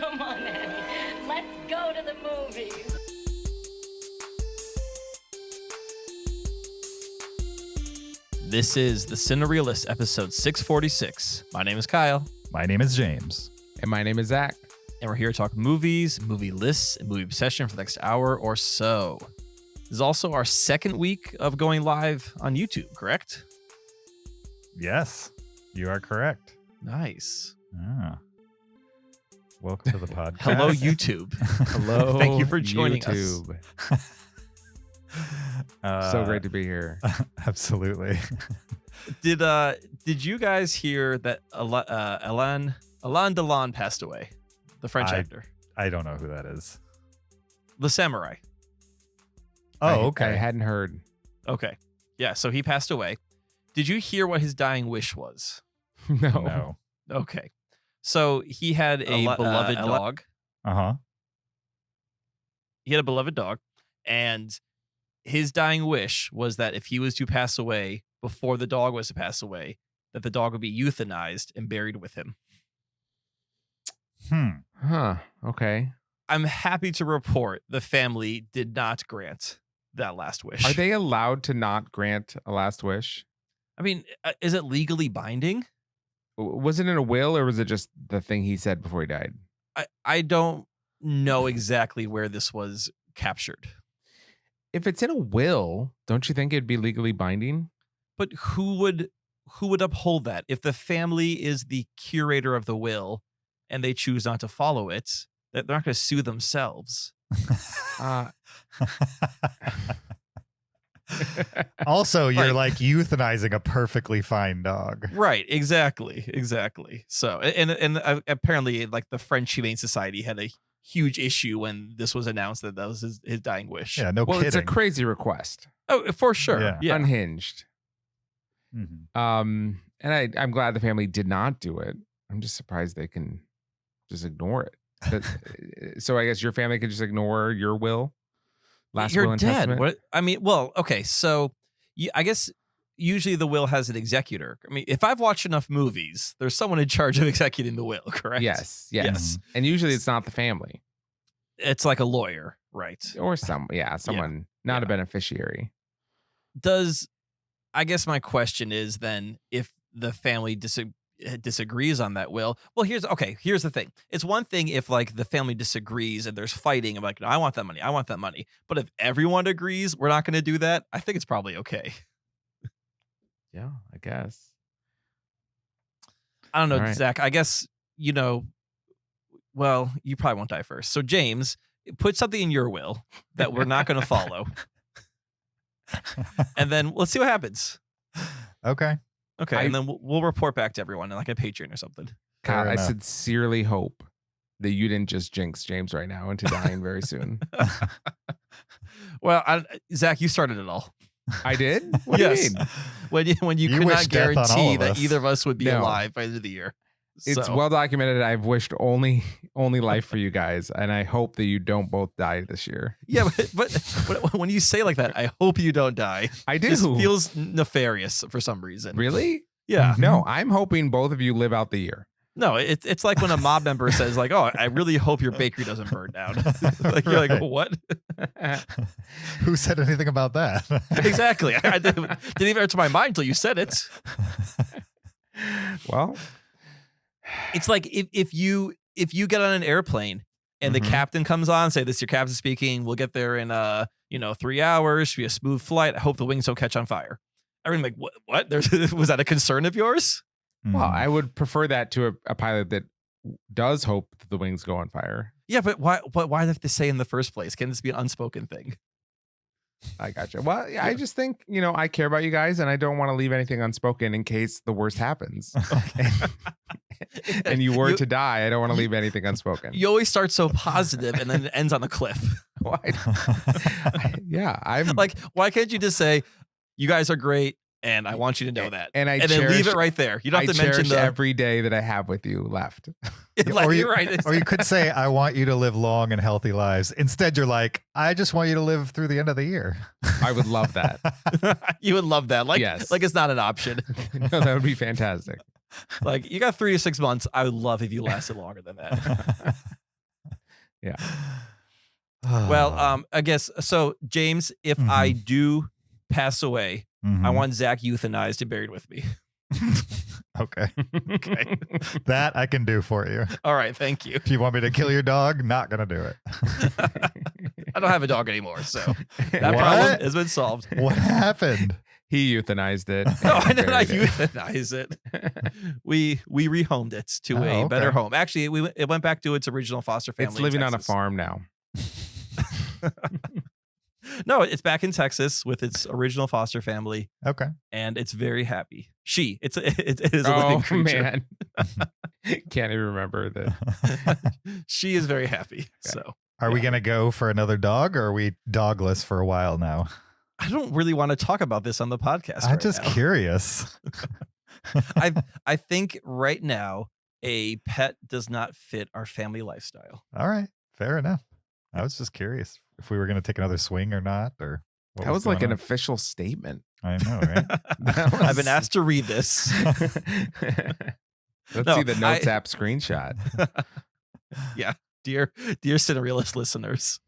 Come on, Annie. Let's go to the movies. This is the Cinereelists episode 646. My name is Kyle. My name is James. And my name is Zach. And we're here to talk movies, movie lists, and movie obsession for the next hour or so. This is also our second week of going live on YouTube, correct? Yes, you are correct. Nice. Ah. Welcome to the podcast. Hello, YouTube. Hello. Thank you for joining us. So great to be here. Absolutely. Did you guys hear that Alain Delon passed away? The French actor. I don't know who that is. The samurai. Oh, okay. I hadn't heard. Okay. Yeah, so he passed away. Did you hear what his dying wish was? No. Okay. So he had a beloved dog. Uh-huh. He had a beloved dog, and his dying wish was that if he was to pass away before the dog was to pass away, that the dog would be euthanized and buried with him. Huh. Okay. I'm happy to report the family did not grant that last wish. Are they allowed to not grant a last wish? I mean, is it legally binding? Was it in a will or was it just the thing he said before he died? I don't know exactly where this was captured. If it's in a will, don't you think it'd be legally binding? But who would uphold that? If the family is the curator of the will and they choose not to follow it, they're not going to sue themselves. Also, you're like euthanizing a perfectly fine dog. Right. Exactly. So, and apparently, like, the French Humane Society had a huge issue when this was announced that was his dying wish. Yeah, no Well, kidding. it's a crazy request. Oh, for sure. Yeah. Unhinged. Mm-hmm. And I'm glad the family did not do it. I'm just surprised they can just ignore it. So I guess your family could just ignore your will. Last You're will and dead. testament? What? I mean, well, okay. So I guess usually the will has an executor. I mean, if I've watched enough movies, there's someone in charge of executing the will, correct? Yes. And usually it's not the family. It's like a lawyer, right? Or someone not a beneficiary. I guess my question is then, if the family disagrees on that will, well, here's the thing. It's one thing if, like, the family disagrees and there's fighting. I'm like, no, I want that money. But if everyone agrees we're not going to do that, I think it's probably okay. Yeah, I guess. I don't know, right. Zach. I guess, well, you probably won't die first. So, James, put something in your will that we're not going to follow. And then let's see what happens. Okay. And then we'll report back to everyone, like a Patreon or something. God, I enough. sincerely hope that you didn't just jinx James right now into dying very soon. Well, Zach, you started it all. I did? What do you mean? When you could wish not death on all guarantee of that us. either of us would be No. alive by the end of the year. It's So- well documented. I've wished only life for you guys, and I hope that you don't both die this year. Yeah, but when you say like that, I hope you don't die. I do. This feels nefarious for some reason. Really? Yeah. No, I'm hoping both of you live out the year. No, it's like when a mob member says, like, "Oh, I really hope your bakery doesn't burn down." Like, you're like, Right. what? Who said anything about that? Exactly. I didn't even enter my mind until you said it. Well, It's like if you get on an airplane and the Mhm. captain comes on, say, "This is your captain speaking. We'll get there in 3 hours. Should be a smooth flight. I hope the wings don't catch on fire." Everyone's like, "What? Was that a concern of yours?" well, I would prefer that to a pilot that does hope that the wings go on fire. Yeah, but why? Why do they have to say in the first place? Can this be an unspoken thing? I gotcha. Well, I just think, I care about you guys and I don't want to leave anything unspoken in case the worst happens. And you were to die, I don't want to leave anything unspoken. You always start so positive and then it ends on a cliff. Why? I'm Like, why can't you just say, "You guys are great, and I want you to know that," and then leave it right there? You don't have to mention cherish every day that I have with you left. Like, or, you, you're right. or you could say, "I want you to live long and healthy lives." Instead, you're like, "I just want you to live through the end of the year." I would love that. You would love that. Like, Yes. like it's not an option. No, that would be fantastic. Like, you got 3 to 6 months. I would love if you lasted longer than that. Yeah. Well, I guess so. James, if I do pass away, I want Zach euthanized and buried with me. Okay. Okay. That I can do for you. All right. Thank you. If you want me to kill your dog, not going to do it. I don't have a dog anymore, so that What? problem has been solved. What happened? He euthanized it. No, I did not Buried it. euthanize it. We rehomed it to Oh, a okay. better home. Actually, it went back to its original foster family. It's in living on a Texas. farm now. No, it's back in Texas with its original foster family, Okay. and it's very happy. It is a living Oh creature. man, can't even remember that. She is very happy. So Are we going to go for another dog, or are we dogless for a while now? I don't really want to talk about this on the podcast. I'm right just now. curious. I think right now a pet does not fit our family lifestyle. All right. Fair enough. I was just curious if we were going to take another swing or not, or what That was like going an on. official statement. I know, right? I've been asked to read this. Let's No, see the Notes app screenshot. Yeah, dear Cinereelist listeners.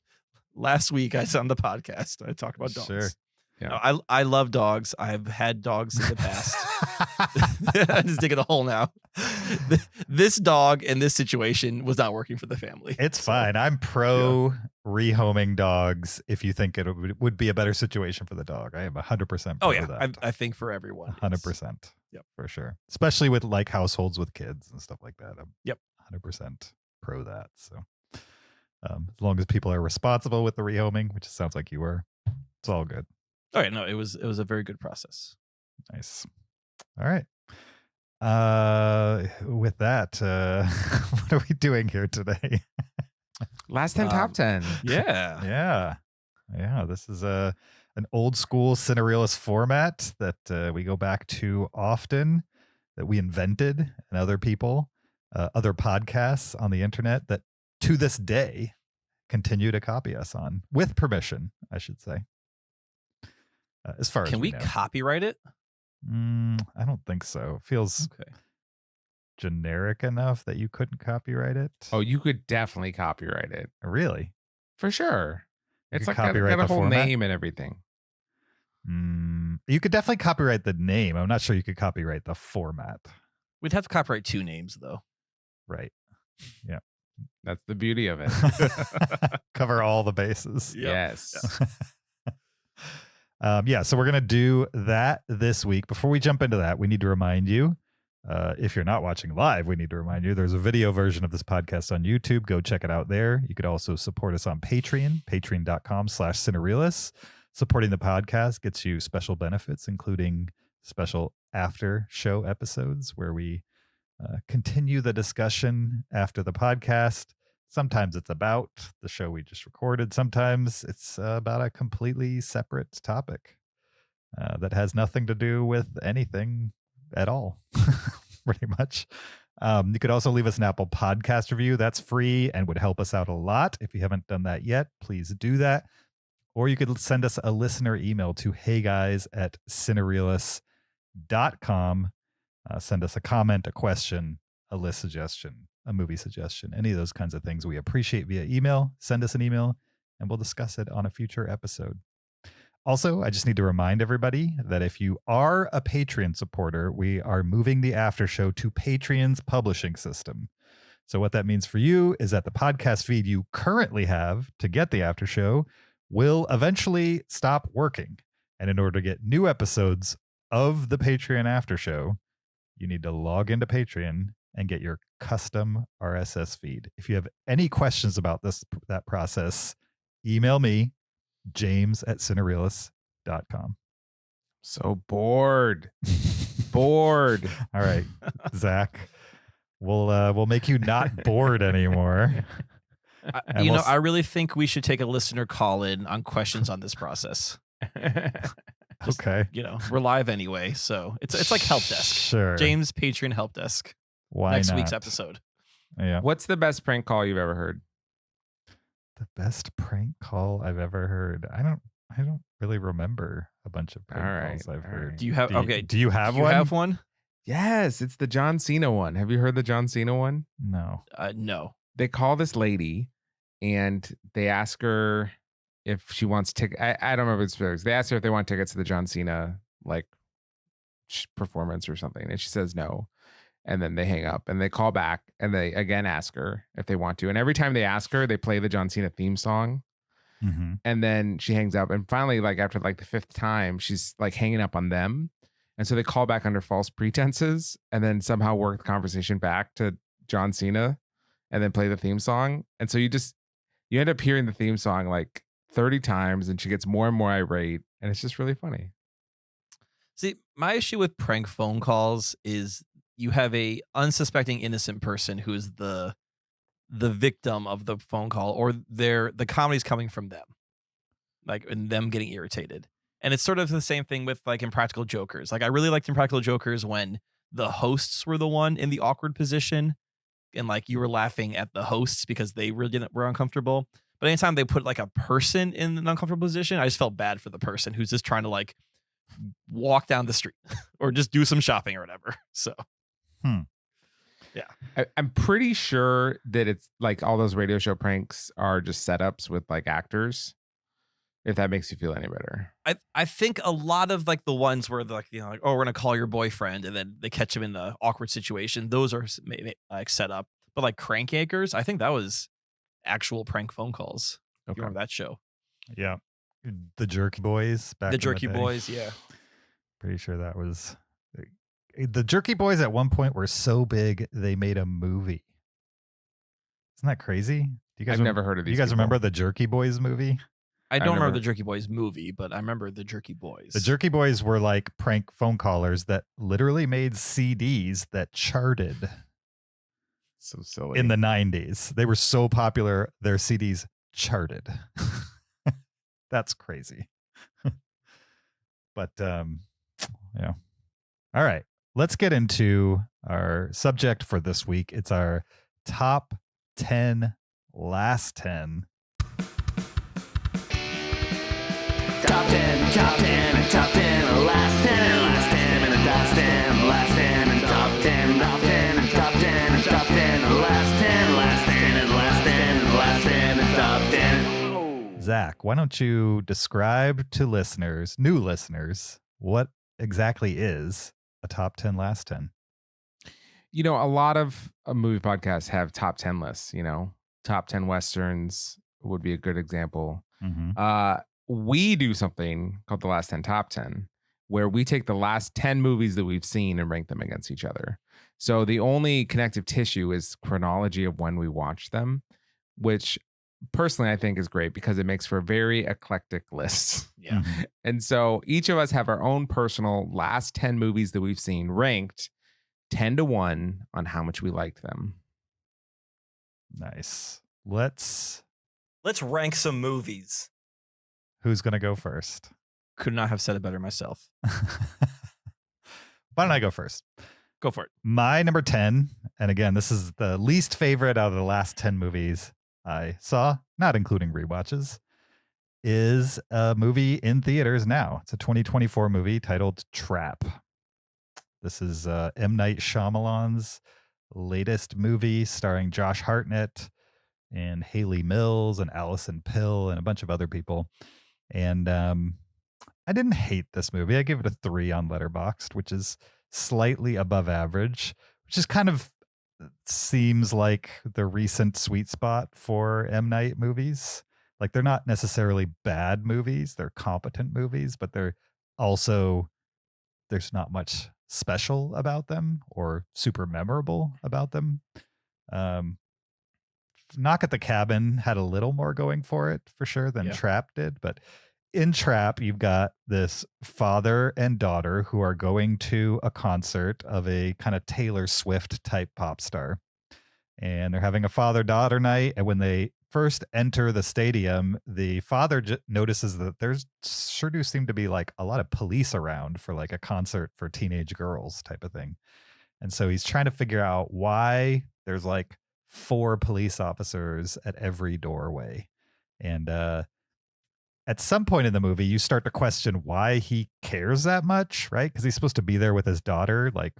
Last week I was on the podcast. I talked about dogs. Sure. Yeah. No, I love dogs. I've had dogs in the past. I'm just digging a hole now. This dog in this situation was not working for the family. It's So, fine. I'm pro rehoming dogs if you think it would be a better situation for the dog. I am 100% pro Oh yeah, that. I think for everyone. yes. 100%. Yep. For sure. Especially with like households with kids and stuff like that. I'm Yep. 100% pro that. So as long as people are responsible with the rehoming, which it sounds like you were, it's all good. Oh yeah, no, it was a very good process. Nice. All right. With that, what are we doing here today? Last 10 top 10. Yeah. Yeah. This is an old school Cinereelist format that we go back to often, that we invented, and other people, other podcasts on the internet that to this day continue to copy us on, with permission, I should say. As far Can as we know. copyright it? I don't think so. It feels Okay. generic enough that you couldn't copyright it. Oh, you could definitely copyright it. Really? For sure. You It's could like got copyright a the whole format? name and everything. You could definitely copyright the name. I'm not sure you could copyright the format. We'd have to copyright 2 names though. Right. That's the beauty of it. Cover all the bases. Yep. Yes. So we're going to do that this week. Before we jump into that, we need to remind you, if you're not watching live, we need to remind you there's a video version of this podcast on YouTube. Go check it out there. You could also support us on Patreon, patreon.com/Cinereelists. Supporting the podcast gets you special benefits, including special after show episodes where we continue the discussion after the podcast. Sometimes it's about the show we just recorded. Sometimes it's about a completely separate topic that has nothing to do with anything at all, pretty much. You could also leave us an Apple Podcast review. That's free and would help us out a lot. If you haven't done that yet, please do that. Or you could send us a listener email to heyguys@cinereelists.com. Send us a comment, a question, a list suggestion, a movie suggestion, any of those kinds of things we appreciate via email. Send us an email and we'll discuss it on a future episode. Also, I just need to remind everybody that if you are a Patreon supporter, we are moving the after show to Patreon's publishing system. So what that means for you is that the podcast feed you currently have to get the after show will eventually stop working. And in order to get new episodes of the Patreon after show, you need to log into Patreon and get your custom RSS feed. If you have any questions about that process, email me, james@cinereelists.com. So bored. Bored. All right, Zach, we'll make you not bored anymore. And I really think we should take a listener call in on questions on this process. Okay. We're live anyway, so it's like help desk. Sure. James Patreon help desk. Why Next not? week's episode. Yeah. What's the best prank call you've ever heard? The best prank call I've ever heard. I don't really remember a bunch of prank All right, calls I've all heard. right. Do you have Do you have Do you one? have one? Yes, it's the John Cena one. Have you heard the John Cena one? No. No. They call this lady and they ask her if she wants tickets. I don't remember the specifics. They ask her if they want tickets to the John Cena like performance or something, and she says no. And then they hang up and they call back and they again ask her if they want to. And every time they ask her, they play the John Cena theme song. Mm-hmm. And then she hangs up. And finally, like after like the 5th time, she's like hanging up on them. And so they call back under false pretenses and then somehow work the conversation back to John Cena and then play the theme song. And so you end up hearing the theme song like 30 times and she gets more and more irate. And it's just really funny. See, my issue with prank phone calls is you have a unsuspecting innocent person who is the victim of the phone call, or the comedy's coming from them, like, and them getting irritated. And it's sort of the same thing with like Impractical Jokers. Like I really liked Impractical Jokers when the hosts were the one in the awkward position, and like you were laughing at the hosts because they really were uncomfortable. But anytime they put like a person in an uncomfortable position, I just felt bad for the person who's just trying to like walk down the street or just do some shopping or whatever. So. Yeah, I'm pretty sure that it's like all those radio show pranks are just setups with like actors. If that makes you feel any better, I think a lot of like the ones where like, you know, like, oh, we're gonna call your boyfriend and then they catch him in the awkward situation. Those are like set up, but like Crank Anchors, I think that was actual prank phone calls. If you remember that show? Yeah, the Jerky Boys. Back the in Jerky day. Boys. Yeah, pretty sure that was. The Jerky Boys at one point were so big they made a movie. Isn't that crazy? Do you guys I've never heard of these. You guys people. remember the Jerky Boys movie? I don't remember the Jerky Boys movie, but I remember the Jerky Boys. The Jerky Boys were like prank phone callers that literally made CDs that charted. So silly. In the 90s. They were so popular, their CDs charted. That's crazy. But yeah. All right. Let's get into our subject for this week. It's our top 10, last 10. Top 10, top 10, and top 10, last 10, and last 10, and last 10, last 10, and top 10, top 10, and top 10, and top 10, and last 10, last 10, and last 10, and last 10, and top 10. Zach, why don't you describe to listeners, new listeners, what exactly is a top 10, last 10? You know, a lot of movie podcasts have top 10 lists, you know, top 10 Westerns would be a good example. Mm-hmm. We do something called the last 10 top 10, where we take the last 10 movies that we've seen and rank them against each other. So the only connective tissue is chronology of when we watch them, which personally I think is great because it makes for very eclectic lists. Yeah. Mm-hmm. And so each of us have our own personal last 10 movies that we've seen ranked 10-1 on how much we liked them. Nice. Let's rank some movies. Who's going to go first? Could not have said it better myself. Why don't I go first? Go for it. My number 10, and again, this is the least favorite out of the last 10 movies I saw, not including rewatches, is a movie in theaters now. It's a 2024 movie titled Trap. This is M. Night Shyamalan's latest movie starring Josh Hartnett and Haley Mills and Allison Pill and a bunch of other people. And I didn't hate this movie. I give it a 3 on Letterboxd, which is slightly above average, which is kind of seems like the recent sweet spot for M. Night movies. Like, they're not necessarily bad movies. They're competent movies, but they're also, there's not much special about them or super memorable about them. Knock at the Cabin had a little more going for it for sure than Trap did, but in Trap, you've got this father and daughter who are going to a concert of a kind of Taylor Swift type pop star. And they're having a father-daughter night. And when they first enter the stadium, the father notices that there's sure do seem to be like a lot of police around for like a concert for teenage girls type of thing. And so he's trying to figure out why there's like 4 police officers at every doorway. And at some point in the movie, you start to question why he cares that much, right? Because he's supposed to be there with his daughter, like,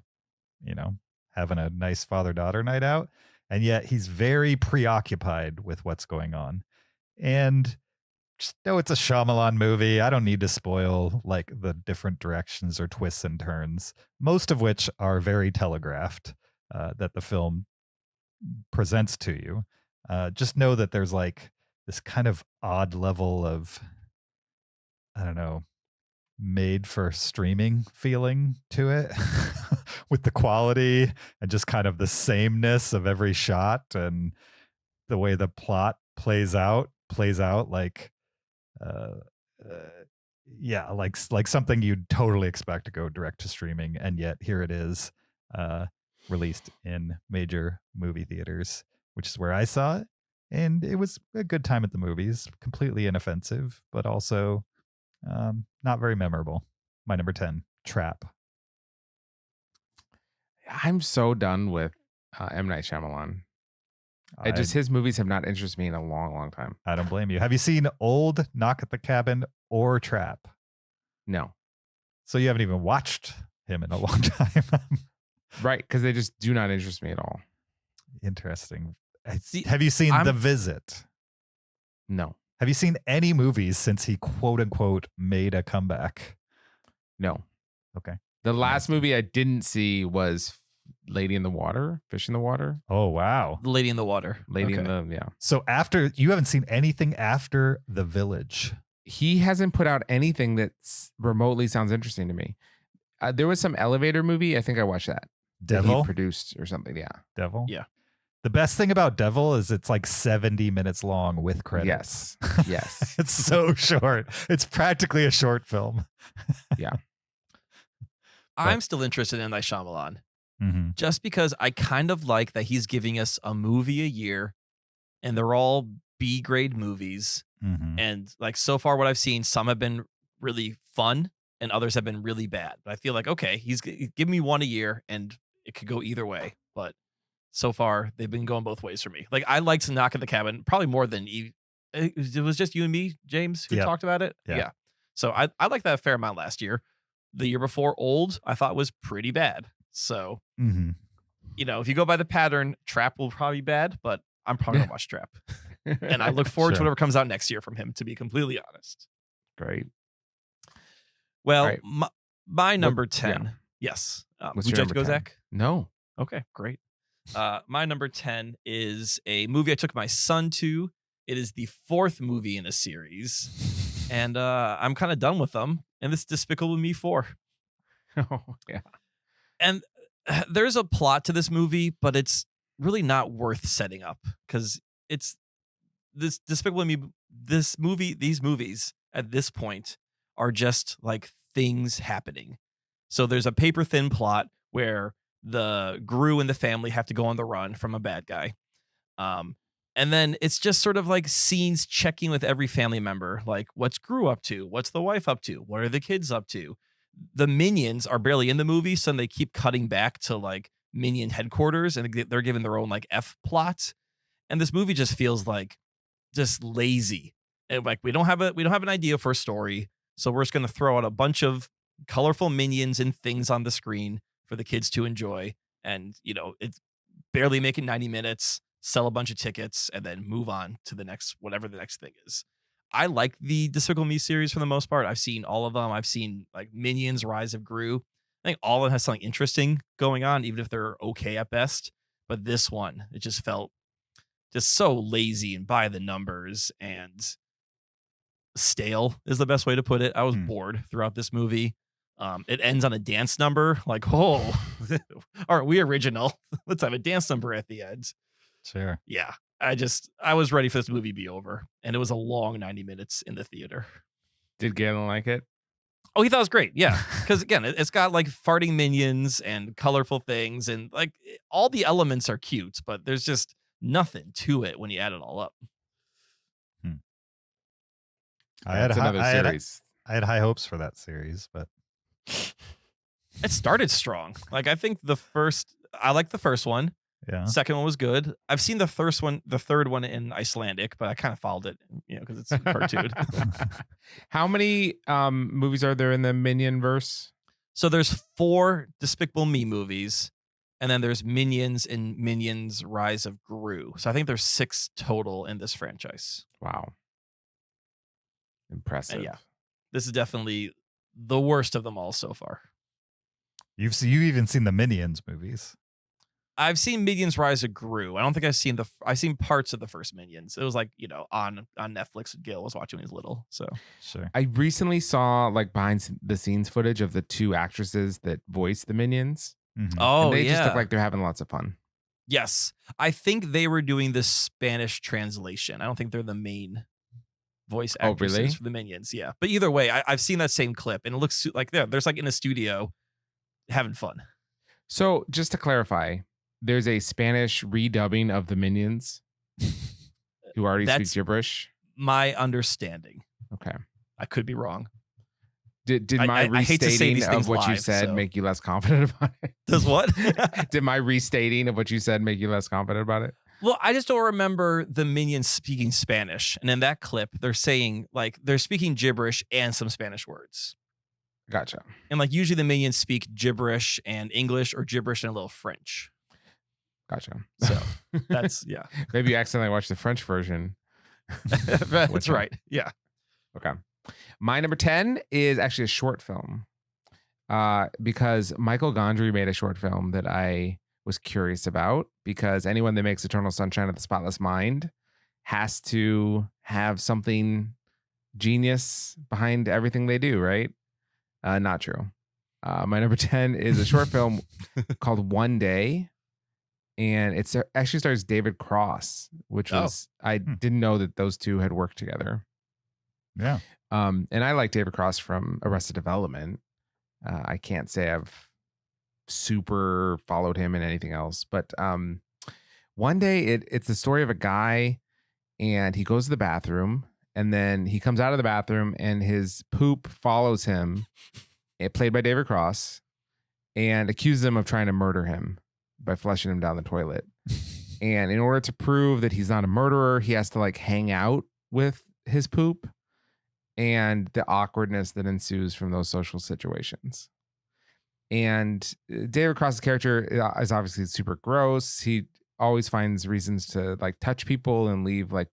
you know, having a nice father-daughter night out. and yet he's very preoccupied with what's going on. And just know it's a Shyamalan movie. I don't need to spoil like the different directions or twists and turns, most of which are very telegraphed that the film presents to you. Just know that there's like this kind of odd level of, I don't know, made for streaming feeling to it with the quality and just kind of the sameness of every shot and the way the plot plays out like yeah, like something you'd totally expect to go direct to streaming, and yet here it is released in major movie theaters, which is where I saw it, and it was a good time at the movies, completely inoffensive, but also not very memorable. My number 10, Trap. I'm so done with M. Night Shyamalan. His movies have not interested me in a long, long time. I don't blame you. Have you seen Old, Knock at the Cabin, or Trap? No. So you haven't even watched him in a long time. Right, because they just do not interest me at all. Interesting. Have you seen The Visit? No. Have you seen any movies since he quote unquote made a comeback? No. Okay. The last movie I didn't see was Lady in the Water, Fish in the Water. Oh, wow. Lady in the Water. Lady in the, yeah. So after, you haven't seen anything after The Village? He hasn't put out anything that remotely sounds interesting to me. There was some elevator movie. I think I watched that. Devil? That he produced or something. Yeah. Devil? Yeah. The best thing about Devil is it's like 70 minutes long with credits. Yes. Yes. It's so short. It's practically a short film. Yeah. I'm still interested in Night Shyamalan. Mm-hmm. Just because I kind of like that he's giving us a movie a year, and they're all B-grade movies. Mm-hmm. And like so far, what I've seen, some have been really fun, and others have been really bad. But I feel like okay, he's give me one a year, and it could go either way. But so far, they've been going both ways for me. Like I liked Knock at the Cabin probably more than it was just you and me, James, who talked about it. Yeah. So I liked that a fair amount last year. The year before, Old, I thought was pretty bad. So, you know, if you go by the pattern, Trap will probably be bad, but I'm probably going to watch Trap. And I look forward to whatever comes out next year from him, to be completely honest. Great. Well, right. my number 10. Yes. Would you like to go, 10? Zach? No. Okay, great. My number 10 is a movie I took my son to. It is the 4th movie in a series. And I'm kind of done with them. And this is Despicable Me 4. Oh, yeah. And there's a plot to this movie, but it's really not worth setting up because it's this Despicable Me. These movies at this point are just like things happening. So there's a paper thin plot where the Gru and the family have to go on the run from a bad guy. And then it's just sort of like scenes checking with every family member. Like, what's Gru up to? What's the wife up to? What are the kids up to? The minions are barely in the movie, so they keep cutting back to like minion headquarters, and they're given their own like F plot. And this movie just feels like just lazy. And like we don't have an idea for a story, so we're just gonna throw out a bunch of colorful minions and things on the screen for the kids to enjoy. And you know, it's barely making 90 minutes. Sell a bunch of tickets, and then move on to the next, whatever the next thing is. I like the Despicable Me series for the most part. I've seen all of them. I've seen like Minions, Rise of Gru. I think all of them has something interesting going on, even if they're okay at best. But this one, it just felt just so lazy and by the numbers and stale is the best way to put it. I was bored throughout this movie. It ends on a dance number. Like, oh, aren't we original? Let's have a dance number at the end. Sure. Yeah. I was ready for this movie to be over. And it was a long 90 minutes in the theater. Did Galen like it? Oh, he thought it was great. Yeah. Because again, it's got like farting minions and colorful things. And like all the elements are cute, but there's just nothing to it when you add it all up. I had another series. I had high hopes for that series, but It started strong. Like I think I like the first one. yeah. Second one was good. I've seen the third one in Icelandic, but I kind of followed it, you know, because it's cartoon. How many movies are there in the Minion verse? So there's 4 Despicable Me movies, And then there's Minions and Minions Rise of Gru. So I think there's 6 total in this franchise. Wow. Impressive. And yeah, this is definitely the worst of them all so far. You've even seen the Minions movies. I've seen Minions Rise of Gru. I don't think I've seen parts of the first Minions. It was like, on Netflix. Gil was watching when he was little. So Sure. I recently saw like behind the scenes footage of the 2 actresses that voiced the Minions. Mhm. Oh, and they just yeah. look like they're having lots of fun. Yes. I think they were doing the Spanish translation. I don't think they're the main voice Oh, actresses really? for the Minions. Yeah. But either way, I've seen that same clip and it looks like there's like in a studio having fun. So just to clarify, there's a Spanish redubbing of the Minions who already speak That's gibberish. my understanding. Okay. I could be wrong. Did I- my I hate to say restating these of things what you live, said so- make you less confident about it? Does what? Did my restating of what you said make you less confident about it? Well, I just don't remember the Minions speaking Spanish. And in that clip, they're saying like they're speaking gibberish and some Spanish words. Gotcha. And like usually the Minions speak gibberish and English or gibberish and a little French. Gotcha. So that's, yeah. Maybe you accidentally watched the French version. That's Which right. Yeah. Okay. My number 10 is actually a short film. Because Michael Gondry made a short film that I was curious about, because anyone that makes Eternal Sunshine of the Spotless Mind has to have something genius behind everything they do, right? Not true. My number 10 is a short film called One Day. And it actually stars David Cross, which was, I didn't know that those two had worked together. Yeah. And I like David Cross from Arrested Development. I can't say I've super followed him in anything else, but One Day, it's the story of a guy, and he goes to the bathroom, and then he comes out of the bathroom, and his poop follows him, played by David Cross, and accuses him of trying to murder him by flushing him down the toilet. And in order to prove that he's not a murderer, he has to like hang out with his poop, and the awkwardness that ensues from those social situations. And David Cross's character is obviously super gross. He always finds reasons to like touch people and leave like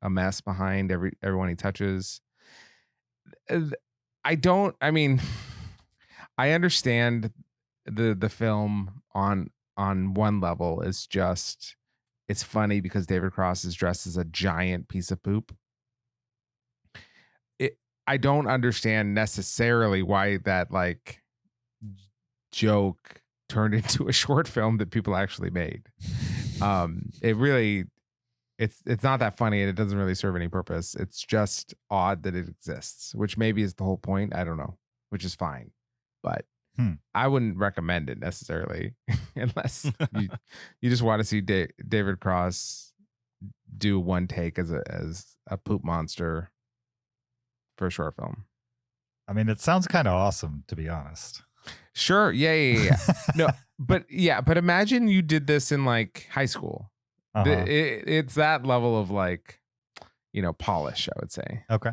a mess behind everyone he touches. I understand the film on one level is just, it's funny because David Cross is dressed as a giant piece of poop. I don't understand necessarily why that like joke turned into a short film that people actually made. It really, it's not that funny, and it doesn't really serve any purpose. It's just odd that it exists, which maybe is the whole point. I don't know, which is fine, but I wouldn't recommend it necessarily unless you just want to see David Cross do one take as a poop monster for a short film. I mean, it sounds kind of awesome, to be honest. Sure. Yeah. No, but imagine you did this in like high school. Uh-huh. It's that level of like, polish, I would say. Okay.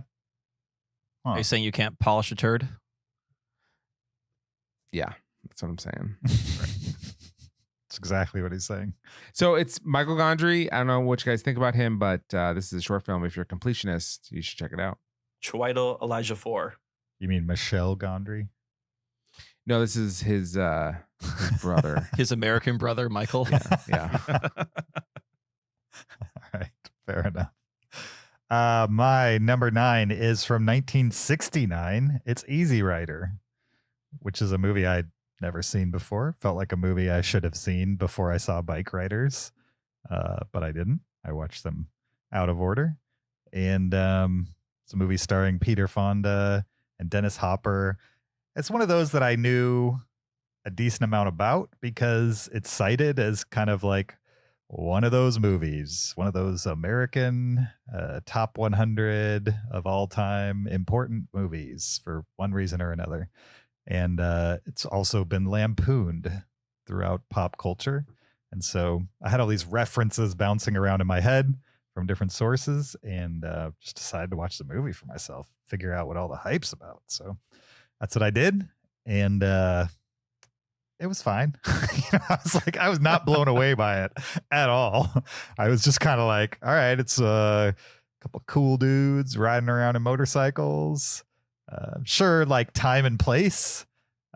Are you saying you can't polish a turd? Yeah, that's what I'm saying. That's exactly what he's saying. So it's Michael Gondry. I don't know what you guys think about him, but this is a short film. If you're a completionist, you should check it out. Chiwetel Elijiofor. You mean Michelle Gondry? No, this is his brother. His American brother, Michael. Yeah. All right, fair enough. My number 9 is from 1969. It's Easy Rider, which is a movie I'd never seen before. Felt like a movie I should have seen before I saw Bike Riders, but I didn't. I watched them out of order. And it's a movie starring Peter Fonda and Dennis Hopper. It's one of those that I knew a decent amount about because it's cited as kind of like one of those movies, one of those American top 100 of all time important movies for one reason or another. And it's also been lampooned throughout pop culture. And so I had all these references bouncing around in my head from different sources, and just decided to watch the movie for myself, figure out what all the hype's about. So that's what I did. And it it was fine. I was not blown away by it at all. I was just kind of like, all right, it's a couple cool dudes riding around in motorcycles. Sure, like time and place.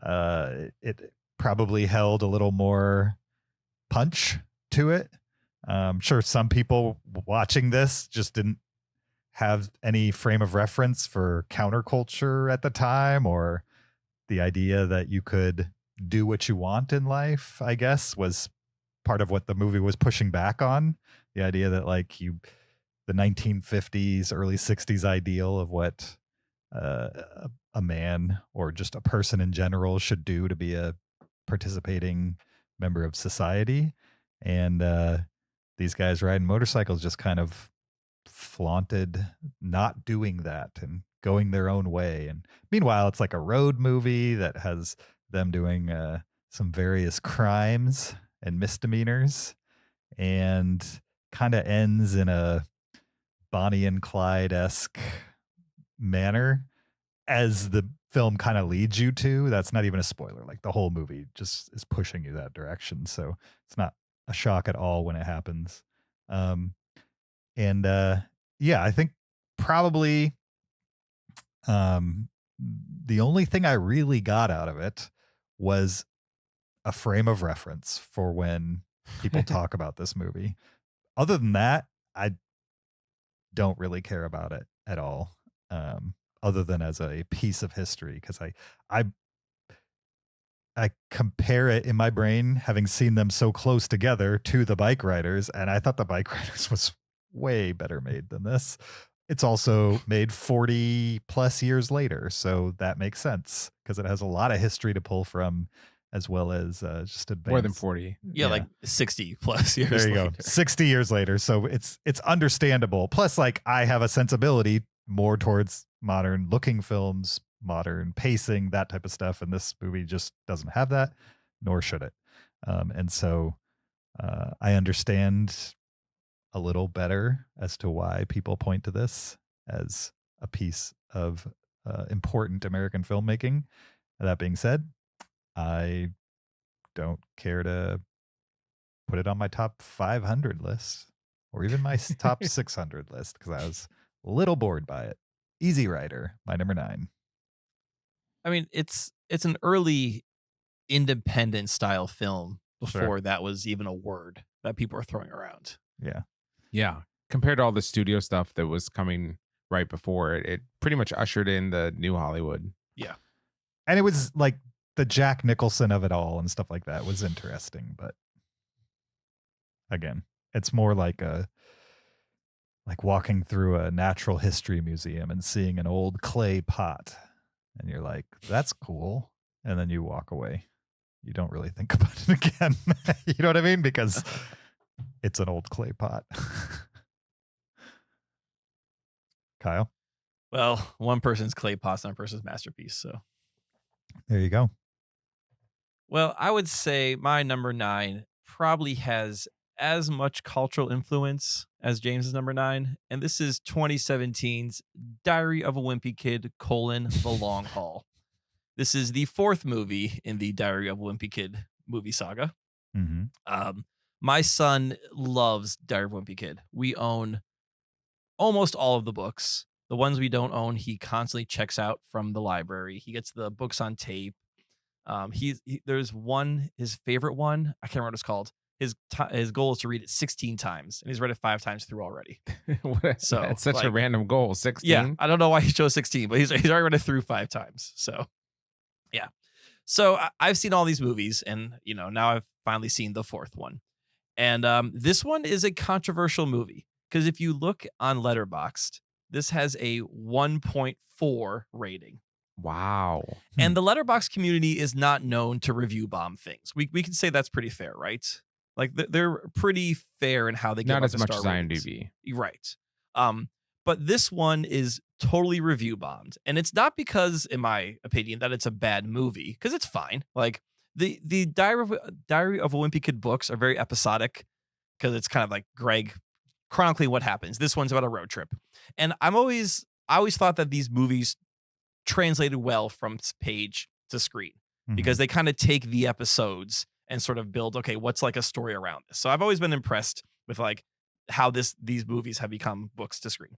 It probably held a little more punch to it. Sure, some people watching this just didn't have any frame of reference for counterculture at the time, or the idea that you could do what you want in life, I guess, was part of what the movie was pushing back on. The idea that like the 1950s, early 60s ideal of what a man or just a person in general should do to be a participating member of society. And these guys riding motorcycles just kind of flaunted not doing that and going their own way. And meanwhile, it's like a road movie that has them doing some various crimes and misdemeanors, and kind of ends in a Bonnie and Clyde-esque manner, as the film kind of leads you to. That's not even a spoiler. Like the whole movie just is pushing you that direction. So it's not a shock at all when it happens. Yeah, I think probably the only thing I really got out of it was a frame of reference for when people talk about this movie. Other than that, I don't really care about it at all. Other than as a piece of history, because I compare it in my brain, having seen them so close together, to The Bike Riders, and I thought The Bike Riders was way better made than this. It's also made 40 plus years later, so that makes sense because it has a lot of history to pull from, as well as just advanced. More than 40. Yeah, like 60 plus years there you later. go. 60 years later, so it's understandable. Plus, like, I have a sensibility more towards modern looking films, modern pacing, that type of stuff, and this movie just doesn't have that, nor should it. And so I understand a little better as to why people point to this as a piece of important American filmmaking. That being said, I don't care to put it on my top 500 list or even my top 600 list because I was a little bored by it. Easy Rider, my number 9. I mean, it's an early independent style film before that was even a word that people are throwing around. Yeah. Yeah. Compared to all the studio stuff that was coming right before it, it pretty much ushered in the new Hollywood. Yeah. And it was like the Jack Nicholson of it all and stuff like that was interesting. But again, it's more like walking through a natural history museum and seeing an old clay pot. And you're like, that's cool. And then you walk away. You don't really think about it again. You know what I mean? Because it's an old clay pot. Kyle? Well, one person's clay pot's another person's masterpiece. So there you go. Well, I would say my number 9 probably has as much cultural influence as James's number 9. And this is 2017's Diary of a Wimpy Kid, The Long Haul. This is the 4th movie in the Diary of a Wimpy Kid movie saga. Mm-hmm. My son loves Diary of a Wimpy Kid. We own almost all of the books. The ones we don't own, he constantly checks out from the library. He gets the books on tape. There's one, his favorite one, I can't remember what it's called. His goal is to read it 16 times, and he's read it 5 times through already. So it's such a random goal. 16. Yeah, I don't know why he chose 16, but he's already read it through 5 times. So yeah. So I've seen all these movies, and now I've finally seen the 4th one. And this one is a controversial movie because if you look on Letterboxd, this has a 1.4 rating. Wow. And the Letterboxd community is not known to review bomb things. We can say that's pretty fair, right? Like they're pretty fair in how they give not out as the much star as ratings. IMDb. Right. But this one is totally review bombed. And it's not because, in my opinion, that it's a bad movie, because it's fine. Like the Diary of a Wimpy Kid books are very episodic because it's kind of like Greg chronicling what happens. This one's about a road trip. And I always thought that these movies translated well from page to screen. because they kind of take the episodes and sort of build, okay, what's like a story around this. So I've always been impressed with like how these movies have become books to screen.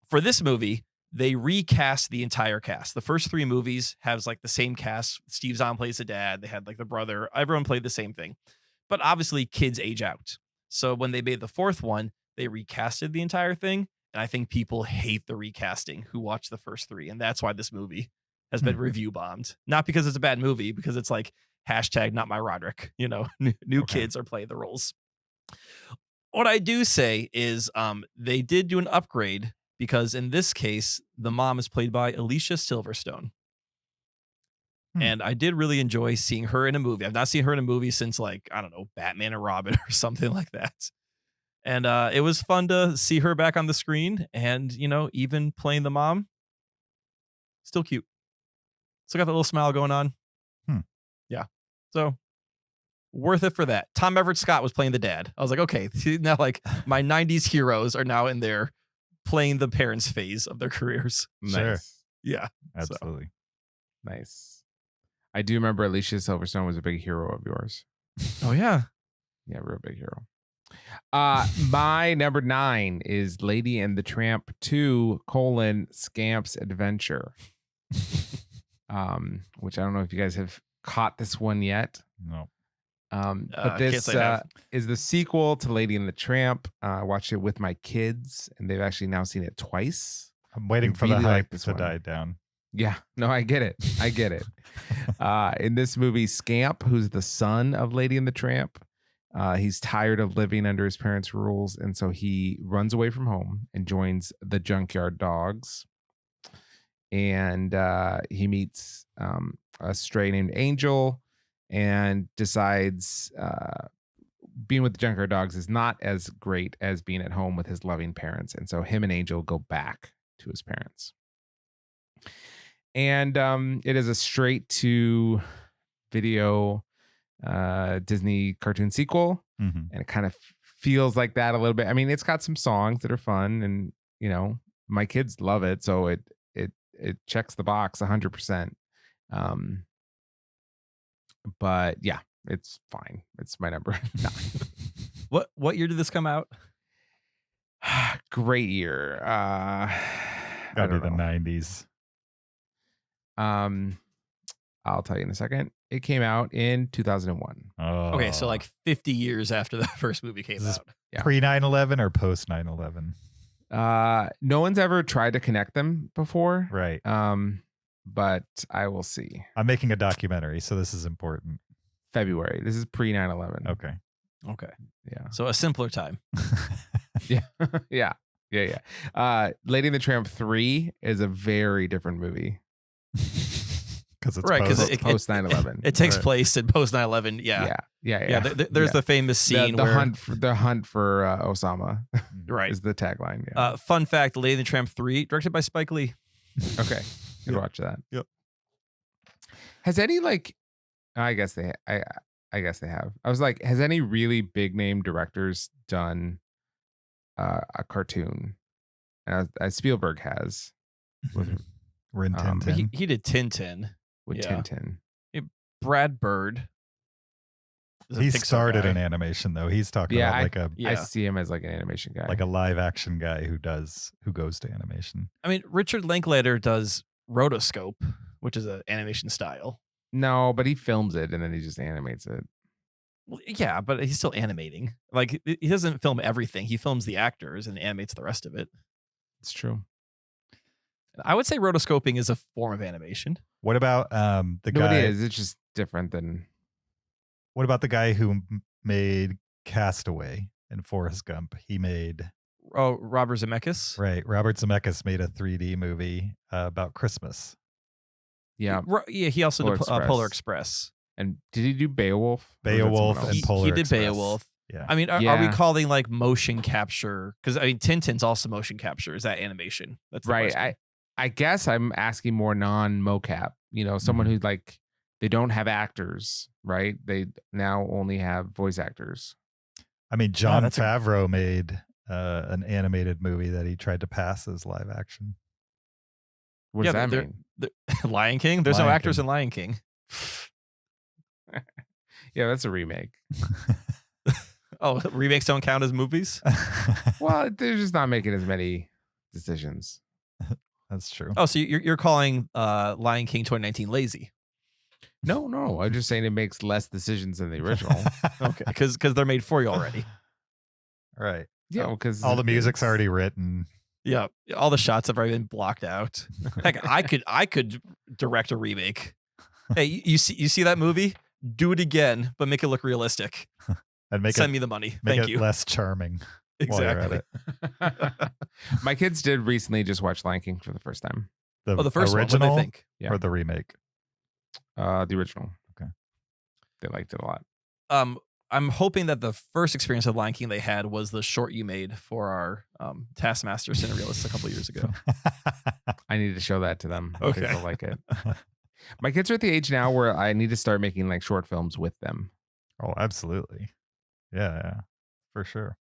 For this movie, they recast the entire cast. The first 3 movies has like the same cast. Steve Zahn plays the dad. They had like the brother. Everyone played the same thing. But obviously kids age out. So when they made the 4th one, they recasted the entire thing. And I think people hate the recasting who watched the first 3. And that's why this movie has been review bombed. Not because it's a bad movie, because it's like hashtag not my Roderick. You know, new kids are playing the roles. What I do say is they did do an upgrade, because in this case, the mom is played by Alicia Silverstone. And I did really enjoy seeing her in a movie. I've not seen her in a movie since, like, I don't know, Batman and Robin or something like that. And it was fun to see her back on the screen, and, you know, even playing the mom, still cute. Still got that little smile going on. Yeah. So worth it for that. Tom Everett Scott was playing the dad. I was like, okay, now like my 90s heroes are now in there playing the parents phase of their careers. Sure. Nice. Yeah. Absolutely. Nice. I do remember Alicia Silverstone was a big hero of yours. Oh, yeah. Yeah, real big hero. My number 9 is Lady and the Tramp 2: Scamp's Adventure. Which I don't know if you guys have caught this one yet. No. But this is the sequel to Lady and the Tramp. I watched it with my kids, and they've actually now seen it twice. I'm waiting for really the like hype this to one. die down. Yeah, no, I get it. In this movie, Scamp, who's the son of Lady and the Tramp, he's tired of living under his parents' rules, and so he runs away from home and joins the Junkyard Dogs. And he meets a stray named Angel, and decides being with the Junkyard Dogs is not as great as being at home with his loving parents. And so him and Angel go back to his parents. And it is a straight to video Disney cartoon sequel. And it kind of feels like that a little bit. I mean, it's got some songs that are fun, and, you know, my kids love it. So it checks the box 100%. But yeah, it's fine. It's my number 9. What year did this come out? Great year. Gotta be the 90s. I'll tell you in a second. It came out in 2001. Oh. Okay, so like 50 years after the first movie came out. Yeah. Pre 9/11 or post 9/11? No one's ever tried to connect them before. Right. But I will see. I'm making a documentary, so this is important. February. This is pre 9/11. Okay. Okay. Yeah. So a simpler time. Yeah. Yeah. Lady and the Tramp 3 is a very different movie. Because it's Right, because post 9/11. It takes place in post 9/11. Yeah. There's the famous scene the where hunt for Osama. Right. Is the tagline. Yeah. Fun fact: Lady and the Tramp 3, directed by Spike Lee. Okay. Good watch that. Yep. Has any I guess they have. I was like, has any really big name directors done a cartoon? Spielberg has Rin Tin Tin. He did Tintin with Yeah. Tintin. Brad Bird. is a He Pixar started guy. in animation though. He's talking about like a Yeah. I see him as like an animation guy. like a live action guy who goes to animation. I mean, Richard Linklater does Rotoscope, which is an animation style. No, but he films it and then he just animates it. Well, yeah, but he's still animating. Like, he doesn't film everything. He films the actors and animates the rest of it. It's true. I would say rotoscoping is a form of animation. What about the No, guy? it is. It's just different than. What about the guy who made Castaway and Forrest Gump? He made Oh, Robert Zemeckis. right. Robert Zemeckis made a 3D movie about Christmas. Yeah. Yeah, he also Polar did Express. Polar Express. And did he do Beowulf? Or was that Beowulf someone and else? Polar He did Express. Beowulf. Yeah. I mean, are we Yeah. calling like motion capture? Because I mean, Tintin's also motion capture. Is that animation? That's the Right. question. I guess I'm asking more non-mocap. You know, someone who like they don't have actors, right? They now only have voice actors. I mean, John that's a- Favreau made an animated movie that he tried to pass as live action. What does that they're- mean? Lion King. There's no Lion actors King. in Lion King. Yeah, that's a remake. Oh, remakes don't count as movies? Well, they're just not making as many decisions. That's true. Oh, so you're calling Lion King 2019 lazy? No. I'm just saying it makes less decisions than the original. Okay, because they're made for you already. Right. Yeah, because All the music's already written. Yeah, all the shots have already been blocked out. Heck, I could direct a remake. Hey, you see that movie? Do it again, but make it look realistic. And Send me the money. make Thank it you. less charming. While you're at Exactly. it. My kids did recently just watch Lion King for the first time. The first original one. What do they think? Yeah. or the remake? The original. Okay. They liked it a lot. I'm hoping that the first experience of Lion King they had was the short you made for our Taskmaster Cinereelists a couple years ago. I need to show that to them. Okay. They'll like it. My kids are at the age now where I need to start making like short films with them. Oh, absolutely. Yeah, for sure.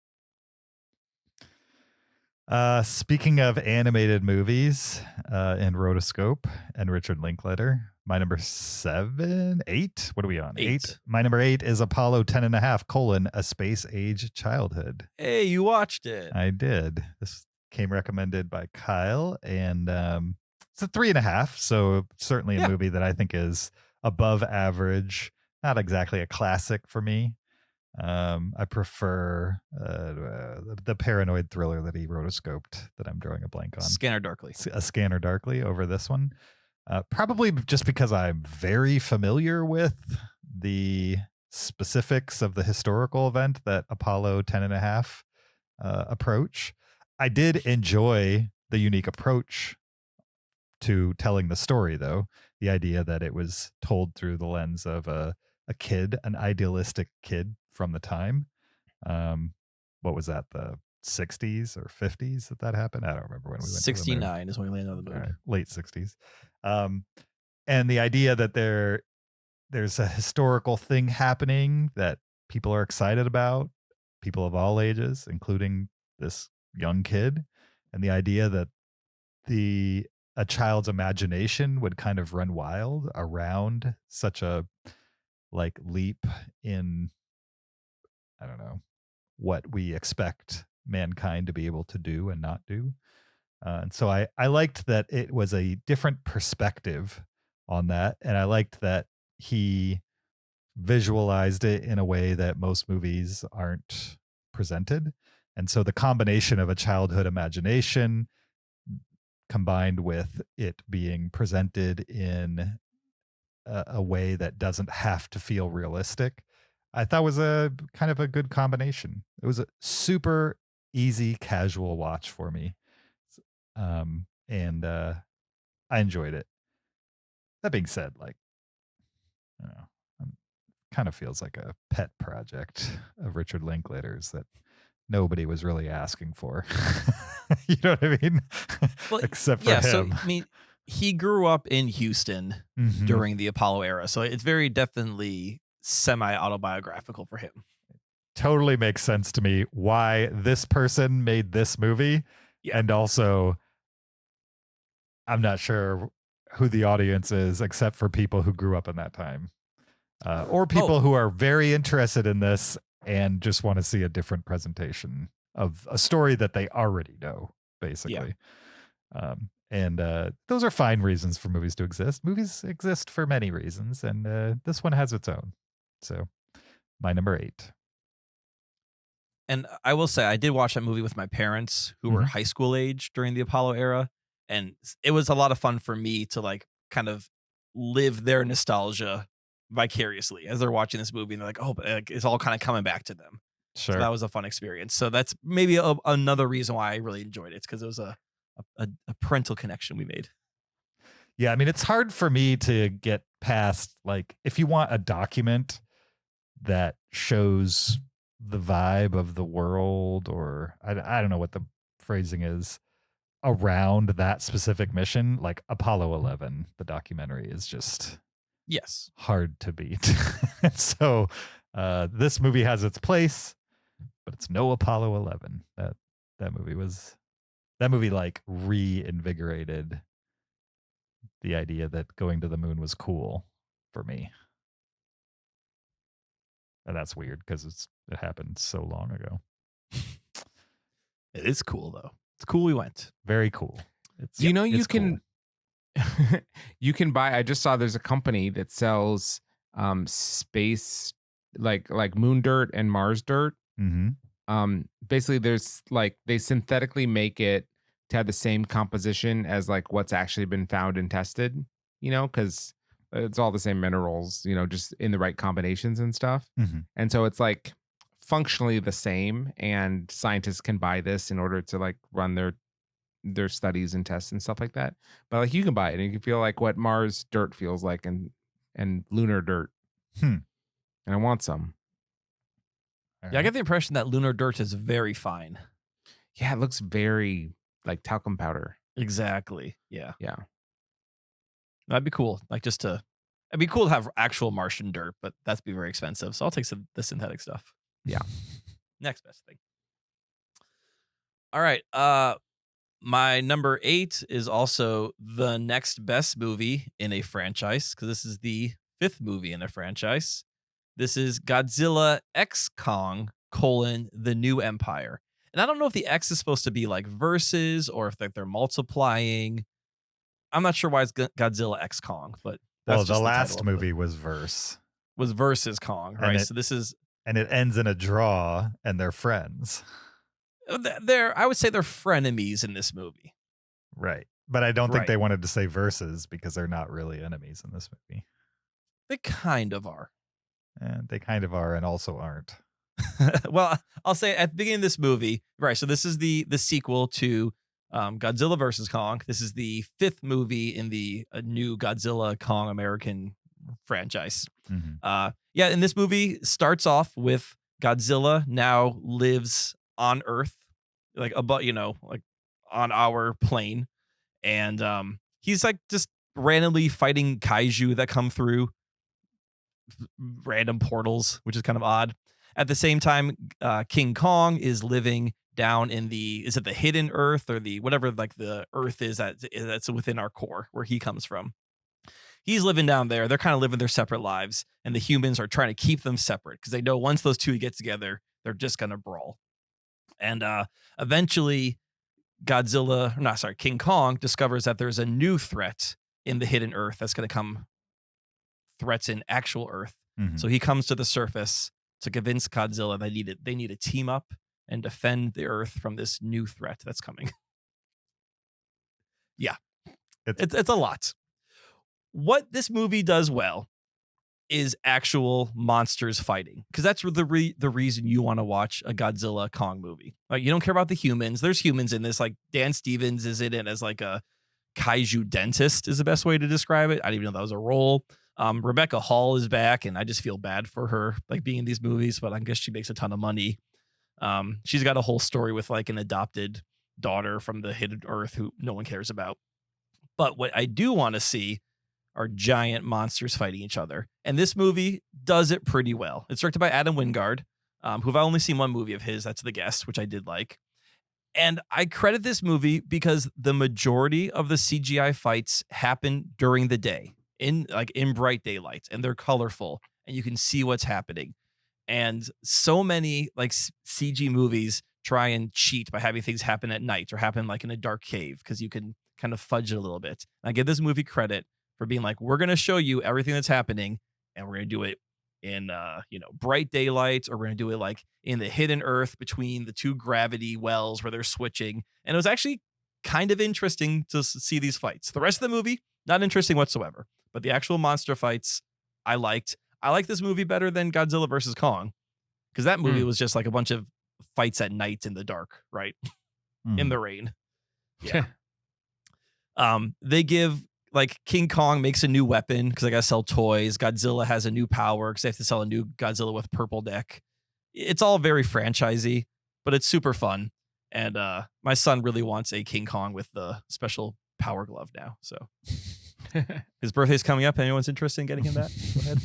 Speaking of animated movies in Rotoscope and Richard Linklater, my number 8. What are we on? 8. My number 8 is Apollo 10.5: A Space Age Childhood. Hey, you watched it. I did. This came recommended by Kyle, and it's a 3.5. So certainly a movie that I think is above average. Not exactly a classic for me. I prefer the paranoid thriller that he rotoscoped that I'm drawing a blank on. Scanner Darkly. A Scanner Darkly over this one. Probably just because I'm very familiar with the specifics of the historical event that Apollo 10.5 approach. I did enjoy the unique approach to telling the story, though. The idea that it was told through the lens of a kid, an idealistic kid from the time. What was that, the 60s or 50s that happened? I don't remember when we went 69 is when we landed on the moon. Right, late 60s. And the idea that there's a historical thing happening that people are excited about, people of all ages, including this young kid, and the idea that a child's imagination would kind of run wild around such a leap in, I don't know, what we expect mankind to be able to do and not do. And so I liked that it was a different perspective on that. And I liked that he visualized it in a way that most movies aren't presented. And so the combination of a childhood imagination combined with it being presented in a way that doesn't have to feel realistic, I thought was a kind of a good combination. It was a super easy, casual watch for me. And I enjoyed it. That being said, I don't know, kind of feels like a pet project of Richard Linklater's that nobody was really asking for. You know what I mean? Well, except for him. So I mean, he grew up in Houston during the Apollo era, so it's very definitely semi-autobiographical for him. Totally makes sense to me why this person made this movie. Yeah. And also, I'm not sure who the audience is except for people who grew up in that time. Or people who are very interested in this and just want to see a different presentation of a story that they already know, basically. And those are fine reasons for movies to exist. Movies exist for many reasons, and this one has its own. So, my number 8. And I will say, I did watch that movie with my parents who were high school age during the Apollo era. And it was a lot of fun for me to kind of live their nostalgia vicariously as they're watching this movie. And they're like, oh, but it's all kind of coming back to them. Sure. So that was a fun experience. So that's maybe another reason why I really enjoyed it. It's because it was a parental connection we made. Yeah, I mean, it's hard for me to get past, if you want a document that shows the vibe of the world, or I don't know what the phrasing is, around that specific mission, like Apollo 11, the documentary is just hard to beat. So this movie has its place, but it's no Apollo 11. That movie reinvigorated the idea that going to the moon was cool. for me. And that's weird because it happened so long ago. It is cool though. It's cool we went. Very cool. Do you know you it's cool. can you can buy, I just saw there's a company that sells space like moon dirt and Mars dirt. Mm-hmm. Basically there's like they synthetically make it to have the same composition as like what's actually been found and tested, because it's all the same minerals, just in the right combinations and stuff. Mm-hmm. And so it's like functionally the same, and scientists can buy this in order to like run their studies and tests and stuff like that. But like you can buy it and you can feel like what Mars dirt feels like and lunar dirt. And I want some. Yeah, I get the impression that lunar dirt is very fine. Yeah, it looks very like talcum powder. Exactly. Yeah. Yeah. That'd be cool. Like it'd be cool to have actual Martian dirt, but that'd be very expensive. So I'll take the synthetic stuff. Yeah. Next best thing. All right. My number 8 is also the next best movie in a franchise, because this is the 5th movie in a franchise. This is Godzilla X Kong: The New Empire. And I don't know if the X is supposed to be like versus or if they're multiplying. I'm not sure why it's Godzilla X Kong, but that's the just last title of movie was Verse. was versus Kong, right? So this is, and it ends in a draw, and they're friends, I would say they're frenemies in this movie, right? But I don't think Right. they wanted to say versus because they're not really enemies in this movie. They kind of are. And they kind of are, and also aren't. Well, I'll say at the beginning of this movie, right? So this is the sequel to Godzilla versus Kong. This is the 5th movie in the new Godzilla Kong American franchise. Mm-hmm. Yeah, and this movie starts off with Godzilla now lives on Earth, like above, like on our plane, and he's like just randomly fighting kaiju that come through random portals, which is kind of odd. At the same time, King Kong is living down in is it the hidden Earth or the whatever, like the Earth is that's within our core where he comes from. He's living down there. They're kind of living their separate lives, and the humans are trying to keep them separate because they know once those two get together, they're just gonna brawl. And eventually, King Kong discovers that there's a new threat in the hidden Earth that's gonna come. Threats in actual Earth. Mm-hmm. So he comes to the surface to convince Godzilla they need to team up and defend the Earth from this new threat that's coming. Yeah. It's a lot. What this movie does well is actual monsters fighting, because that's the reason you want to watch a Godzilla Kong movie. Like, you don't care about the humans. There's humans in this. Like Dan Stevens is in it as like a kaiju dentist is the best way to describe it. I didn't even know that was a role. Rebecca Hall is back, and I just feel bad for her, like being in these movies, but I guess she makes a ton of money. She's got a whole story with like an adopted daughter from the hidden Earth who no one cares about. But what I do want to see are giant monsters fighting each other. And this movie does it pretty well. It's directed by Adam Wingard, who I've only seen one movie of his. That's The Guest, which I did like. And I credit this movie because the majority of the CGI fights happen during the day in bright daylight, and they're colorful and you can see what's happening. And so many like CG movies try and cheat by having things happen at night or happen like in a dark cave because you can kind of fudge it a little bit. And I give this movie credit for being like, we're going to show you everything that's happening, and we're going to do it in bright daylight, or we're going to do it like in the hidden Earth between the two gravity wells where they're switching. And it was actually kind of interesting to see these fights. The rest of the movie, not interesting whatsoever, but the actual monster fights I liked. I like this movie better than Godzilla versus Kong, because that movie was just like a bunch of fights at night in the dark, right? In the rain. Yeah. They give, like, King Kong makes a new weapon because they got to sell toys. Godzilla has a new power because they have to sell a new Godzilla with purple deck. It's all very franchisey, but it's super fun. And my son really wants a King Kong with the special power glove now. So his birthday's coming up. Anyone's interested in getting him that? Go ahead.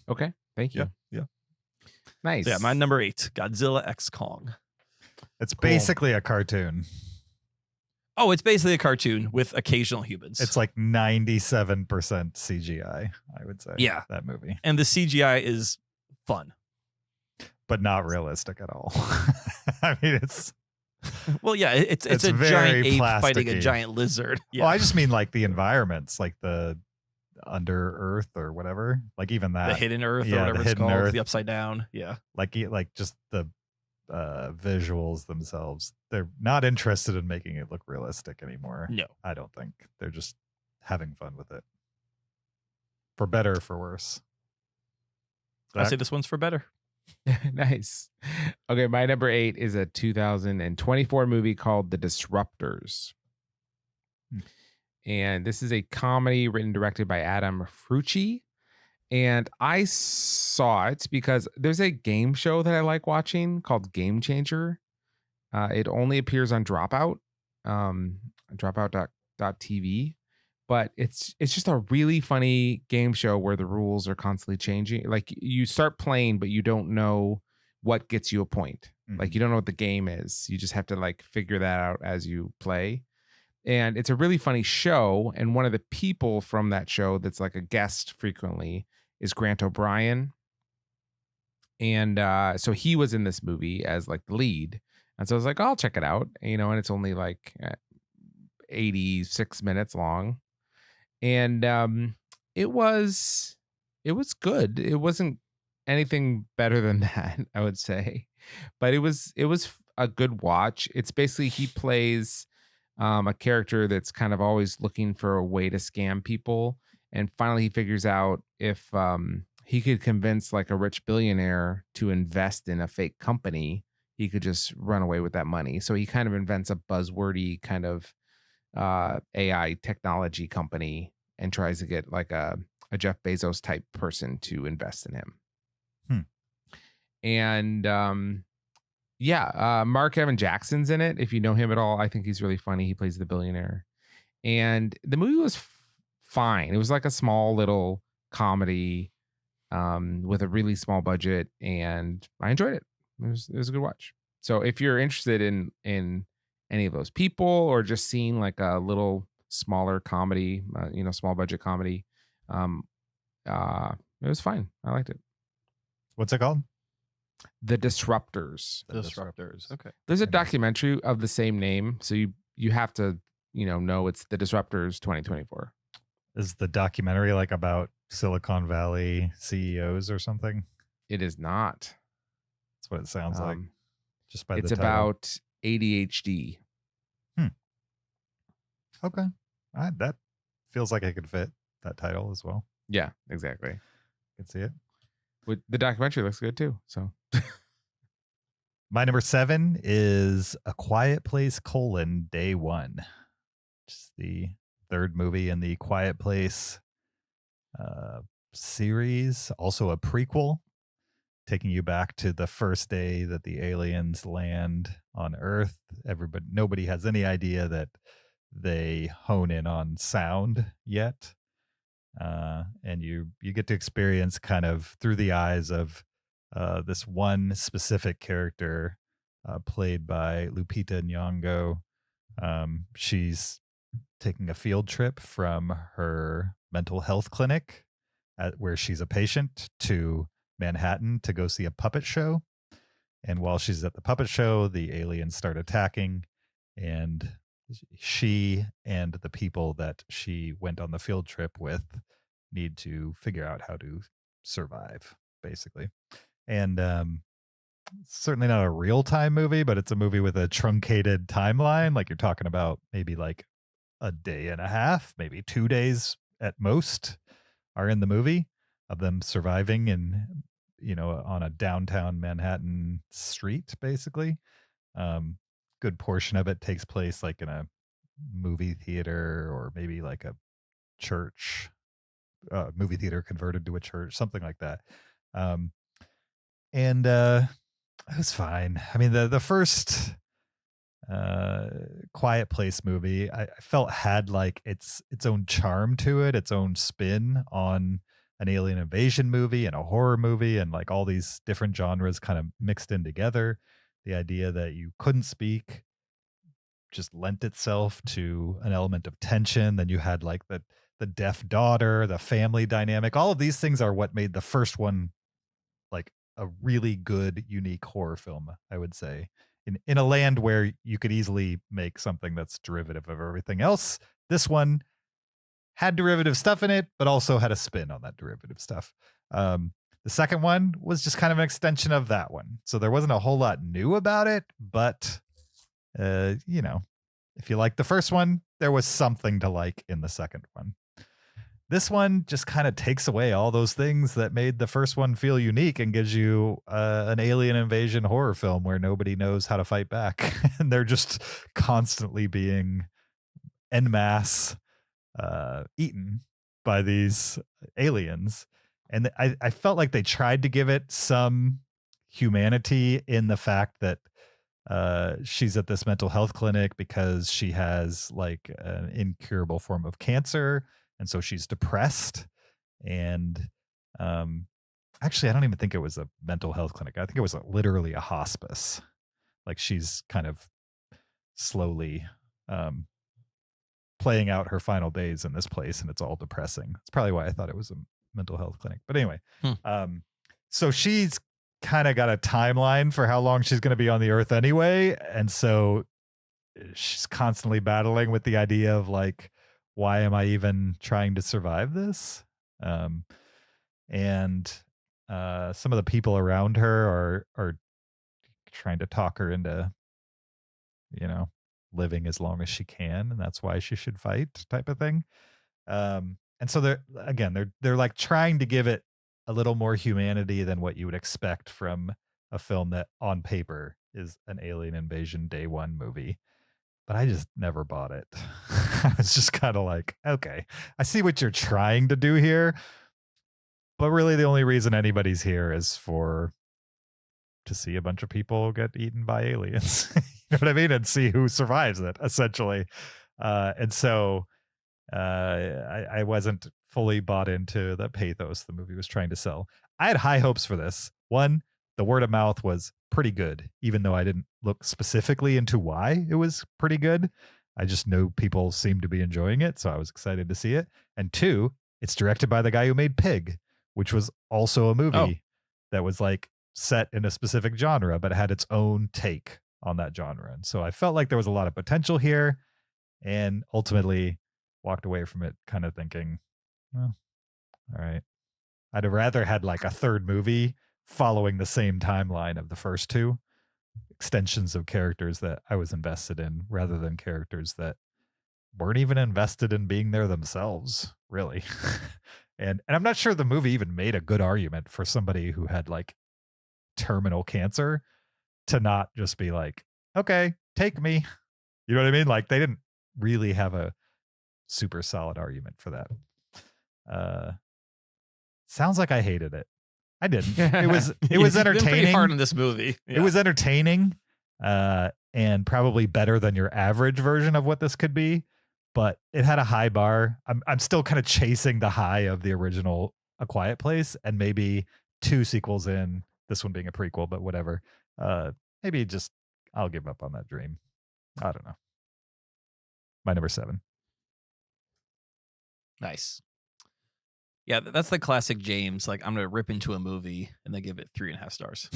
Okay. Thank you. Yeah. Nice. So yeah, my number 8, Godzilla X Kong. It's basically a cartoon. Oh, it's basically a cartoon with occasional humans. It's like 97% CGI, I would say. Yeah. That movie. And the CGI is fun. But not realistic at all. I mean, it's Well, yeah, it's a very giant ape fighting a plasticky. giant lizard. Yeah. Well, I just mean like the environments, like the under earth or whatever. Like even that. the hidden earth yeah, or the whatever it's hidden called, earth. the upside down. Yeah. like just the visuals themselves. They're not interested in making it look realistic anymore. No. I don't think. They're just having fun with it. For better or for worse. I'll Zach? say this one's for better. Nice. Okay, my number 8 is a 2024 movie called The Disruptors. And this is a comedy written and directed by Adam Frucci. And I saw it because there's a game show that I like watching called Game Changer. It only appears on Dropout, dropout.tv. But it's just a really funny game show where the rules are constantly changing. Like you start playing, but you don't know what gets you a point. Like you don't know what the game is. You just have to like figure that out as you play. And it's a really funny show. And one of the people from that show that's like a guest frequently is Grant O'Brien. And so he was in this movie as like the lead. And so I was like, I'll check it out. And it's only like 86 minutes long. And it was good. It wasn't anything better than that, I would say. But it was a good watch. It's basically he plays a character that's kind of always looking for a way to scam people. And finally he figures out if he could convince like a rich billionaire to invest in a fake company, he could just run away with that money. So he kind of invents a buzzwordy kind of AI technology company and tries to get like a Jeff Bezos type person to invest in him. And Mark Evan Jackson's in it. If you know him at all, I think he's really funny. He plays the billionaire. And the movie was fine. It was like a small little comedy with a really small budget, and I enjoyed it. It was a good watch. So if you're interested in any of those people or just seeing like a little smaller comedy, small budget comedy, it was fine. I liked it. What's it called? The Disruptors. Okay. There's a documentary of the same name, so you have to know it's The Disruptors 2024. Is the documentary like about Silicon Valley CEOs or something? It is not. That's what it sounds like. Just by It's the title. about ADHD. Okay. That feels like it could fit that title as well. Yeah, exactly. I can see it. The documentary looks good too. So My number 7 is A Quiet Place: Day One. Just the third movie in the Quiet Place series. Also a prequel, taking you back to the first day that the aliens land on Earth. Nobody has any idea that they hone in on sound yet. And you get to experience kind of through the eyes of this one specific character played by Lupita Nyong'o. She's taking a field trip from her mental health clinic where she's a patient to Manhattan to go see a puppet show. And while she's at the puppet show, the aliens start attacking, and she and the people that she went on the field trip with need to figure out how to survive, basically. And certainly not a real-time movie, but it's a movie with a truncated timeline. Like you're talking about maybe like a day and a half, maybe 2 days at most are in the movie of them surviving in, on a downtown Manhattan street, basically. Good portion of it takes place like in a movie theater or maybe like a church, movie theater converted to a church, something like that. And it was fine. I mean, the first Quiet Place movie, I felt had like its own charm to it, its own spin on an alien invasion movie and a horror movie, and like all these different genres kind of mixed in together. The idea that you couldn't speak, just lent itself to an element of tension. Then you had like the deaf daughter, the family dynamic. All of these things are what made the first one like a really good, unique horror film, I would say. In a land where you could easily make something that's derivative of everything else, this one had derivative stuff in it, but also had a spin on that derivative stuff. The second one was just kind of an extension of that one. So there wasn't a whole lot new about it, but, you know, if you like the first one, there was something to like in the second one. This one just kind of takes away all those things that made the first one feel unique and gives you an alien invasion horror film where nobody knows how to fight back. And they're just constantly being en masse eaten by these aliens. And I felt like they tried to give it some humanity in the fact that she's at this mental health clinic because she has like an incurable form of cancer. And so she's depressed. And actually, I don't even think it was a mental health clinic. I think it was literally a hospice. Like she's kind of slowly playing out her final days in this place, and it's all depressing. It's probably why I thought it was a mental health clinic. But anyway, so she's kind of got a timeline for how long she's going to be on the earth anyway. And so she's constantly battling with the idea of like, why am I even trying to survive this? And some of the people around her are trying to talk her into, you know, living as long as she can, and that's why she should fight, type of thing. And so they're like trying to give it a little more humanity than what you would expect from a film that on paper is an alien invasion day one movie. But I just never bought it. I was just kind of like, okay, I see what you're trying to do here, but really the only reason anybody's here is to see a bunch of people get eaten by aliens. You know what I mean? And see who survives it, essentially. And so I wasn't fully bought into the pathos the movie was trying to sell. I had high hopes for this. One, the word of mouth was pretty good, even though I didn't look specifically into why it was pretty good. I just know people seemed to be enjoying it, so I was excited to see it. And two, it's directed by the guy who made Pig, which was also a movie that was like set in a specific genre, but it had its own take on that genre. And so I felt like there was a lot of potential here, and ultimately walked away from it kind of thinking, well, all right. I'd have rather had like a third movie following the same timeline of the first two, extensions of characters that I was invested in, rather than characters that weren't even invested in being there themselves, really. and I'm not sure the movie even made a good argument for somebody who had like terminal cancer to not just be like, okay, take me. You know what I mean? Like they didn't really have a super solid argument for that. Sounds like I hated it. I didn't. It was entertaining. Pretty hard in this movie. Yeah. It was entertaining, and probably better than your average version of what this could be. But it had a high bar. I'm still kind of chasing the high of the original A Quiet Place, and maybe two sequels in, this one being a prequel, but whatever. Maybe just I'll give up on that dream. I don't know. My number 7. Nice. Yeah, that's the classic James. Like, I'm gonna rip into a movie and then give it 3.5 stars.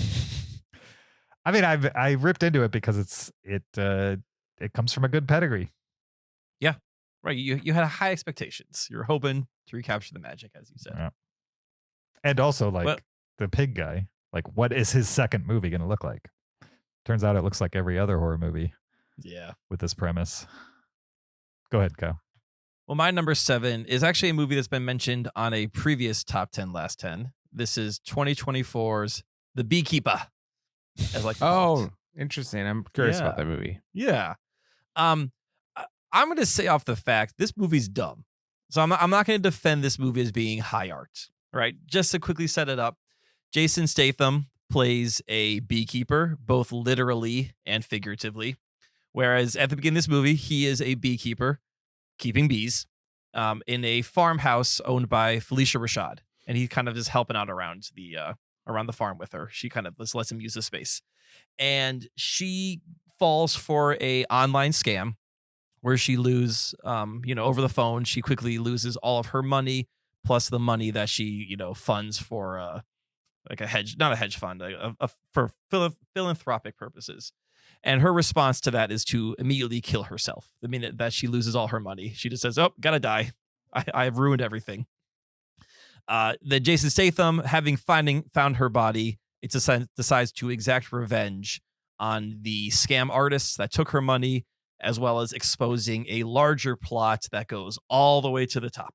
I mean, I ripped into it because it comes from a good pedigree. Yeah, right. You had high expectations. You're hoping to recapture the magic, as you said. Yeah. And also, like the pig guy. Like, what is his second movie going to look like? Turns out it looks like every other horror movie. Yeah. With this premise. Go ahead, Kyle. Well, my number 7 is actually a movie that's been mentioned on a previous top 10 last 10. This is 2024's The Beekeeper. Interesting. I'm curious about that movie. Yeah. I'm going to say off the fact this movie's dumb. So I'm not going to defend this movie as being high art, right? Just to quickly set it up, Jason Statham plays a beekeeper, both literally and figuratively. Whereas at the beginning of this movie, he is a beekeeper keeping bees in a farmhouse owned by Felicia Rashad. And he kind of is helping out around the farm with her. She kind of just lets him use the space. And she falls for a online scam where she over the phone, she quickly loses all of her money plus the money that she, funds for like a hedge, not a hedge fund, for philanthropic purposes. And her response to that is to immediately kill herself. The minute that she loses all her money, she just says, "Oh, gotta die. I've ruined everything." Then Jason Statham, having found her body, it decides to exact revenge on the scam artists that took her money, as well as exposing a larger plot that goes all the way to the top.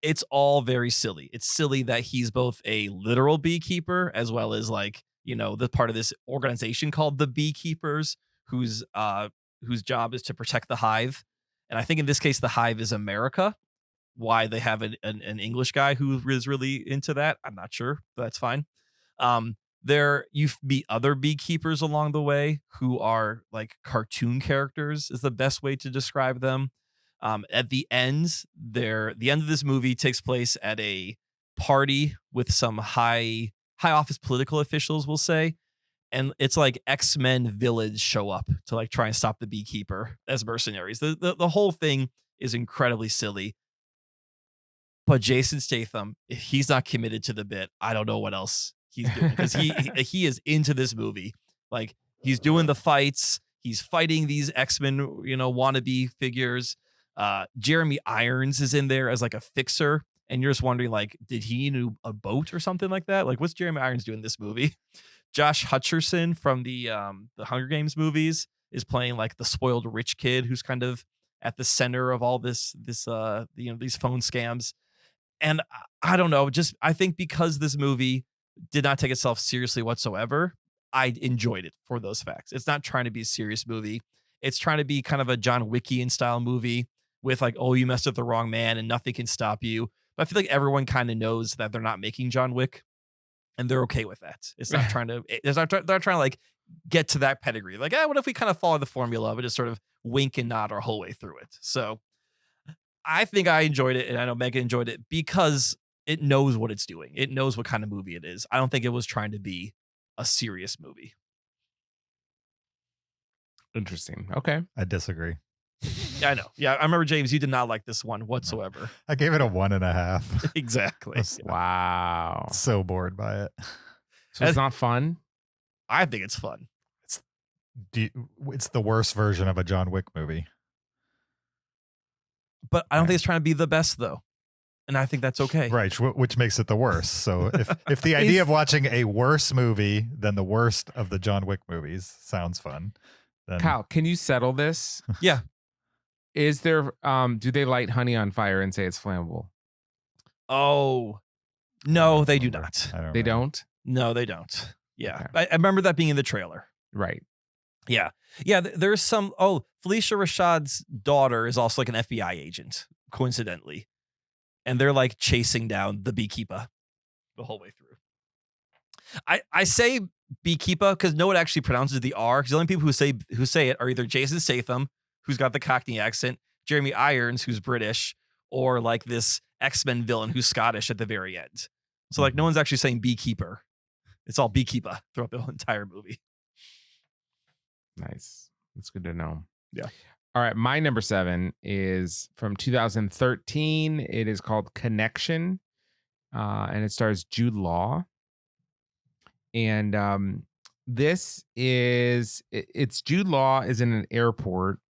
It's all very silly. It's silly that he's both a literal beekeeper as well as the part of this organization called the Beekeepers, whose job is to protect the hive. And I think in this case, the hive is America. Why they have an English guy who is really into that, I'm not sure, but that's fine. You meet other beekeepers along the way who are like cartoon characters is the best way to describe them. At the end, the end of this movie takes place at a party with some high office political officials, we'll say. And it's like X-Men villains show up to like try and stop the beekeeper as mercenaries. The whole thing is incredibly silly. But Jason Statham, if he's not committed to the bit, I don't know what else he's doing, because he is into this movie. Like, he's doing the fights, he's fighting these X-Men, wannabe figures. Jeremy Irons is in there as like a fixer, and you're just wondering, like, did he need a boat or something like that? Like, what's Jeremy Irons doing in this movie? Josh Hutcherson from the Hunger Games movies is playing like the spoiled rich kid who's kind of at the center of all these phone scams. And I don't know, I think because this movie did not take itself seriously whatsoever, I enjoyed it for those facts. It's not trying to be a serious movie. It's trying to be kind of a John Wickian style movie with like, oh, you messed with the wrong man and nothing can stop you. But I feel like everyone kind of knows that they're not making John Wick, and they're okay with that. It's not trying to, they're trying to like get to that pedigree. Like, what if we kind of follow the formula, but just sort of wink and nod our whole way through it? So I think I enjoyed it, and I know Megan enjoyed it because it knows what it's doing. It knows what kind of movie it is. I don't think it was trying to be a serious movie. Interesting. Okay. I disagree. Yeah, I know. Yeah, I remember, James, you did not like this one whatsoever. I gave it a 1.5. Exactly. Wow. So bored by it. So it's not fun? I think it's fun. It's the worst version of a John Wick movie. But I don't think it's trying to be the best, though. And I think that's okay. Right, which makes it the worst. So if the idea of watching a worse movie than the worst of the John Wick movies sounds fun, then Kyle, can you settle this? Yeah. Is there do they light honey on fire and say it's flammable? Oh, no, they do not. They don't? No, they don't. Yeah. Okay. I remember that being in the trailer. Right. Yeah. Yeah. There's Felicia Rashad's daughter is also like an FBI agent, coincidentally. And they're like chasing down the beekeeper the whole way through. I say beekeeper because no one actually pronounces the R, because the only people who say it are either Jason Statham, who's got the Cockney accent, Jeremy Irons, who's British, or like this X-Men villain who's Scottish at the very end. So like no one's actually saying beekeeper. It's all beekeeper throughout the whole entire movie. Nice. That's good to know. Yeah. All right. My number 7 is from 2013. It is called Connection. And it stars Jude Law. And it's Jude Law is in an airport,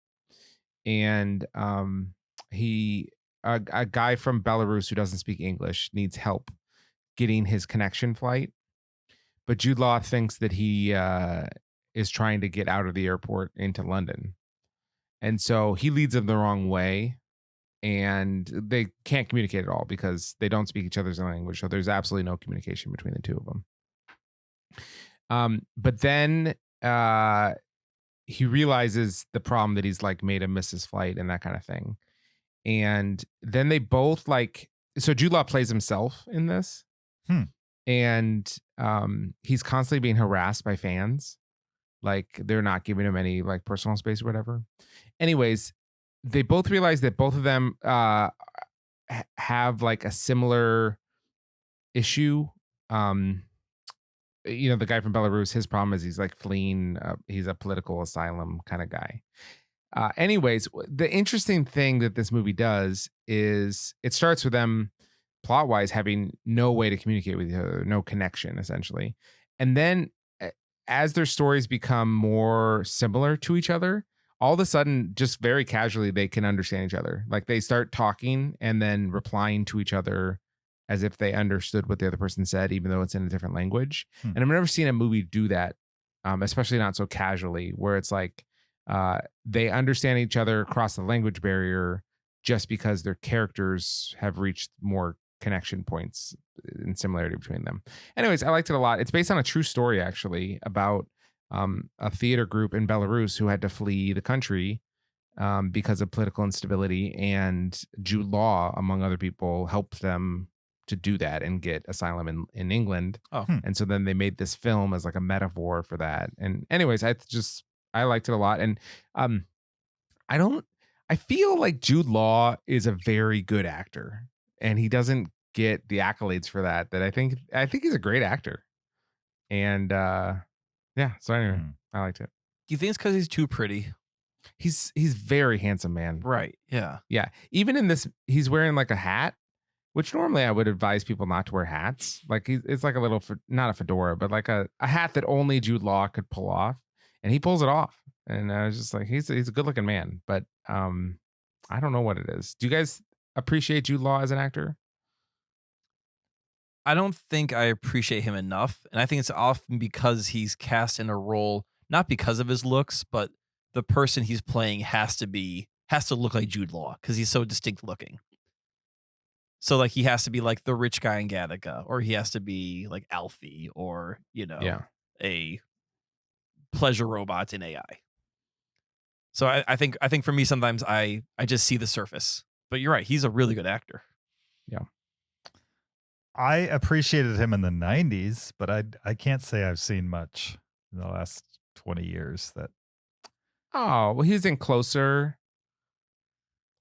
and a guy from Belarus who doesn't speak English needs help getting his connection flight. But Jude Law thinks that he is trying to get out of the airport into London. And so he leads them the wrong way, and they can't communicate at all because they don't speak each other's language. So there's absolutely no communication between the two of them. But then he realizes the problem that he's like made him miss his flight and that kind of thing. And then they both so Jude Law plays himself in this. And he's constantly being harassed by fans. Like, they're not giving him any like personal space or whatever. Anyways, they both realize that both of them have like a similar issue. the guy from Belarus, his problem is he's like fleeing. He's a political asylum kind of guy. Anyways, the interesting thing that this movie does is it starts with them plot wise having no way to communicate with each other, no connection essentially. And then as their stories become more similar to each other, all of a sudden, just very casually, they can understand each other. Like they start talking and then replying to each other as if they understood what the other person said, even though it's in a different language. And I've never seen a movie do that, especially not so casually, where it's like they understand each other across the language barrier just because their characters have reached more connection points and similarity between them. Anyways, I liked it a lot. It's based on a true story, actually, about a theater group in Belarus who had to flee the country because of political instability, and Jude Law, among other people, helped them to do that and get asylum in England. And so then they made this film as like a metaphor for that. And anyways, I liked it a lot. And I feel like Jude Law is a very good actor, and he doesn't get the accolades for that I think he's a great actor. And so anyway, I liked it. Do you think it's because he's too pretty? He's very handsome, man. Right. Yeah. Yeah. Even in this, he's wearing like a hat, which normally I would advise people not to wear hats. Like it's like a little, not a fedora, but like a hat that only Jude Law could pull off. And he pulls it off. And I was just like, he's a good looking man, but I don't know what it is. Do you guys appreciate Jude Law as an actor? I don't think I appreciate him enough. And I think it's often because he's cast in a role, not because of his looks, but the person he's playing has to look like Jude Law because he's so distinct looking. So like he has to be like the rich guy in Gattaca, or he has to be like Alfie, or a pleasure robot in AI. So I think for me sometimes I just see the surface. But you're right, he's a really good actor. Yeah. I appreciated him in the 90s, but I can't say I've seen much in the last 20 years that. Oh, well, he's in Closer,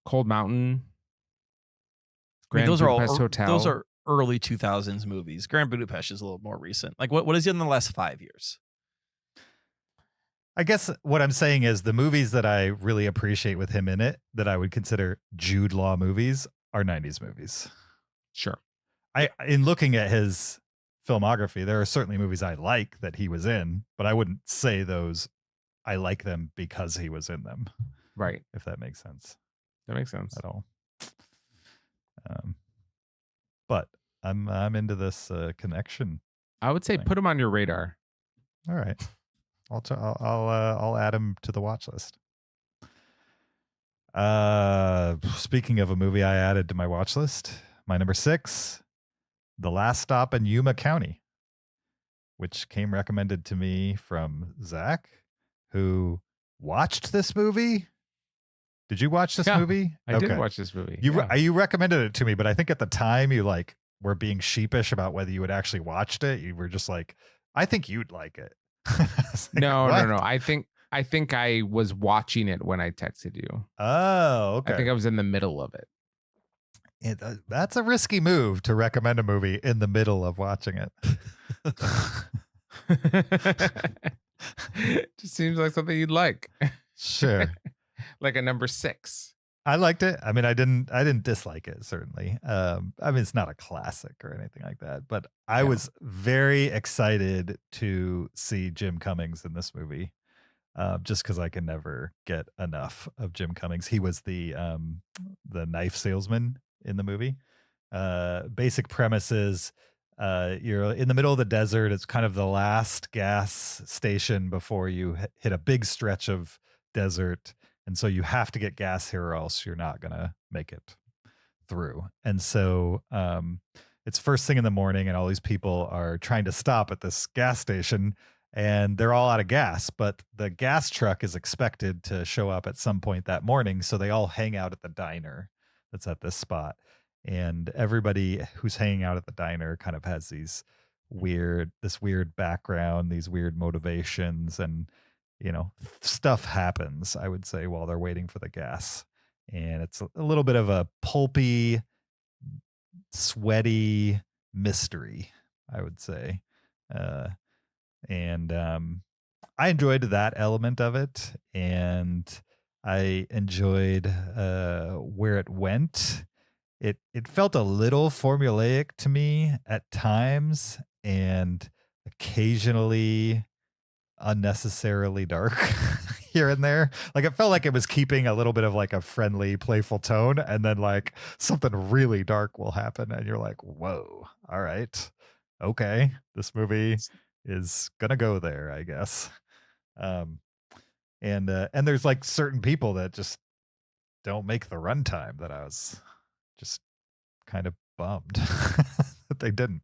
Cold Mountain, Grand Budapest Hotel. Those are early 2000s movies. Grand Budapest is a little more recent. Like what is he in the last 5 years? I guess what I'm saying is the movies that I really appreciate with him in it that I would consider Jude Law movies are 90s movies. Sure. In looking at his filmography, there are certainly movies I like that he was in, but I wouldn't say those I like them because he was in them. Right. If that makes sense. That makes sense at all. But I'm into this connection. I would say put him on your radar. All right. I'll add him to the watch list. Speaking of a movie I added to my watch list, my number 6, The Last Stop in Yuma County, which came recommended to me from Zach, who watched this movie. Did you watch this movie? I did watch this movie. You recommended it to me, but I think at the time you like were being sheepish about whether you had actually watched it. You were just like, I think you'd like it. Like, no. I think I was watching it when I texted you. Oh, okay. I think I was in the middle of it. That's a risky move to recommend a movie in the middle of watching it. Just seems like something you'd like. Sure. Like a number 6. I liked it. I mean, I didn't dislike it, certainly. I mean, it's not a classic or anything like that, but I was very excited to see Jim Cummings in this movie. Just because I can never get enough of Jim Cummings. He was the knife salesman in the movie. Basic premise is you're in the middle of the desert. It's kind of the last gas station before you hit a big stretch of desert. And so you have to get gas here or else you're not going to make it through. And so it's first thing in the morning and all these people are trying to stop at this gas station and they're all out of gas, but the gas truck is expected to show up at some point that morning. So they all hang out at the diner that's at this spot. And everybody who's hanging out at the diner kind of has this weird background, these weird motivations, and stuff happens, I would say, while they're waiting for the gas. And it's a little bit of a pulpy, sweaty mystery, I would say. And I enjoyed that element of it, and I enjoyed where it went. It felt a little formulaic to me at times, and occasionally unnecessarily dark here and there. Like it felt like it was keeping a little bit of like a friendly, playful tone, and then like something really dark will happen, and you're like, whoa, all right, okay, this movie is gonna go there, I guess. Um, and there's like certain people that just don't make the runtime that I was just kind of bummed that they didn't.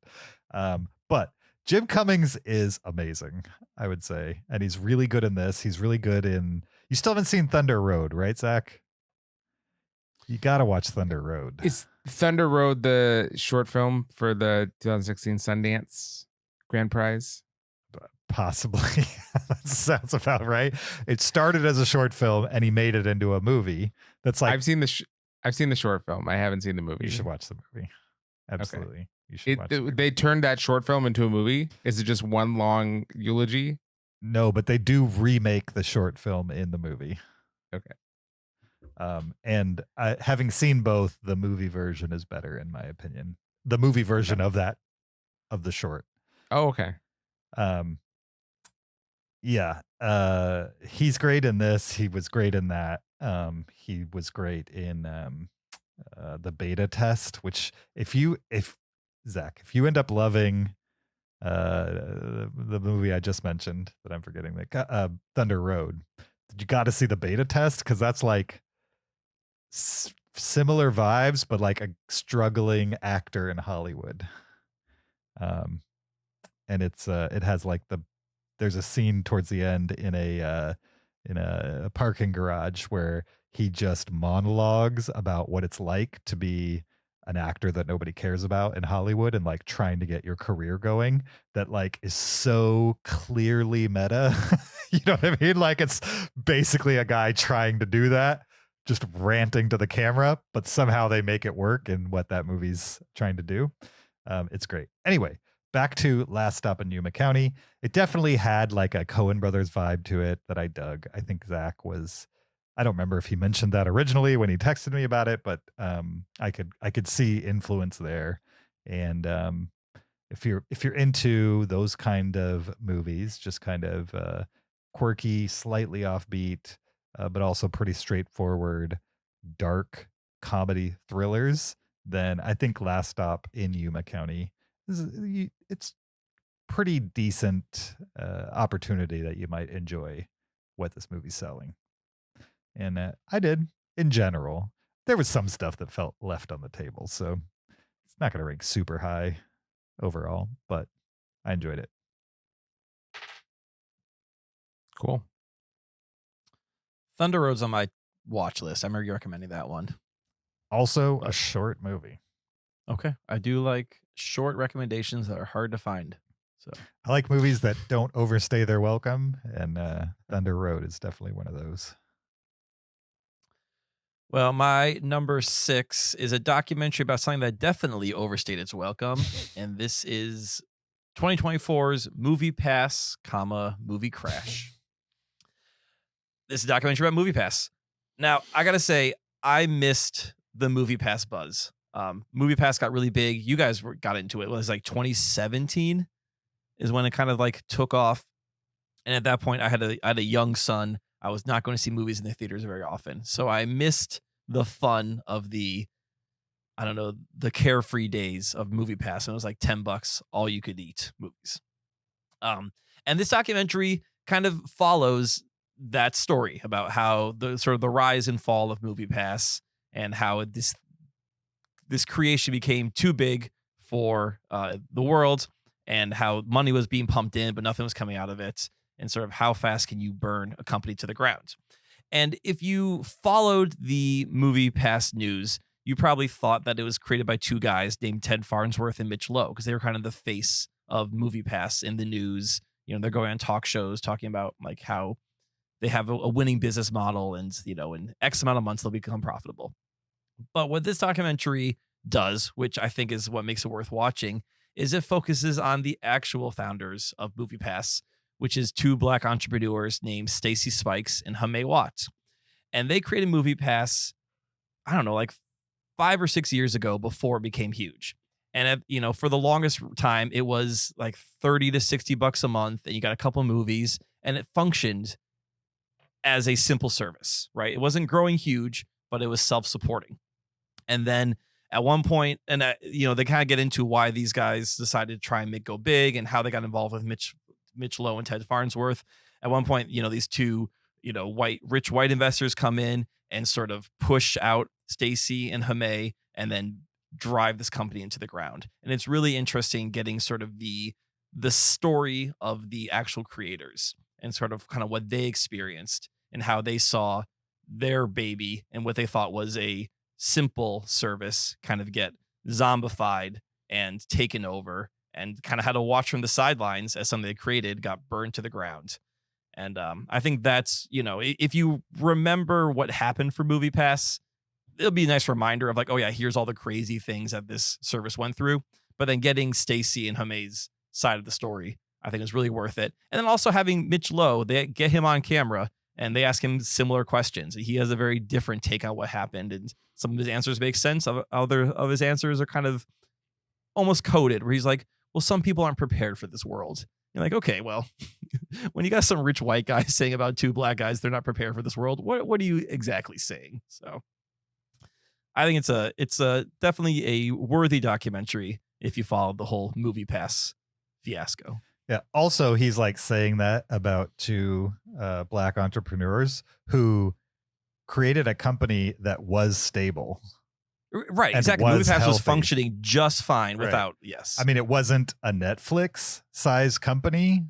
But Jim Cummings is amazing, I would say. And he's really good in this. He's really good in, you still haven't seen Thunder Road, right, Zach? You got to watch Thunder Road. Is Thunder Road the short film for the 2016 Sundance Grand Prize? Possibly. That sounds about right. It started as a short film and he made it into a movie. That's like, I've seen the short film. I haven't seen the movie. you should watch the movie. Absolutely. Okay. You should watch the movie. They turned that short film into a movie? Is it just one long eulogy? No, but they do remake the short film in the movie. Okay. And having seen both, the movie version is better in my opinion. The movie version of the short. Oh, okay. Yeah. He's great in this. He was great in that. He was great in the beta test, which if Zach, if you end up loving the movie I just mentioned that I'm forgetting, like Thunder Road, you got to see the beta test, because that's like similar vibes, but like a struggling actor in Hollywood. And it has like there's a scene towards the end in a parking garage where he just monologues about what it's like to be an actor that nobody cares about in Hollywood and like trying to get your career going, that like is so clearly meta. You know what I mean? Like it's basically a guy trying to do that, just ranting to the camera, but somehow they make it work in what that movie's trying to do. It's great. Anyway, back to Last Stop in Yuma County. It definitely had like a Coen Brothers vibe to it that I dug. I think Zach was, I don't remember if he mentioned that originally when he texted me about it, but I could see influence there. And if you're into those kind of movies, just kind of quirky, slightly offbeat, but also pretty straightforward, dark comedy thrillers, then I think Last Stop in Yuma County it's pretty decent opportunity that you might enjoy what this movie's selling. And I did in general. There was some stuff that felt left on the table, so it's not going to rank super high overall, but I enjoyed it. Cool. Thunder Road's on my watch list. I remember you recommending that one. Also a short movie. Okay. I do like short recommendations that are hard to find. So I like movies that don't overstay their welcome, and Thunder Road is definitely one of those. Well, my number 6 is a documentary about something that definitely overstayed its welcome, and this is 2024's Movie Pass, Movie Crash. This is a documentary about Movie Pass. Now, I gotta say, I missed the Movie Pass buzz. Movie Pass got really big. You guys got into it. It was like 2017 is when it kind of like took off. And at that point, I had a young son. I was not going to see movies in the theaters very often. So I missed the fun of the carefree days of Movie Pass. And it was like $10 all you could eat movies. And this documentary kind of follows that story about how the sort of the rise and fall of Movie Pass and how this creation became too big for the world, and how money was being pumped in, but nothing was coming out of it, and sort of how fast can you burn a company to the ground. And if you followed the Movie Pass news, you probably thought that it was created by two guys named Ted Farnsworth and Mitch Lowe, because they were kind of the face of Movie Pass in the news. You know, they're going on talk shows talking about like how they have a winning business model, and you know, in X amount of months they'll become profitable. But what this documentary does, which I think is what makes it worth watching, is it focuses on the actual founders of Movie Pass, which is two black entrepreneurs named Stacy Spikes and Hamay Watts. And they created MoviePass, I don't know, like 5 or 6 years ago before it became huge. And, for the longest time, it was like $30 to $60 a month, and you got a couple movies, and it functioned as a simple service, right? It wasn't growing huge, but it was self-supporting. And then at one point, and they kind of get into why these guys decided to try and go big and how they got involved with Mitch Lowe and Ted Farnsworth. At one point, these two, rich white investors come in and sort of push out Stacy and Hamay and then drive this company into the ground. And it's really interesting getting sort of the story of the actual creators and sort of kind of what they experienced and how they saw their baby and what they thought was a simple service kind of get zombified and taken over, and kind of had to watch from the sidelines as something they created got burned to the ground. And I think that's, if you remember what happened for MoviePass, it'll be a nice reminder of like, oh yeah, here's all the crazy things that this service went through. But then getting Stacy and Hamay's side of the story, I think is really worth it. And then also having Mitch Lowe, they get him on camera and they ask him similar questions. He has a very different take on what happened, and some of his answers make sense. Other of his answers are kind of almost coded, where he's like, well, some people aren't prepared for this world. You're like, okay, well, when you got some rich white guys saying about two black guys, they're not prepared for this world. What are you exactly saying? So I think it's a definitely a worthy documentary if you follow the whole MoviePass fiasco. Yeah. Also, he's like saying that about two black entrepreneurs who created a company that was stable. Right. Exactly. MoviePass was functioning just fine without, yes. I mean, it wasn't a Netflix size company,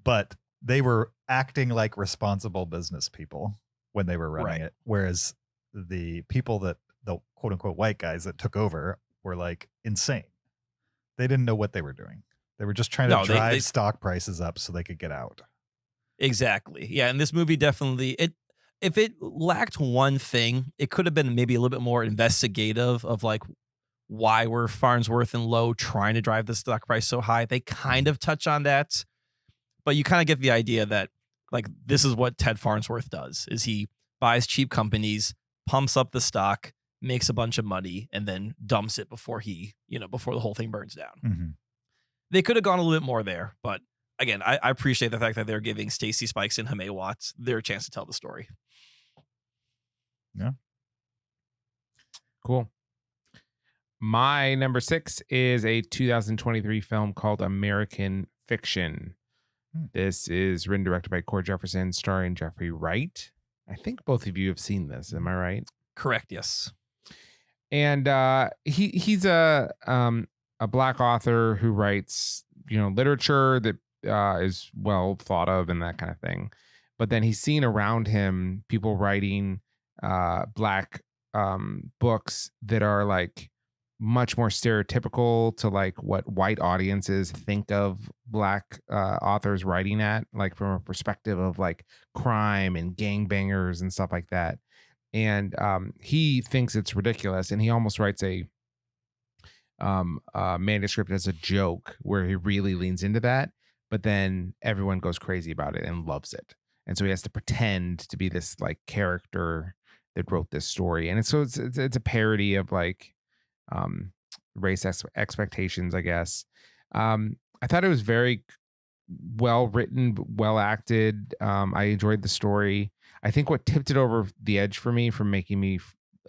but they were acting like responsible business people when they were running it. Whereas the people the quote unquote white guys that took over were like insane. They didn't know what they were doing. They were just trying to drive stock prices up so they could get out. Exactly. Yeah. And this movie definitely, if it lacked one thing, it could have been maybe a little bit more investigative of like, why were Farnsworth and Lowe trying to drive the stock price so high? They kind of touch on that, but you kind of get the idea that like, this is what Ted Farnsworth does, is he buys cheap companies, pumps up the stock, makes a bunch of money, and then dumps it before before the whole thing burns down. Mm-hmm. They could have gone a little bit more there, but again, I appreciate the fact that they're giving Stacy Spikes and Hamay Watts their chance to tell the story. Yeah. Cool. My number 6 is a 2023 film called American Fiction. This is written and directed by Cord Jefferson, starring Jeffrey Wright. I think both of you have seen this. Am I right? Correct. Yes. And he's a black author who writes, literature that is well thought of and that kind of thing. But then he's seen around him people writing black books that are like much more stereotypical to like what white audiences think of black authors writing at, like from a perspective of like crime and gangbangers and stuff like that. And he thinks it's ridiculous, and he almost writes a manuscript as a joke where he really leans into that, but then everyone goes crazy about it and loves it. And so he has to pretend to be this like character that wrote this story. And it's a parody of like race expectations, I guess. I thought it was very well written, well acted. I enjoyed the story. I think what tipped it over the edge for me from making me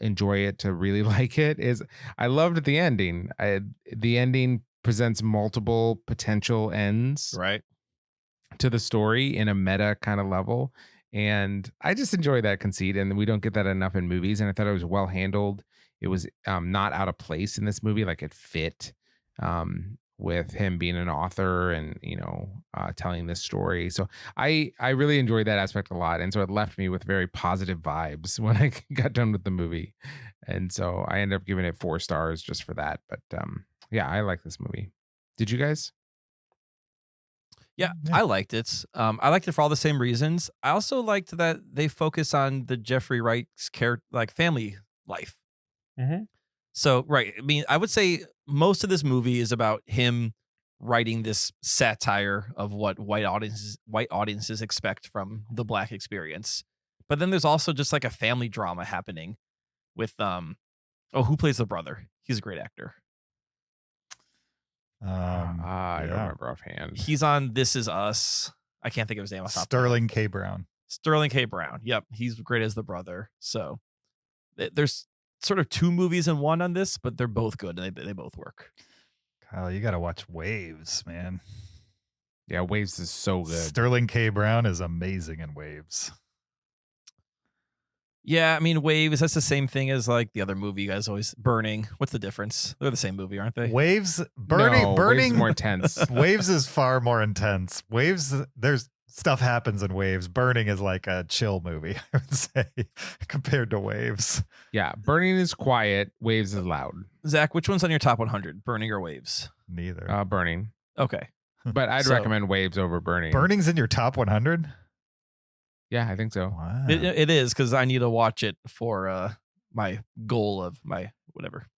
enjoy it to really like it is I loved the ending. The ending presents multiple potential ends to the story in a meta kind of level. And I just enjoy that conceit, and we don't get that enough in movies. And I thought it was well handled. It was not out of place in this movie. Like it fit with him being an author and, telling this story. So I really enjoyed that aspect a lot. And so it left me with very positive vibes when I got done with the movie. And so I ended up giving it 4 stars just for that. But yeah, I like this movie. Did you guys? Yeah, I liked it. I liked it for all the same reasons. I also liked that they focus on the Jeffrey Wright's family life. Mm-hmm. So, I mean, I would say most of this movie is about him writing this satire of what white audiences expect from the Black experience. But then there's also just like a family drama happening with who plays the brother? He's a great actor. I don't remember offhand. He's on This Is Us. I can't think of his name. Sterling K. Brown. Sterling K. Brown. Yep, he's great as the brother. So there's sort of two movies in one on this, but they're both good and they both work. Kyle, you got to watch Waves, man. Yeah, Waves is so good. Sterling K. Brown is amazing in Waves. Yeah, I mean, Waves, that's the same thing as like the other movie you guys always Burning. What's the difference? They're the same movie, aren't they? Burning Waves is more intense. Waves is far more intense. Waves, there's stuff happens in Waves. Burning is like a chill movie, I would say, compared to Waves. Yeah, Burning is quiet. Waves is loud. Zach, which one's on your top 100? Burning or Waves? Neither. Burning. Okay. But I'd recommend Waves over Burning. Burning's in your top 100? Yeah, I think so. Wow. It is, because I need to watch it for my goal of my whatever.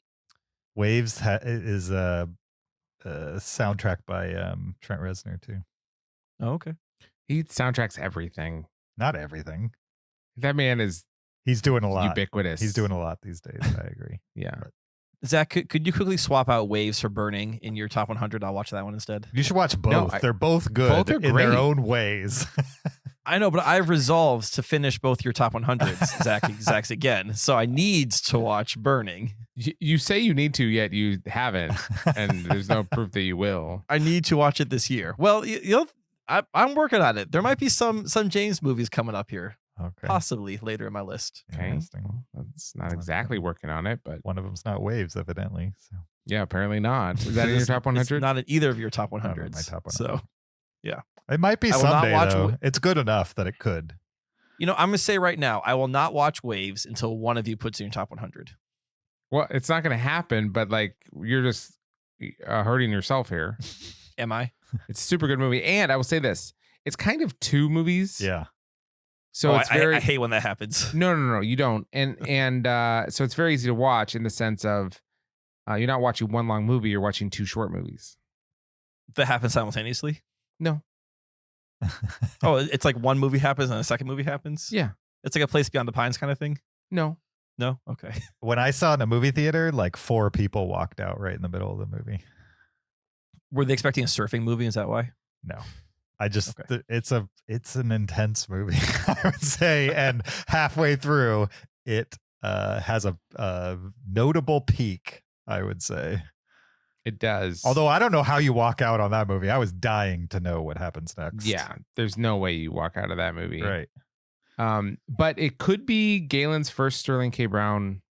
Waves is a soundtrack by Trent Reznor too. Oh, okay. He soundtracks everything. Not everything. That man is He's doing a lot. ubiquitous. He's doing a lot these days. I agree. Yeah. Zach, could you quickly swap out Waves for Burning in your top 100? I'll watch that one instead. You should watch both. No, They're both good both are in great. their own ways. I know, but I've resolved to finish both your top 100s, Zach's again. So I need to watch Burning. You say you need to, yet you haven't, and there's no proof that you will. I need to watch it this year. Well, I'm working on it. There might be some James movies coming up here, Okay. possibly later in my list. Okay. Interesting. Well, that's not exactly working on it, but One of them's not Waves, evidently. So yeah, apparently not. Is that in your top 100? It's not in either of your top Not 100s. in my top 100. So it might be I will not someday, watch though. It's good enough that it could. I'm going to say right now, I will not watch Waves until one of you puts in your top 100. Well, it's not going to happen, but like you're just hurting yourself here. Am I? It's a super good movie. And I will say this, it's kind of two movies. Yeah. So it's very, I hate when that happens. no, you don't. And so it's very easy to watch in the sense of you're not watching one long movie, you're watching two short movies. That happens simultaneously? No. Oh, it's like one movie happens and a second movie happens? Yeah. It's like a Place Beyond the Pines kind of thing? No. No? Okay. When I saw it in a movie theater, like 4 people walked out right in the middle of the movie. Were they expecting a surfing movie? Is that why? No. I just Okay. it's an intense movie, I would say, and halfway through it has a notable peak, I would say. It does. Although I don't know how you walk out on that movie. I was dying to know what happens next. Yeah, there's no way you walk out of that movie. Right. But it could be Galen's first Sterling K. Brown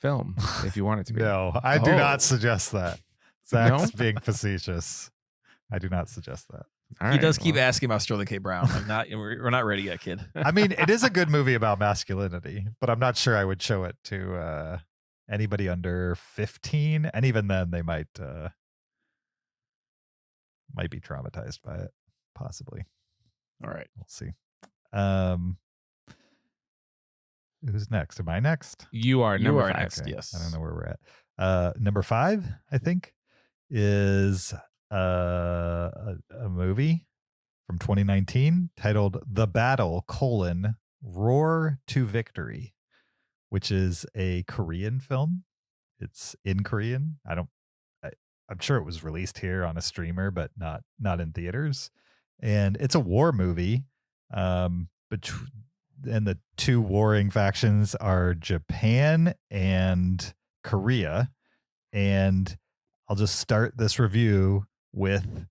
film, if you want it to be. No, I do Oh. not suggest that. Zach's being facetious. I do not suggest that. All He right, does keep well, asking about Sterling K. Brown. Like, we're not ready yet, kid. I mean, it is a good movie about masculinity, but I'm not sure I would show it to anybody under 15, and even then they might be traumatized by it, possibly. All right. We'll see. Who's next? Am I next? You are You number are 5. next. Okay, Yes. I don't know where we're at. Number 5, I think, is a movie from 2019 titled The Battle: Roar to Victory, which is a Korean film. It's in Korean. I'm sure it was released here on a streamer, but not in theaters. And it's a war movie. And the two warring factions are Japan and Korea. And I'll just start this review with,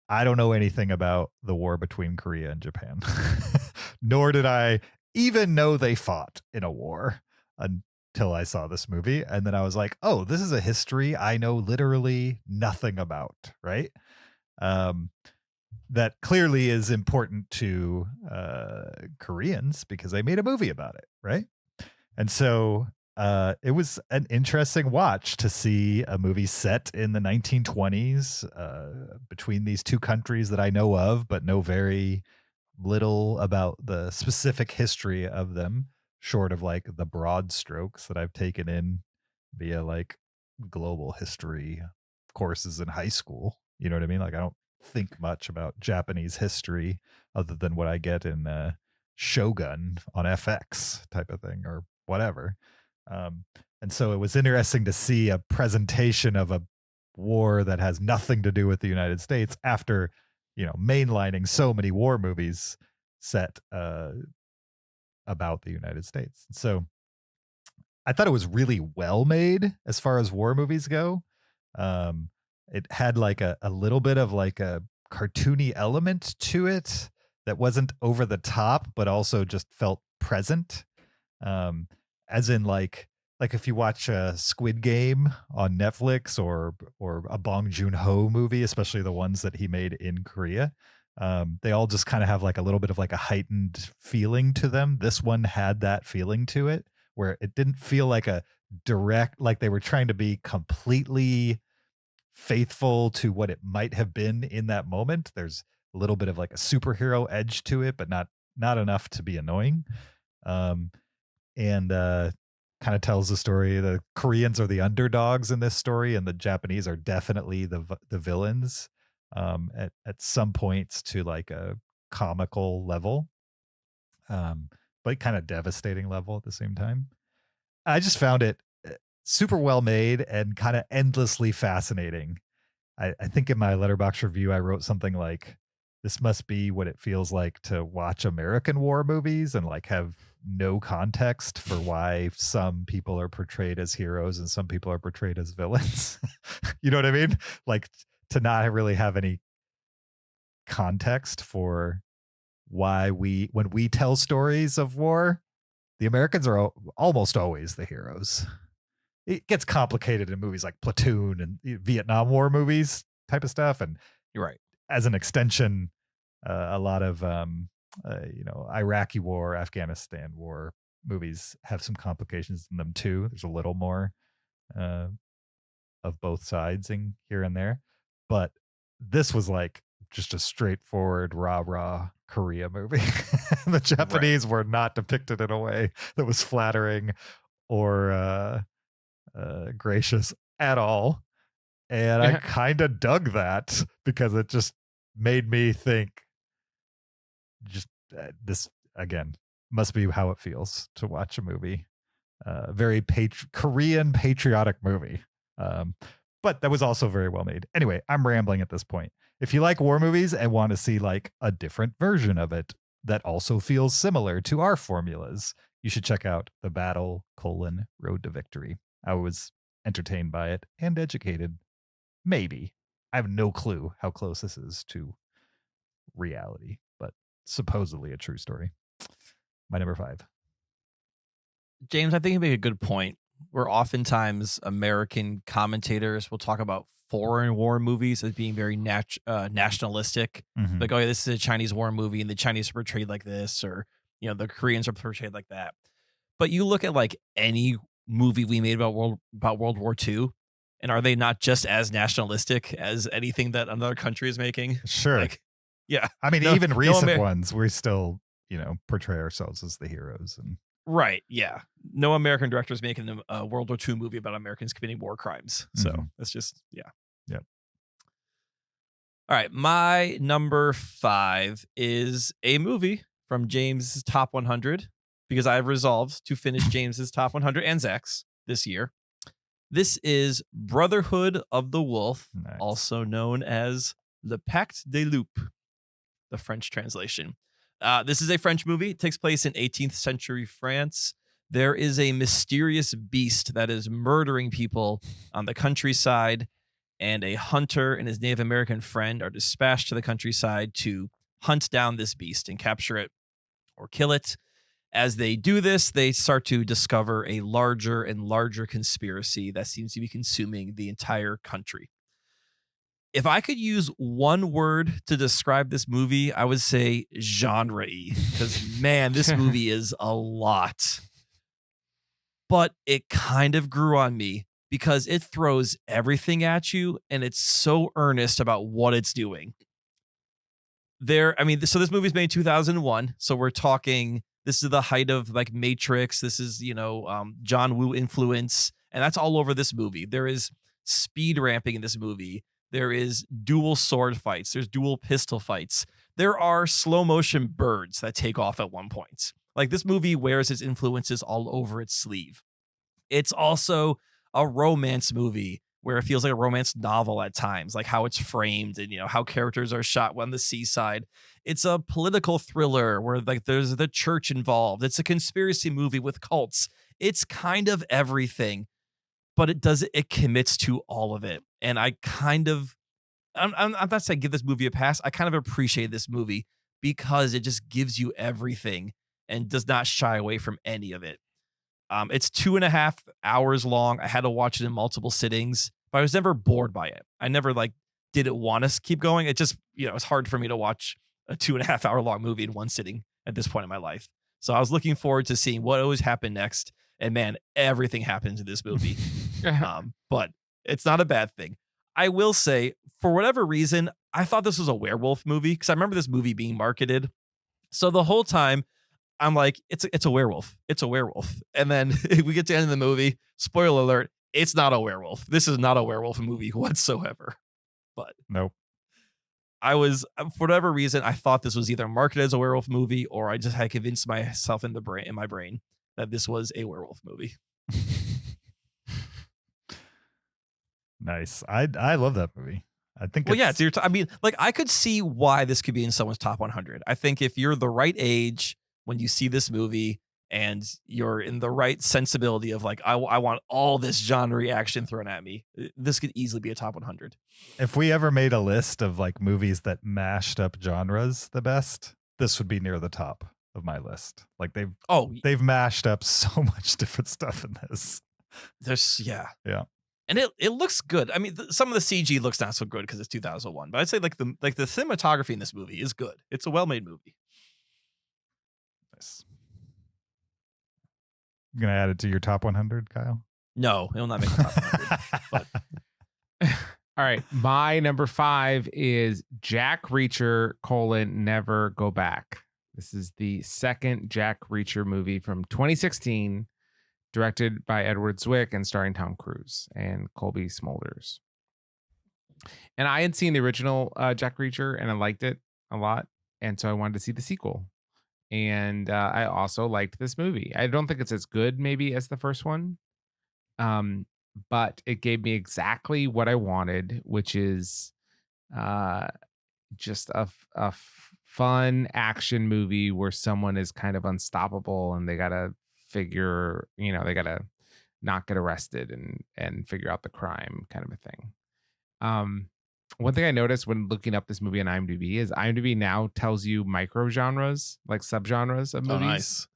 I don't know anything about the war between Korea and Japan, nor did I even know they fought in a war until I saw this movie. And then I was like, oh, this is a history I know literally nothing about, right? That clearly is important to Koreans because they made a movie about it, right? And so it was an interesting watch to see a movie set in the 1920s between these two countries that I know of, but know very little about the specific history of them, short of like the broad strokes that I've taken in via like global history courses in high school. You know what I mean? Like, I don't think much about Japanese history other than what I get in Shogun on FX type of thing or whatever. And so it was interesting to see a presentation of a war that has nothing to do with the United States after, mainlining so many war movies set about the United States. So I thought it was really well made as far as war movies go. It had like a little bit of like a cartoony element to it that wasn't over the top, but also just felt present. As in like if you watch a Squid Game on Netflix or a Bong Joon-ho movie, especially the ones that he made in Korea, they all just kind of have like a little bit of like a heightened feeling to them. This one had that feeling to it where it didn't feel like a direct, like they were trying to be completely faithful to what it might have been in that moment. There's a little bit of like a superhero edge to it, but not enough to be annoying. And kind of tells the story. The Koreans are the underdogs in this story, and the Japanese are definitely the villains at some points to like a comical level, but kind of devastating level at the same time. I just found it super well made and kind of endlessly fascinating. I think in my Letterboxd review, I wrote something like, this must be what it feels like to watch American war movies and like have no context for why some people are portrayed as heroes and some people are portrayed as villains. You know what I mean? Like to not really have any context for why when we tell stories of war, the Americans are almost always the heroes. It gets complicated in movies like Platoon and Vietnam War movies type of stuff. And You're right. As an extension, a lot of Iraqi war, Afghanistan war movies have some complications in them too. There's a little more of both sides in here and there, but this was like just a straightforward rah Korea movie. The Japanese were not depicted in a way that was flattering or gracious at all, and I kind of dug that because it just made me think, just this again must be how it feels to watch a movie, very Korean patriotic movie, but that was also very well made. Anyway, I'm rambling at this point. If you like war movies and want to see like a different version of it that also feels similar to our formulas, you should check out The Battle: Road to Victory. I was entertained by it and educated. Maybe. I have no clue how close this is to reality, but supposedly a true story. My number 5. James, I think you make a good point where oftentimes American commentators will talk about foreign war movies as being very nationalistic. Mhm. Like, oh, yeah, this is a Chinese war movie and the Chinese are portrayed like this, or, the Koreans are portrayed like that. But you look at like any movie we made about World War II, and are they not just as nationalistic as anything that another country is making? Sure. Like, yeah. I mean, even recent ones, we still, portray ourselves as the heroes. And Right. Yeah. No American director is making a World War II movie about Americans committing war crimes. So that's just, yeah. Yep. All right. My number 5 is a movie from James's Top 100, because I've resolved to finish James's Top 100 and Zach's this year. This is Brotherhood of the Wolf, Nice. also known as Le Pacte des Loups, the French translation. This is a French movie. It takes place in 18th century France. There is a mysterious beast that is murdering people on the countryside, and a hunter and his Native American friend are dispatched to the countryside to hunt down this beast and capture it or kill it. As they do this, they start to discover a larger and larger conspiracy that seems to be consuming the entire country. If I could use one word to describe this movie, I would say genre-y, because man, this movie is a lot. But it kind of grew on me because it throws everything at you and it's so earnest about what it's doing. So this movie's made in 2001, so we're talking, this is the height of like Matrix. This is, John Woo influence, and that's all over this movie. There is speed ramping in this movie. There is dual sword fights. There's dual pistol fights. There are slow motion birds that take off at one point. Like, this movie wears its influences all over its sleeve. It's also a romance movie where it feels like a romance novel at times, like how it's framed and, how characters are shot on the seaside. It's a political thriller where like there's the church involved. It's a conspiracy movie with cults. It's kind of everything, but it commits to all of it. And I'm not saying give this movie a pass. I kind of appreciate this movie because it just gives you everything and does not shy away from any of it. It's 2.5 hours long. I had to watch it in multiple sittings, but I was never bored by it. I never didn't want to keep going. It just, it's hard for me to watch a 2.5 hour long movie in one sitting at this point in my life. So I was looking forward to seeing what always happened next. And man, everything happens in this movie. But it's not a bad thing. I will say, for whatever reason, I thought this was a werewolf movie because I remember this movie being marketed. So the whole time I'm like, it's a werewolf. It's a werewolf. And then we get to the end of the movie. Spoiler alert. It's not a werewolf. This is not a werewolf movie whatsoever. But nope. For whatever reason, I thought this was either marketed as a werewolf movie or I just had convinced myself in my brain that this was a werewolf movie. Nice. I love that movie. I think. Well, yeah. I could see why this could be in someone's top 100. I think if you're the right age when you see this movie and you're in the right sensibility of I want all this genre action thrown at me, this could easily be a top 100. If we ever made a list of movies that mashed up genres the best, this would be near the top of my list. They've mashed up so much different stuff in this. Yeah. And it looks good. I mean, some of the CG looks not so good because it's 2001, but I'd say the cinematography in this movie is good. It's a well-made movie. Nice. You gonna add it to your top 100, Kyle? No, it'll not make the top 100. But all right, my number 5 is Jack Reacher: Never Go Back. This is the second Jack Reacher movie from 2016. Directed by Edward Zwick and starring Tom Cruise and Colby Smulders. And I had seen the original Jack Reacher and I liked it a lot. And so I wanted to see the sequel. And I also liked this movie. I don't think it's as good maybe as the first one. But it gave me exactly what I wanted, which is just a fun action movie where someone is kind of unstoppable and they got to figure, they gotta not get arrested and figure out the crime, kind of a thing. One thing I noticed when looking up this movie on IMDb is IMDb now tells you micro genres, like subgenres of movies. Nice.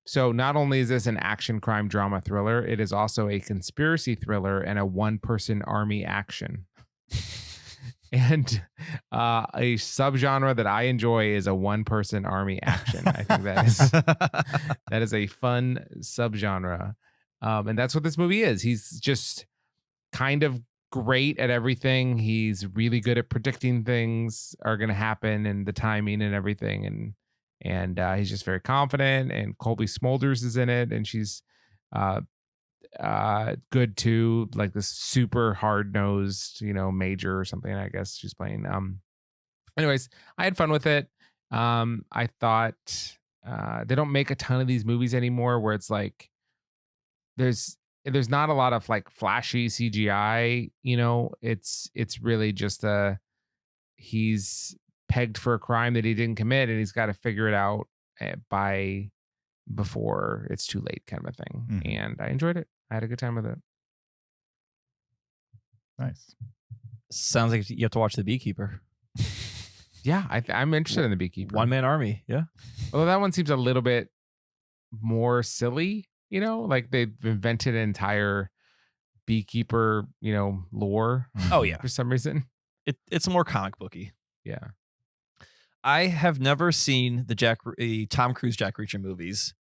So not only is this an action, crime, drama, thriller, it is also a conspiracy thriller and a one-person army action. And a subgenre that I enjoy is a one-person army action. I think that is a fun subgenre, and that's what this movie is. He's just kind of great at everything. He's really good at predicting things are going to happen and the timing and everything, and he's just very confident. And Colby Smulders is in it, and she's good too, like this super hard-nosed major or something, I guess she's playing. Anyways, I had fun with it. I thought they don't make a ton of these movies anymore where it's like there's not a lot of flashy CGI. It's really just he's pegged for a crime that he didn't commit and he's got to figure it out before it's too late, kind of a thing. Mm-hmm. And I enjoyed it. I had a good time with it. Nice. Sounds like you have to watch The Beekeeper. Yeah, I'm interested in The Beekeeper. One-man army, yeah. Although that one seems a little bit more silly, like they've invented an entire beekeeper, lore. Oh, yeah. For some reason. It's more comic booky. Yeah. I have never seen the Tom Cruise Jack Reacher movies.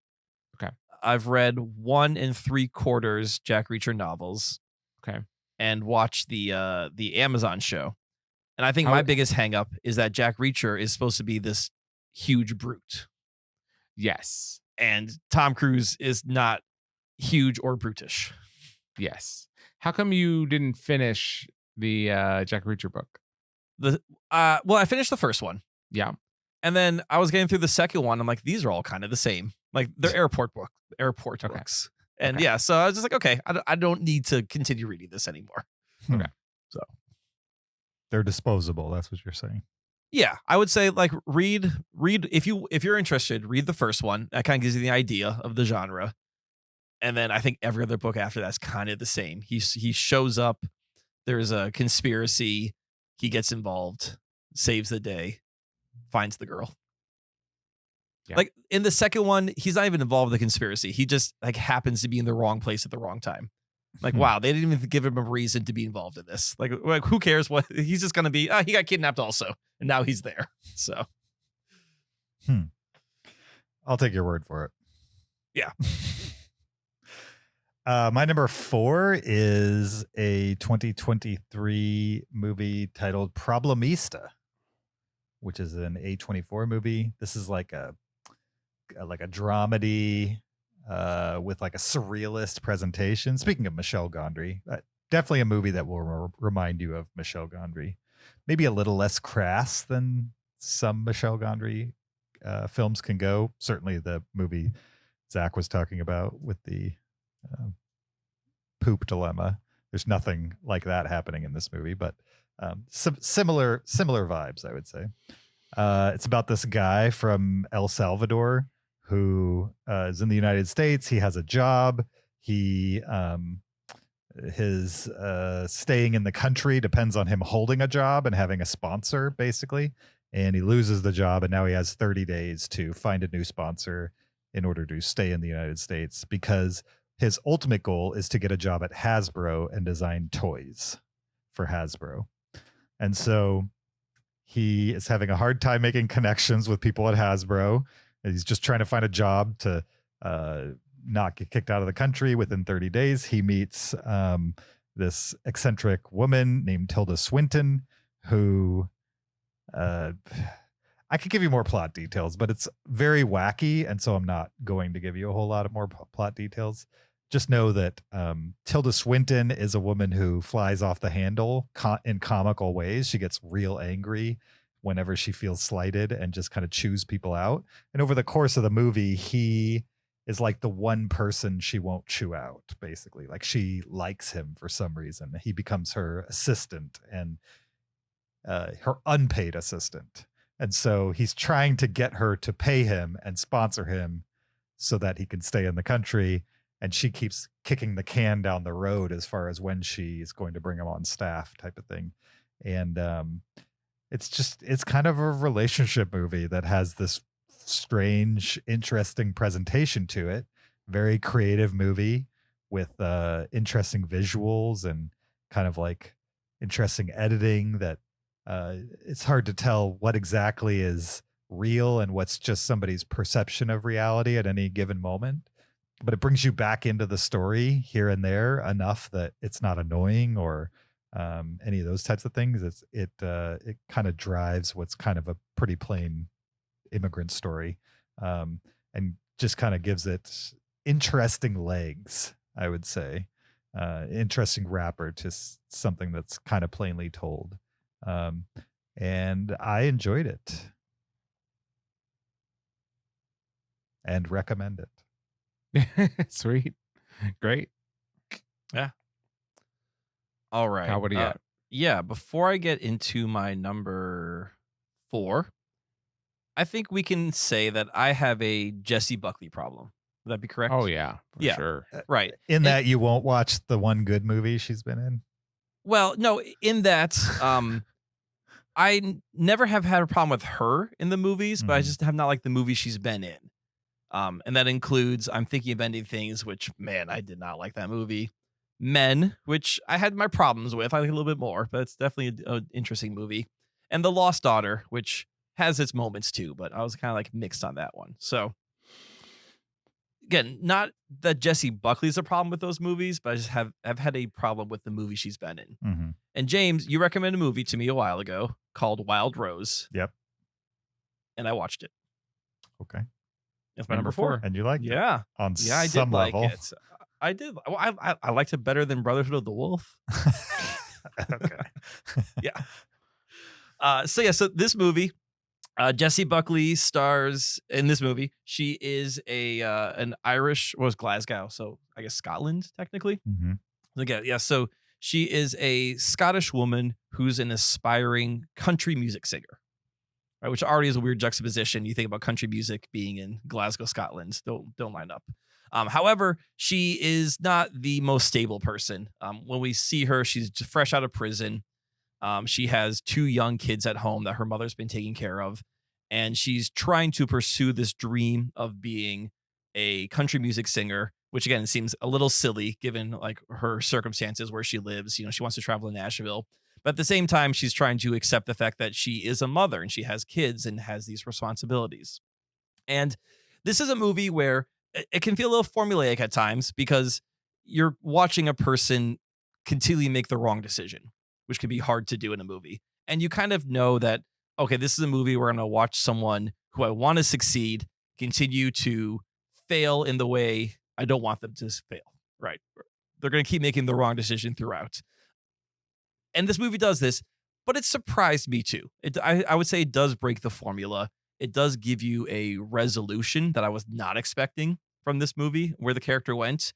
Okay. I've read 1 3/4 Jack Reacher novels. Okay. And watched the Amazon show. And I think my biggest hang up is that Jack Reacher is supposed to be this huge brute. Yes. And Tom Cruise is not huge or brutish. Yes. How come you didn't finish The Jack Reacher book. Well, I finished the first one. Yeah. And then I was getting through the second one. I'm like, these are all kind of the same. Like they're airport books. And yeah, so I was just like, okay, I don't need to continue reading this anymore. Okay. So They're disposable. That's what you're saying. yeah, I would say like read if you're interested, read the first one. That kind of gives you the idea of the genre. And then I think every other book after that's kind of the same. He shows up, there's a conspiracy, he gets involved, saves the day, finds the girl. Yeah. Like in the second one, he's not even involved in the conspiracy. He just like happens to be in the wrong place at the wrong time. Like, wow, they didn't even give him a reason to be involved in this. Like who cares what he's just gonna be, he got kidnapped also. And now he's there. So I'll take your word for it. yeah. My number 4 is a 2023 movie titled Problemista, which is an A24 movie. This is like a dramedy with like a surrealist presentation. Speaking of Michel Gondry, definitely a movie that will remind you of Michel Gondry. Maybe a little less crass than some Michel Gondry films can go. Certainly the movie Zach was talking about with the poop dilemma. There's nothing like that happening in this movie, but some similar vibes, I would say. It's about this guy from El Salvador who is in the United States. He has a job. His staying in the country depends on him holding a job and having a sponsor, basically. And he loses the job, and now he has 30 days to find a new sponsor in order to stay in the United States, because his ultimate goal is to get a job at Hasbro and design toys for Hasbro. And so he is having a hard time making connections with people at Hasbro. And he's just trying to find a job to not get kicked out of the country within 30 days. He meets this eccentric woman named Tilda Swinton, who I could give you more plot details, but it's very wacky. And so I'm not going to give you a whole lot of more plot details. Just know that Tilda Swinton is a woman who flies off the handle in comical ways. She gets real angry whenever she feels slighted and just kind of chews people out. And over the course of the movie, he is like the one person she won't chew out, basically. Like she likes him for some reason. He becomes her assistant and her unpaid assistant. And so he's trying to get her to pay him and sponsor him so that he can stay in the country. And she keeps kicking the can down the road as far as when she's going to bring him on staff type of thing. And it's kind of a relationship movie that has this strange, interesting presentation to it. Very creative movie with interesting visuals and kind of like interesting editing that it's hard to tell what exactly is real and what's just somebody's perception of reality at any given moment. But it brings you back into the story here and there enough that it's not annoying or any of those types of things. It kind of drives what's kind of a pretty plain immigrant story, and just kind of gives it interesting legs, I would say. Interesting wrapper to something that's kind of plainly told. And I enjoyed it and recommend it. Sweet. Great. Yeah. All right. What do you got? Yeah. Before I get into my number 4, I think we can say that I have a Jesse Buckley problem. Would that be correct? Oh, yeah. For sure. Right. In that you won't watch the one good movie she's been in? Well, no, in that I never have had a problem with her in the movies, but I just have not liked the movie she's been in. And that includes I'm Thinking of Ending Things, which, man, I did not like that movie. Men, which I had my problems with. I like a little bit more, but it's definitely an interesting movie. And The Lost Daughter, which has its moments too, but I was kind of like mixed on that one. So again, not that Jessie Buckley's a problem with those movies, but I just I've had a problem with the movie she's been in. Mm-hmm. And James, you recommended a movie to me a while ago called Wild Rose. Yep. And I watched it. Okay. It's my number 4. And you liked it? Yeah. On yeah, I some did like level. it. I did. I liked it better than Brotherhood of the Wolf. Okay. So this movie, Jessie Buckley stars in this movie. She is an Irish, was Glasgow, so I guess Scotland technically. Mm-hmm. Again, yeah. So she is a Scottish woman who's an aspiring country music singer, right? Which already is a weird juxtaposition. You think about country music being in Glasgow, Scotland. Don't line up. However, she is not the most stable person. When we see her, she's fresh out of prison. She has 2 young kids at home that her mother's been taking care of, and she's trying to pursue this dream of being a country music singer, which again seems a little silly given like her circumstances where she lives. You know, she wants to travel to Nashville, but at the same time, she's trying to accept the fact that she is a mother and she has kids and has these responsibilities. And this is a movie where it can feel a little formulaic at times because you're watching a person continually make the wrong decision, which can be hard to do in a movie. And you kind of know that, okay, this is a movie where I'm going to watch someone who I want to succeed continue to fail in the way I don't want them to fail, right? They're going to keep making the wrong decision throughout. And this movie does this, but it surprised me too. I would say it does break the formula. It does give you a resolution that I was not expecting from this movie where the character went.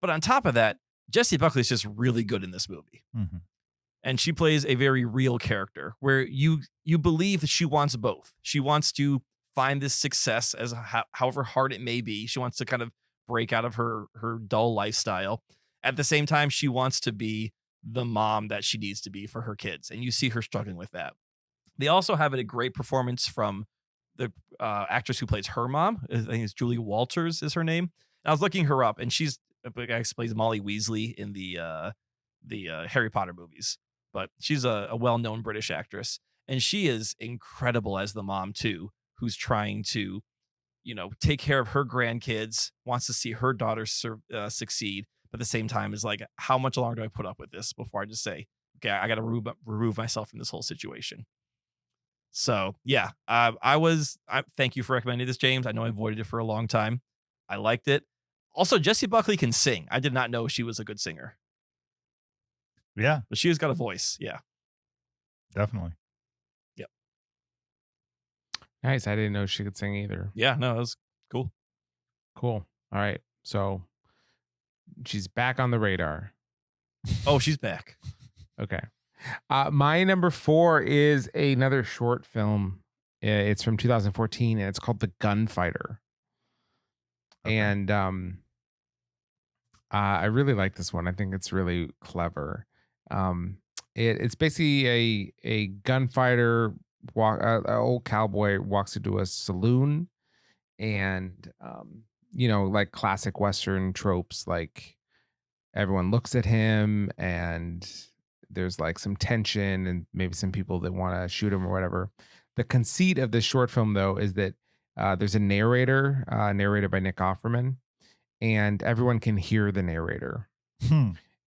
But on top of that, Jessie Buckley is just really good in this movie. Mm-hmm. And she plays a very real character where you believe that she wants both. She wants to find this success as however hard it may be. She wants to kind of break out of her dull lifestyle. At the same time, she wants to be the mom that she needs to be for her kids. And you see her struggling with that. They also have a great performance from the actress who plays her mom. I think it's Julie Walters is her name. And I was looking her up, and she's, I guess, plays Molly Weasley in the Harry Potter movies. But she's a well-known British actress, and she is incredible as the mom too, who's trying to, take care of her grandkids, wants to see her daughter succeed, but at the same time is like, how much longer do I put up with this before I just say, okay, I got to remove myself from this whole situation. So yeah, thank you for recommending this, James. I know I avoided it for a long time. I liked it. Also, Jessie Buckley can sing. I did not know she was a good singer. Yeah, but she has got a voice. Yeah, definitely. Yep. Nice. I didn't know she could sing either. Yeah, no, that was cool. Cool. All right. So she's back on the radar. Oh, she's back. Okay. My number 4 is another short film. It's from 2014 and it's called The Gunfighter. Okay. And I really like this one. I think it's really clever. It's basically a gunfighter, an old cowboy walks into a saloon, and like classic Western tropes, like everyone looks at him and there's like some tension and maybe some people that want to shoot him or whatever. The conceit of this short film, though, is that there's a narrator, narrated by Nick Offerman, and everyone can hear the narrator.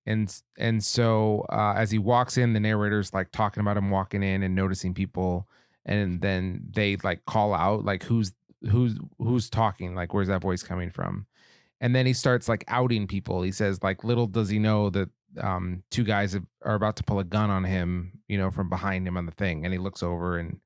And so as he walks in, the narrator's like talking about him walking in and noticing people, and then they like call out like who's talking, like where's that voice coming from? And then he starts like outing people. He says like, little does he know that 2 guys are about to pull a gun on him, from behind him on the thing. And he looks over and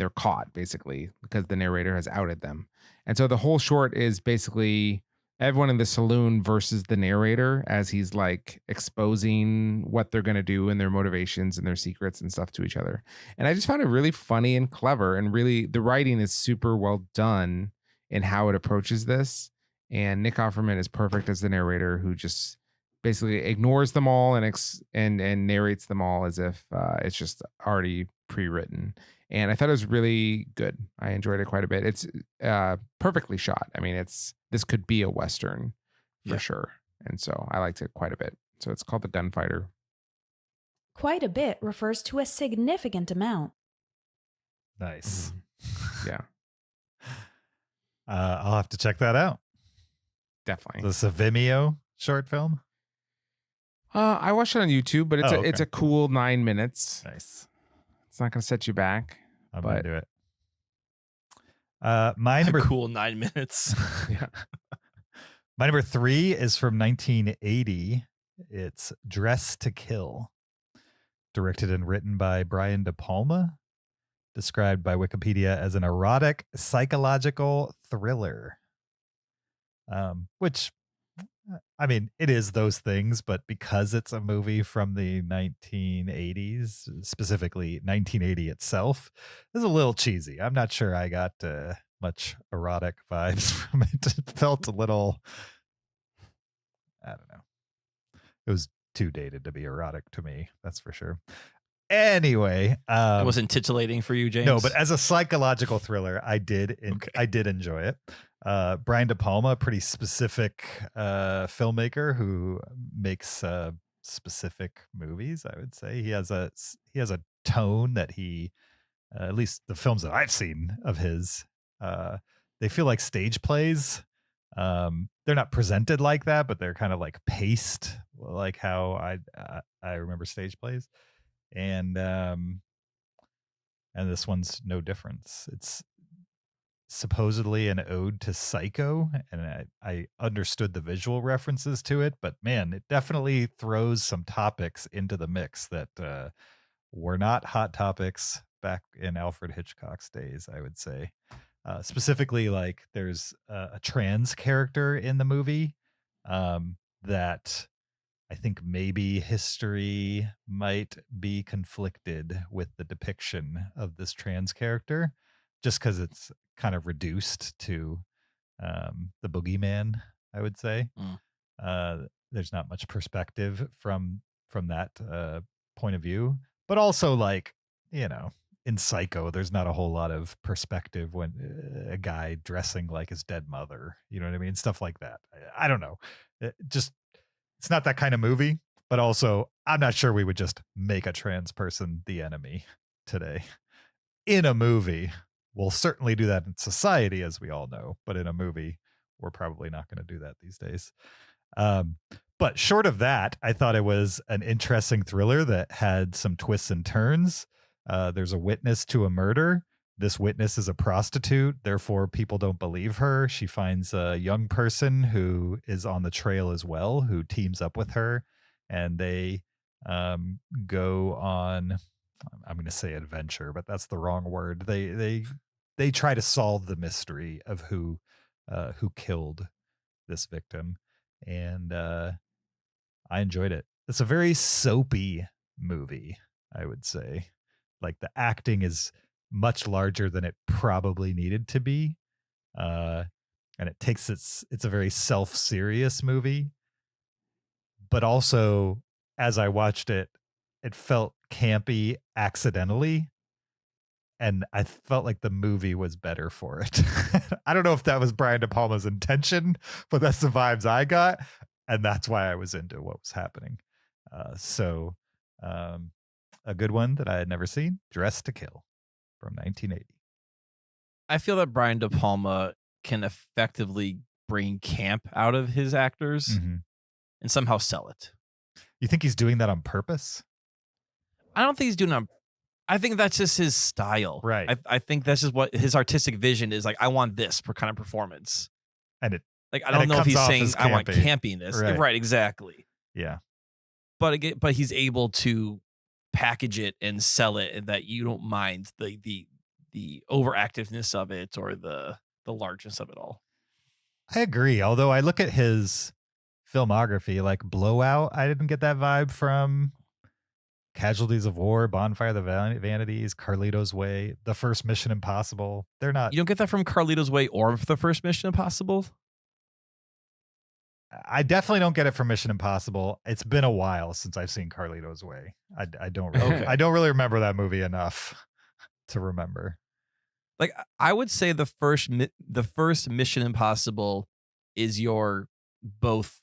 they're caught basically because the narrator has outed them. And so the whole short is basically everyone in the saloon versus the narrator as he's like exposing what they're going to do and their motivations and their secrets and stuff to each other. And I just found it really funny and clever, and really the writing is super well done in how it approaches this. And Nick Offerman is perfect as the narrator, who just basically ignores them all and narrates them all as if it's just already pre-written. And I thought it was really good. I enjoyed it quite a bit. It's perfectly shot. I mean, this could be a Western for sure. And so I liked it quite a bit. So it's called The Gunfighter. Quite a bit refers to a significant amount. Nice. Yeah. I'll have to check that out. Definitely. This is a Vimeo short film? I watched it on YouTube, but it's a cool 9 minutes. Nice. It's not going to set you back. I'm going to do it. My number cool 9 minutes. Yeah. My number 3 is from 1980. It's Dress to Kill. directed and written by Brian De Palma, described by Wikipedia as an erotic psychological thriller. Which, I mean, it is those things, but because it's a movie from the 1980s, specifically 1980 itself, is a little cheesy. I'm not sure I got much erotic vibes from it. It felt a little, I don't know. It was too dated to be erotic to me, that's for sure. Anyway, It wasn't titillating for you, James? no, but as a psychological thriller, I did enjoy it. Brian De Palma, pretty specific filmmaker who makes specific movies, I would say. He has a tone that he at least the films that I've seen of his, they feel like stage plays. They're not presented like that, but they're kind of like paced like how I remember stage plays. And this one's no difference. It's supposedly an ode to Psycho, and I understood the visual references to it, but man, it definitely throws some topics into the mix that were not hot topics back in Alfred Hitchcock's days, I would say. Specifically, like there's a trans character in the movie that I think maybe history might be conflicted with the depiction of this trans character, just because it's kind of reduced to the boogeyman, I would say. There's not much perspective from that point of view, but also, like, you know, in Psycho, there's not a whole lot of perspective when a guy dressing like his dead mother, you know what I mean? Stuff like that. I don't know. It's not that kind of movie, but also I'm not sure we would just make a trans person the enemy today in a movie. We'll certainly do that in society, as we all know, but in a movie, we're probably not going to do that these days. But short of that, I thought it was an interesting thriller that had some twists and turns. There's a witness to a murder. This witness is a prostitute, therefore people don't believe her. She finds a young person who is on the trail as well, who teams up with her, and they go on, I'm going to say adventure, but that's the wrong word. They try to solve the mystery of who killed this victim, and I enjoyed it. It's a very soapy movie, I would say. Like, the acting is much larger than it probably needed to be, and it takes it's a very self-serious movie, but also, as I watched it, it felt campy accidentally, and I felt like the movie was better for it. I don't know if that was Brian De Palma's intention, but that's the vibes I got, and that's why I was into what was happening. A good one that I had never seen, Dressed to Kill, from 1980. I feel that Brian De Palma can effectively bring camp out of his actors and somehow sell it. You think he's doing that on purpose? I don't think he's doing it on. I think that's just his style. Right. I think that's just what his artistic vision is. Like, I want this kind of performance. And it, like, I don't know if he's saying I want campiness. Right, exactly. Yeah. But he's able to package it and sell it, and that you don't mind the overactiveness of it or the largeness of it all. I agree. Although I look at his filmography, like Blowout, I didn't get that vibe from. Casualties of War, Bonfire of the Vanities, Carlito's Way, the first Mission Impossible. They're not. You don't get that from Carlito's Way or the first Mission Impossible? I definitely don't get it from Mission Impossible. It's been a while since I've seen Carlito's Way. I don't really, I don't really remember that movie enough to remember. Like, I would say the first Mission Impossible is your both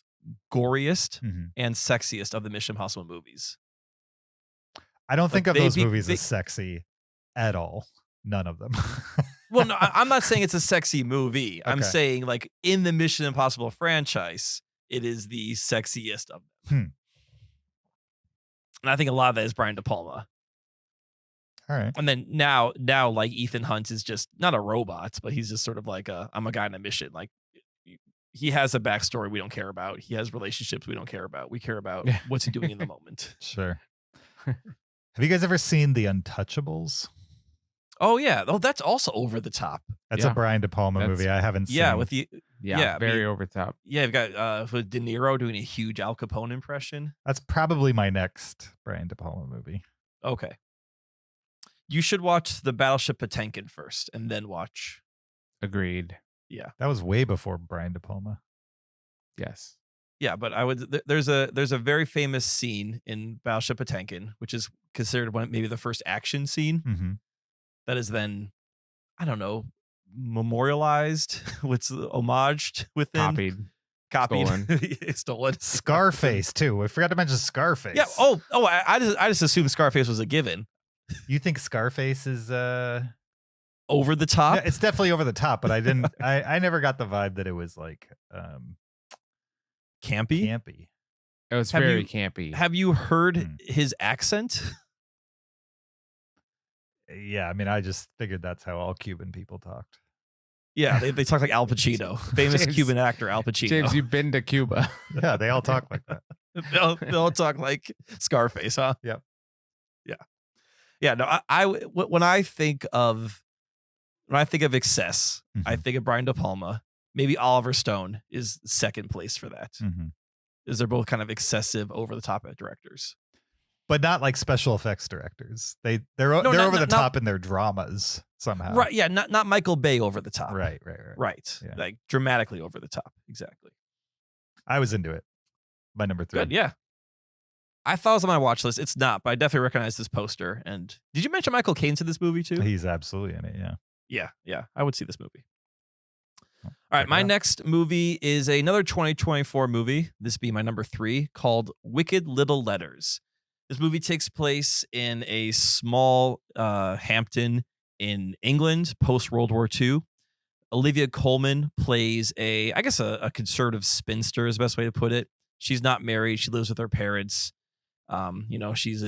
goriest and sexiest of the Mission Impossible movies. I don't think of those movies as sexy at all. None of them. Well, no, I'm not saying it's a sexy movie. I'm saying, like, in the Mission Impossible franchise, it is the sexiest of them. And I think a lot of that is Brian De Palma. All right. And then now, like, Ethan Hunt is just not a robot, but he's just sort of like I'm a guy on a mission. Like, he has a backstory we don't care about. He has relationships we don't care about. We care about what's he doing in the moment. Sure. Have you guys ever seen The Untouchables? Oh yeah. Oh, that's also over the top. That's Yeah. a Brian De Palma That's- movie. I haven't seen. Yeah, with the Yeah, I very mean, over the top. yeah, you've got with De Niro doing a huge Al Capone impression. That's probably my next Brian De Palma movie. Okay. You should watch the Battleship Potemkin first, and then watch. Agreed. That was way before Brian De Palma. Yes. Yeah, but I would. There's a very famous scene in Battleship Potemkin, which is considered maybe the first action scene Mm-hmm. that is then, I don't know, memorialized, what's homaged within, Copied. stolen. Scarface too. I forgot to mention Scarface. Yeah. I just assumed Scarface was a given. You think Scarface is Over the top. Yeah, it's definitely over the top, but I didn't I never got the vibe that it was like Campy. campy. It was Have very you- campy. Have you heard Hmm. his accent? Yeah, I mean I just figured that's how all Cuban people talked. Yeah, they talk like Al Pacino, famous James- Cuban actor Al Pacino. James, you've been to Cuba. Yeah, they all talk like that. They all talk like Scarface, huh? Yep. Yeah. No, when I think of excess, I think of Brian De Palma. Maybe Oliver Stone is second place for that. Mm-hmm. Is they're both kind of excessive, over the top directors. But not like special effects directors. They're not- over the not- top in their dramas somehow. Right? Yeah. Not Michael Bay over the top. Right. Right. Yeah. Like dramatically over the top. Exactly. I was into it. My number 3. Good. Yeah. I thought it was on my watch list. It's not, but I definitely recognize this poster. And did you mention Michael Caine's in this movie too? He's absolutely in it. Yeah. Yeah. I would see this movie. All Check right, it my out. next movie is another 2024 movie. This being my number 3, called Wicked Little Letters. This movie takes place in a small Hampton in England post World War II. Olivia Colman plays a conservative spinster is the best way to put it. She's not married. She lives with her parents. She's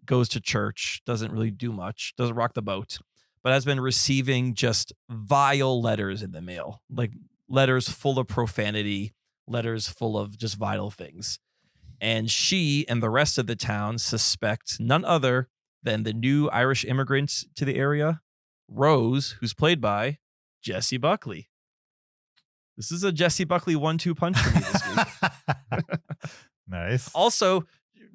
goes to church, doesn't really do much, doesn't rock the boat, but has been receiving just vile letters in the mail, like letters full of profanity, letters full of just vile things. And she and the rest of the town suspect none other than the new Irish immigrant to the area, Rose, who's played by Jessie Buckley. This is a Jessie Buckley 1-2 punch for me this week. Nice. Also,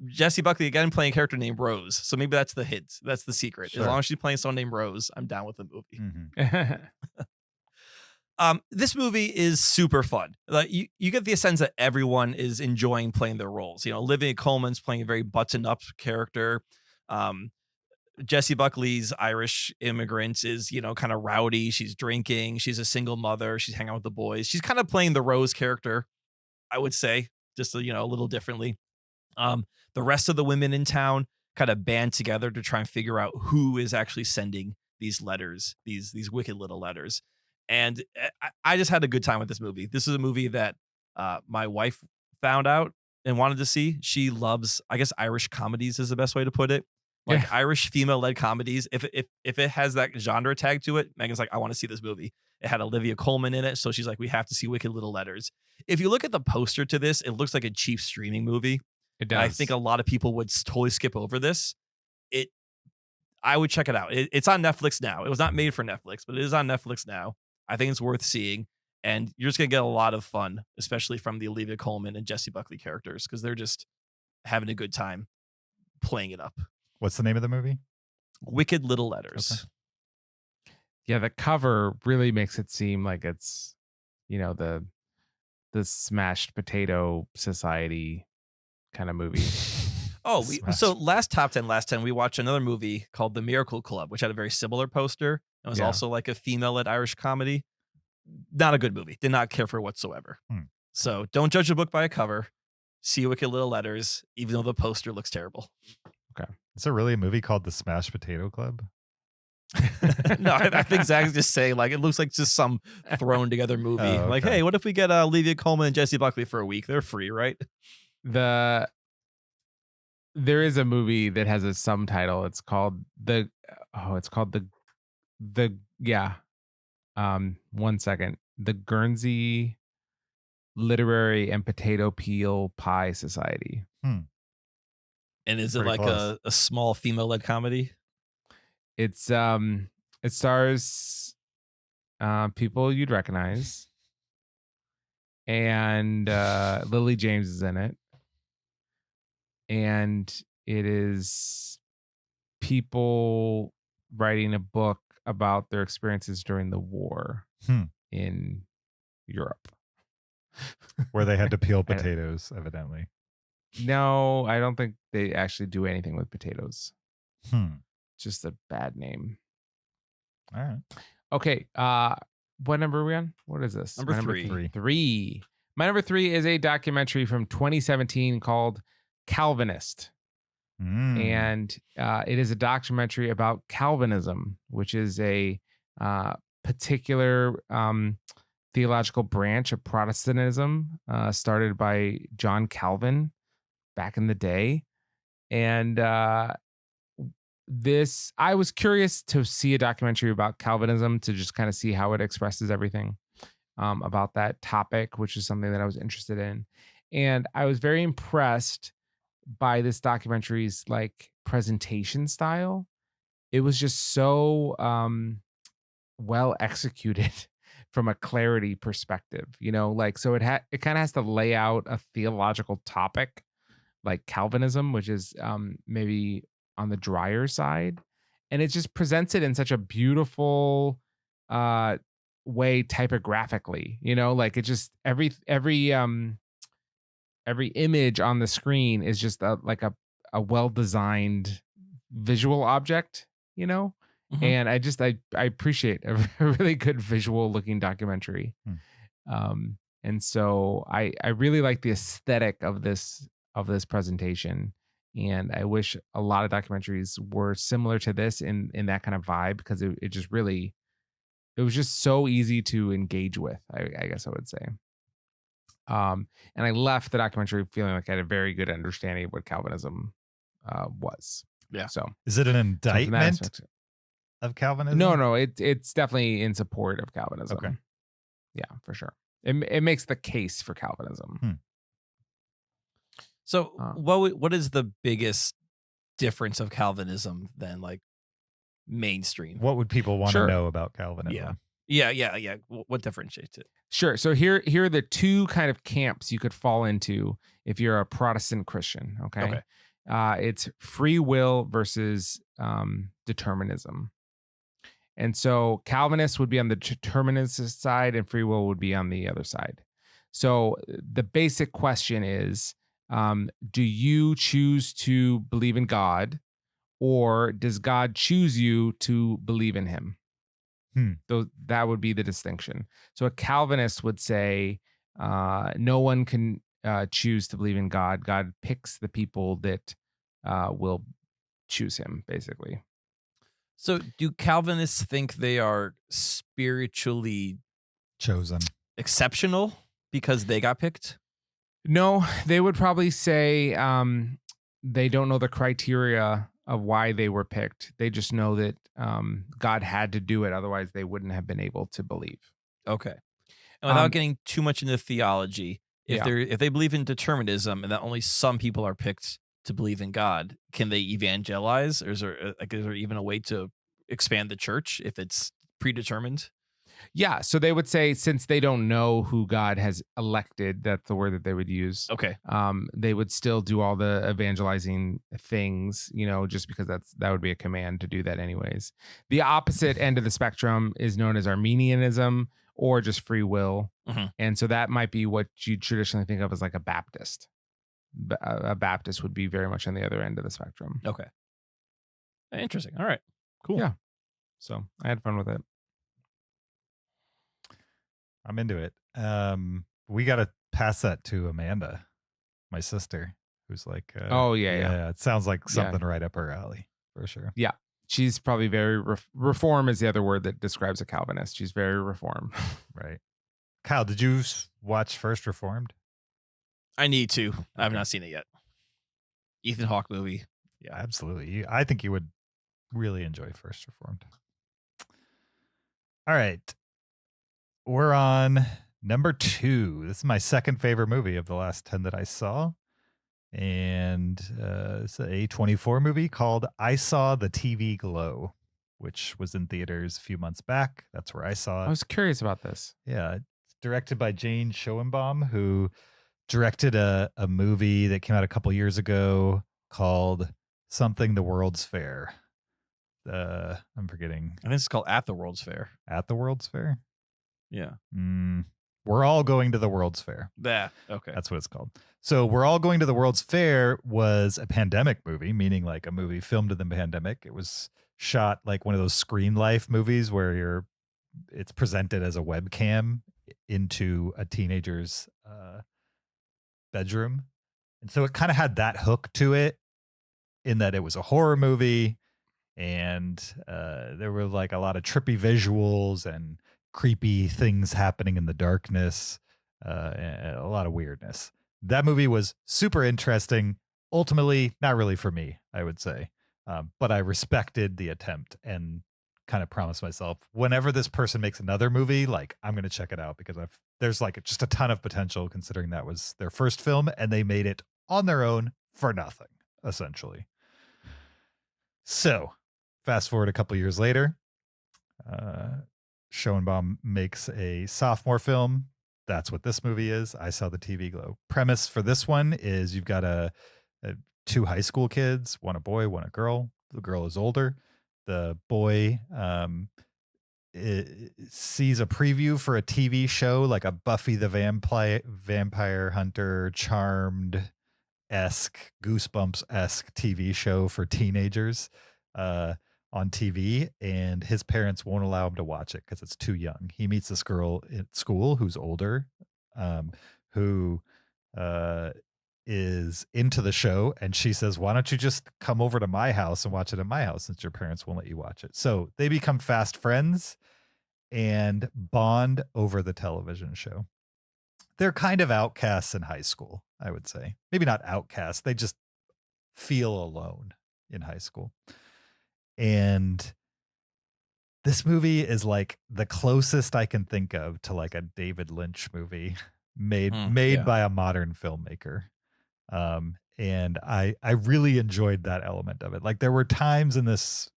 Jessie Buckley again playing a character named Rose. So maybe that's the hint. That's the secret. Sure. As long as she's playing someone named Rose, I'm down with the movie. Mhm. This movie is super fun. Like you get the sense that everyone is enjoying playing their roles. Olivia Colman's playing a very buttoned up character. Jessie Buckley's Irish immigrant is, kind of rowdy. She's drinking. She's a single mother. She's hanging out with the boys. She's kind of playing the Rose character, I would say, just a little differently. The rest of the women in town kind of band together to try and figure out who is actually sending these letters, these wicked little letters. And I just had a good time with this movie. This is a movie that my wife found out and wanted to see. She loves, I guess, Irish comedies is the best way to put it. Like Irish female-led comedies. If it has that genre tag to it, Megan's like, I want to see this movie. It had Olivia Colman in it, so she's like, we have to see Wicked Little Letters. If you look at the poster to this, it looks like a cheap streaming movie. It does. I think a lot of people would totally skip over this. I would check it out. It's on Netflix now. It was not made for Netflix, but it is on Netflix now. I think it's worth seeing. And you're just going to get a lot of fun, especially from the Olivia Colman and Jessie Buckley characters, because they're just having a good time playing it up. What's the name of the movie? Wicked Little Letters. Okay. Yeah, the cover really makes it seem like it's, the smashed potato society kind of movie. Oh, Smash. so last 10, we watched another movie called The Miracle Club, which had a very similar poster. It was Yeah. also like a female-led Irish comedy. Not a good movie. Did not care for it whatsoever. So don't judge a book by a cover. See Wicked Little Letters, even though the poster looks terrible. Is there really a movie called The Smashed Potato Club? No, I think Zach's just saying, like, it looks like just some thrown together movie. Oh, Like, okay. hey, what if we get Olivia Colman and Jessie Buckley for a week? They're free, right? There is a movie that has a subtitle. It's called the 1 second. The Guernsey Literary and Potato Peel Pie Society. And is it Pretty like close. a small female-led comedy? It's it stars people you'd recognize, and Lily James is in it, and it is people writing a book about their experiences during the war in Europe. Where they had to peel potatoes, evidently. No, I don't think they actually do anything with potatoes. Hmm. Just a bad name. All right. Okay. What number are we on? What is this? Number My three. Three. My number 3 is a documentary from 2017 called Calvinist. And it is a documentary about Calvinism, which is a particular theological branch of Protestantism started by John Calvin back in the day. And I was curious to see a documentary about Calvinism to just kind of see how it expresses everything about that topic, which is something that I was interested in. And I was very impressed by this documentary's like presentation style. It was just so well executed from a clarity perspective, like, so it kind of has to lay out a theological topic like Calvinism, which is maybe on the drier side, and it just presents it in such a beautiful way typographically, like it just every image on the screen is just like a well-designed visual object, Mhm. and I appreciate a really good visual looking documentary. And so I really like the aesthetic of this presentation, and I wish a lot of documentaries were similar to this in that kind of vibe, because it just really, it was just so easy to engage with, I guess I would say. And I left the documentary feeling like I had a very good understanding of what Calvinism was. Yeah. So Is it an from that indictment aspect- of Calvinism? no, it's definitely in support of Calvinism. Okay. Yeah, for sure. It makes the case for Calvinism. So what is the biggest difference of Calvinism than like mainstream? What would people want Sure. to know about Calvinism? Yeah. What differentiates it? Sure. So here are the two kind of camps you could fall into if you're a Protestant Christian. Okay. It's free will versus determinism. And so Calvinists would be on the determinist side and free will would be on the other side. So the basic question is, do you choose to believe in God, or does God choose you to believe in him? That would be the distinction. So a Calvinist would say no one can choose to believe in God. God picks the people that will choose him, basically. So do Calvinists think they are spiritually Chosen. exceptional because they got picked? No, they would probably say they don't know the criteria of why they were picked. They just know that God had to do it. Otherwise, they wouldn't have been able to believe. Okay. And without getting too much into theology, if they believe in determinism and that only some people are picked to believe in God, can they evangelize, or is there even a way to expand the church if it's predetermined? Yeah, so they would say, since they don't know who God has elected, that's the word that they would use. Okay. They would still do all the evangelizing things, just because that would be a command to do that anyways. The opposite end of the spectrum is known as Arminianism or just free will. Mhm. And so that might be what you traditionally think of as like a Baptist. A Baptist would be very much on the other end of the spectrum. Okay. Interesting. All right. Cool. Yeah. So I had fun with it. I'm into it. We got to pass that to Amanda, my sister, who's like, Oh, yeah. It sounds like something right up her alley for sure. Yeah. She's probably very reform is the other word that describes a Calvinist. She's very reform. Right. Kyle, did you watch First Reformed? I need to. I have not seen it yet. Ethan Hawke movie. Yeah, absolutely. I think you would really enjoy First Reformed. All right. We're on number 2. This is my second favorite movie of the last 10 that I saw. And it's a 24 movie called I Saw the TV Glow, which was in theaters a few months back. That's where I saw it. I was curious about this. Yeah, it's directed by Jane Schoenbaum, who directed a movie that came out a couple years ago called Something the World's Fair. I'm forgetting. I think it's called At the World's Fair. At the World's Fair? Yeah. We're All Going to the World's Fair. Okay. That's what it's called. So We're All Going to the World's Fair was a pandemic movie, meaning like a movie filmed in the pandemic. It was shot like one of those Screen Life movies where it's presented as a webcam into a teenager's bedroom. And so it kind of had that hook to it in that it was a horror movie, and there were like a lot of trippy visuals and creepy things happening in the darkness, and a lot of weirdness. That movie was super interesting. Ultimately, not really for me, I would say. But I respected the attempt and kind of promised myself whenever this person makes another movie, like I'm going to check it out because there's like just a ton of potential considering that was their first film and they made it on their own for nothing, essentially. So fast forward a couple years later, Schoenbaum makes a sophomore film. That's what this movie is. I Saw the TV Glow. Premise for this one is you've got two high school kids, one a boy, one a girl. The girl is older. The boy sees a preview for a TV show, like a Buffy the Vampire Hunter, Charmed-esque, Goosebumps-esque TV show for teenagers on TV, and his parents won't allow him to watch it because it's too young. He meets this girl at school who's older, who is into the show, and she says, why don't you just come over to my house and watch it at my house since your parents won't let you watch it? So they become fast friends and bond over the television show. They're kind of outcasts in high school, I would say. Maybe not outcasts. They just feel alone in high school. And this movie is like the closest I can think of to like a David Lynch movie made by a modern filmmaker. And I really enjoyed that element of it. Like there were times in this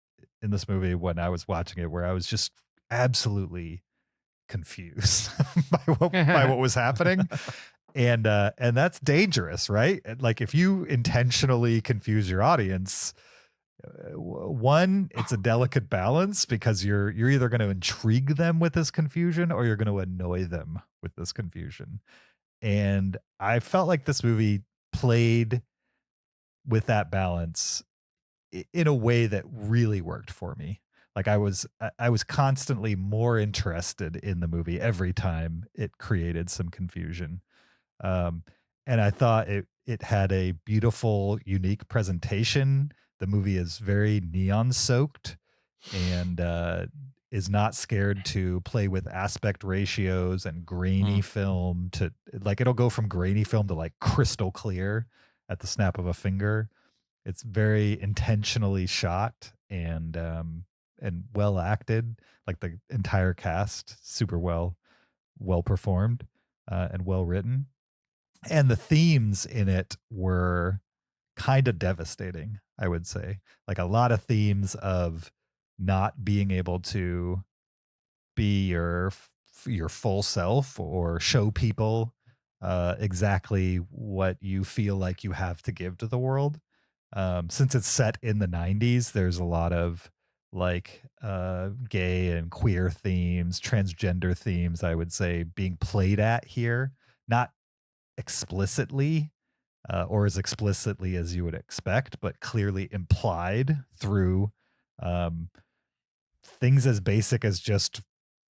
movie when I was watching it where I was just absolutely confused by what was happening. And that's dangerous, right? Like if you intentionally confuse your audience, one, it's a delicate balance because you're either going to intrigue them with this confusion or you're going to annoy them with this confusion. And I felt like this movie played with that balance in a way that really worked for me. Like I was constantly more interested in the movie every time it created some confusion. And I thought it had a beautiful, unique presentation. The movie is very neon soaked and is not scared to play with aspect ratios and grainy film to like, it'll go from grainy film to like crystal clear at the snap of a finger. It's very intentionally shot and well acted. Like the entire cast, super well performed and well written. And the themes in it were kind of devastating, I would say. Like a lot of themes of not being able to be your full self or show people exactly what you feel like you have to give to the world. Since it's set in the 90s, there's a lot of like gay and queer themes, transgender themes, I would say, being played at here. Not explicitly or as explicitly as you would expect, but clearly implied through things as basic as just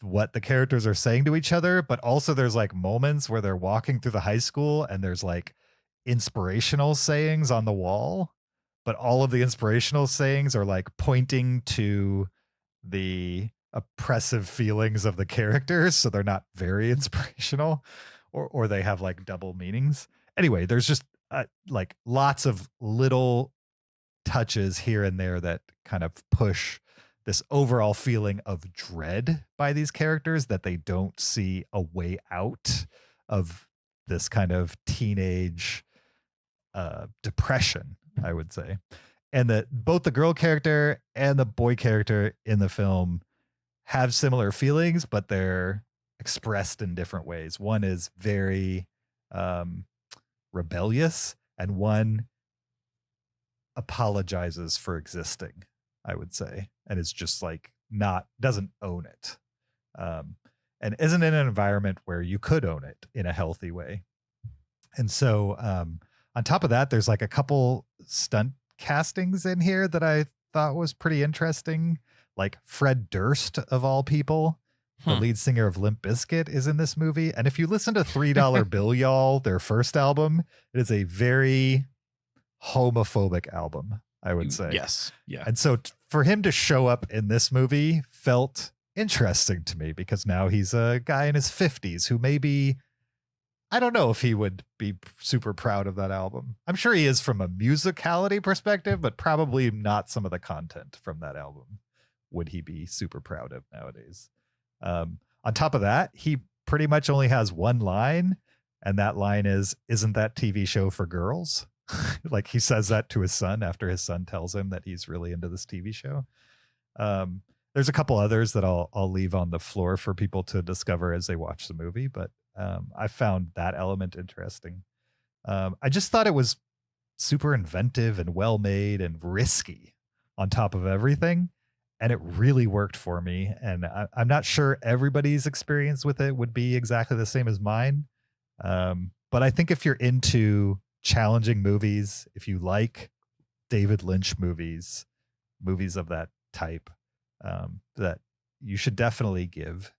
what the characters are saying to each other. But also there's like moments where they're walking through the high school and there's like inspirational sayings on the wall, but all of the inspirational sayings are like pointing to the oppressive feelings of the characters. So they're not very inspirational or they have like double meanings. Anyway, there's just like lots of little touches here and there that kind of push this overall feeling of dread by these characters, that they don't see a way out of this kind of teenage depression, I would say. And that both the girl character and the boy character in the film have similar feelings, but they're expressed in different ways. One is very rebellious, and one apologizes for existing, I would say, and is just like doesn't own it, and isn't in an environment where you could own it in a healthy way. And so on top of that, there's like a couple stunt castings in here that I thought was pretty interesting. Like Fred Durst, of all people, the lead singer of Limp Bizkit, is in this movie. And if you listen to $3 Bill Y'all, their first album, it is a very homophobic album, I would say. Yes. Yeah. And so for him to show up in this movie felt interesting to me, because now he's a guy in his 50s who maybe, I don't know if he would be super proud of that album. I'm sure he is from a musicality perspective, but probably not some of the content from that album would he be super proud of nowadays. On top of that, he pretty much only has one line, and that line is, "Isn't that TV show for girls?" Like he says that to his son after his son tells him that he's really into this TV show. There's a couple others that I'll leave on the floor for people to discover as they watch the movie, but I found that element interesting. I just thought it was super inventive and well made and risky on top of everything. And it really worked for me. And I'm not sure everybody's experience with it would be exactly the same as mine. But I think if you're into challenging movies, if you like David Lynch movies of that type, that you should definitely give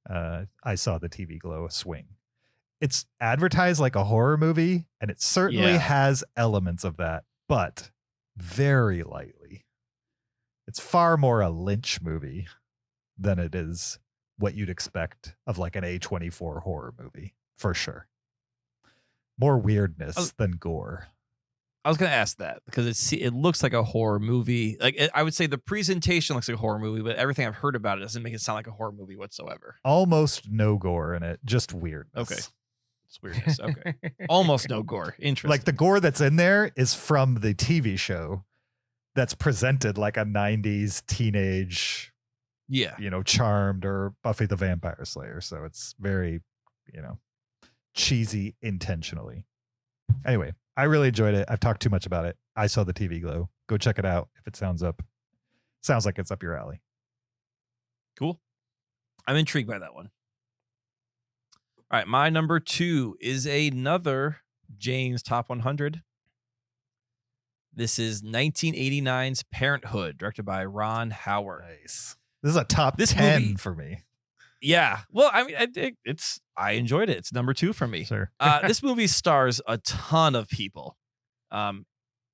I Saw the TV Glow a swing. It's advertised like a horror movie, and it certainly has elements of that, but very lightly. It's far more a Lynch movie than it is what you'd expect of like an A24 horror movie, for sure. More weirdness than gore. I was going to ask that because it looks like a horror movie. Like I would say the presentation looks like a horror movie, but everything I've heard about it doesn't make it sound like a horror movie whatsoever. Almost no gore in it, just weirdness. Okay. It's weirdness. Okay. Almost no gore. Interesting. Like the gore that's in there is from the TV show that's presented like a 90s teenage, Charmed or Buffy the Vampire Slayer. So it's very, cheesy intentionally. Anyway, I really enjoyed it. I've talked too much about it. I Saw the TV Glow. Go check it out if it sounds like it's up your alley. Cool. I'm intrigued by that one. All right, my number 2 is another James Top 100. This is 1989's Parenthood, directed by Ron Howard. Nice. This is a top 10 movie, for me. Yeah. Well, I mean, I enjoyed it. It's number 2 for me. Sure. This movie stars a ton of people.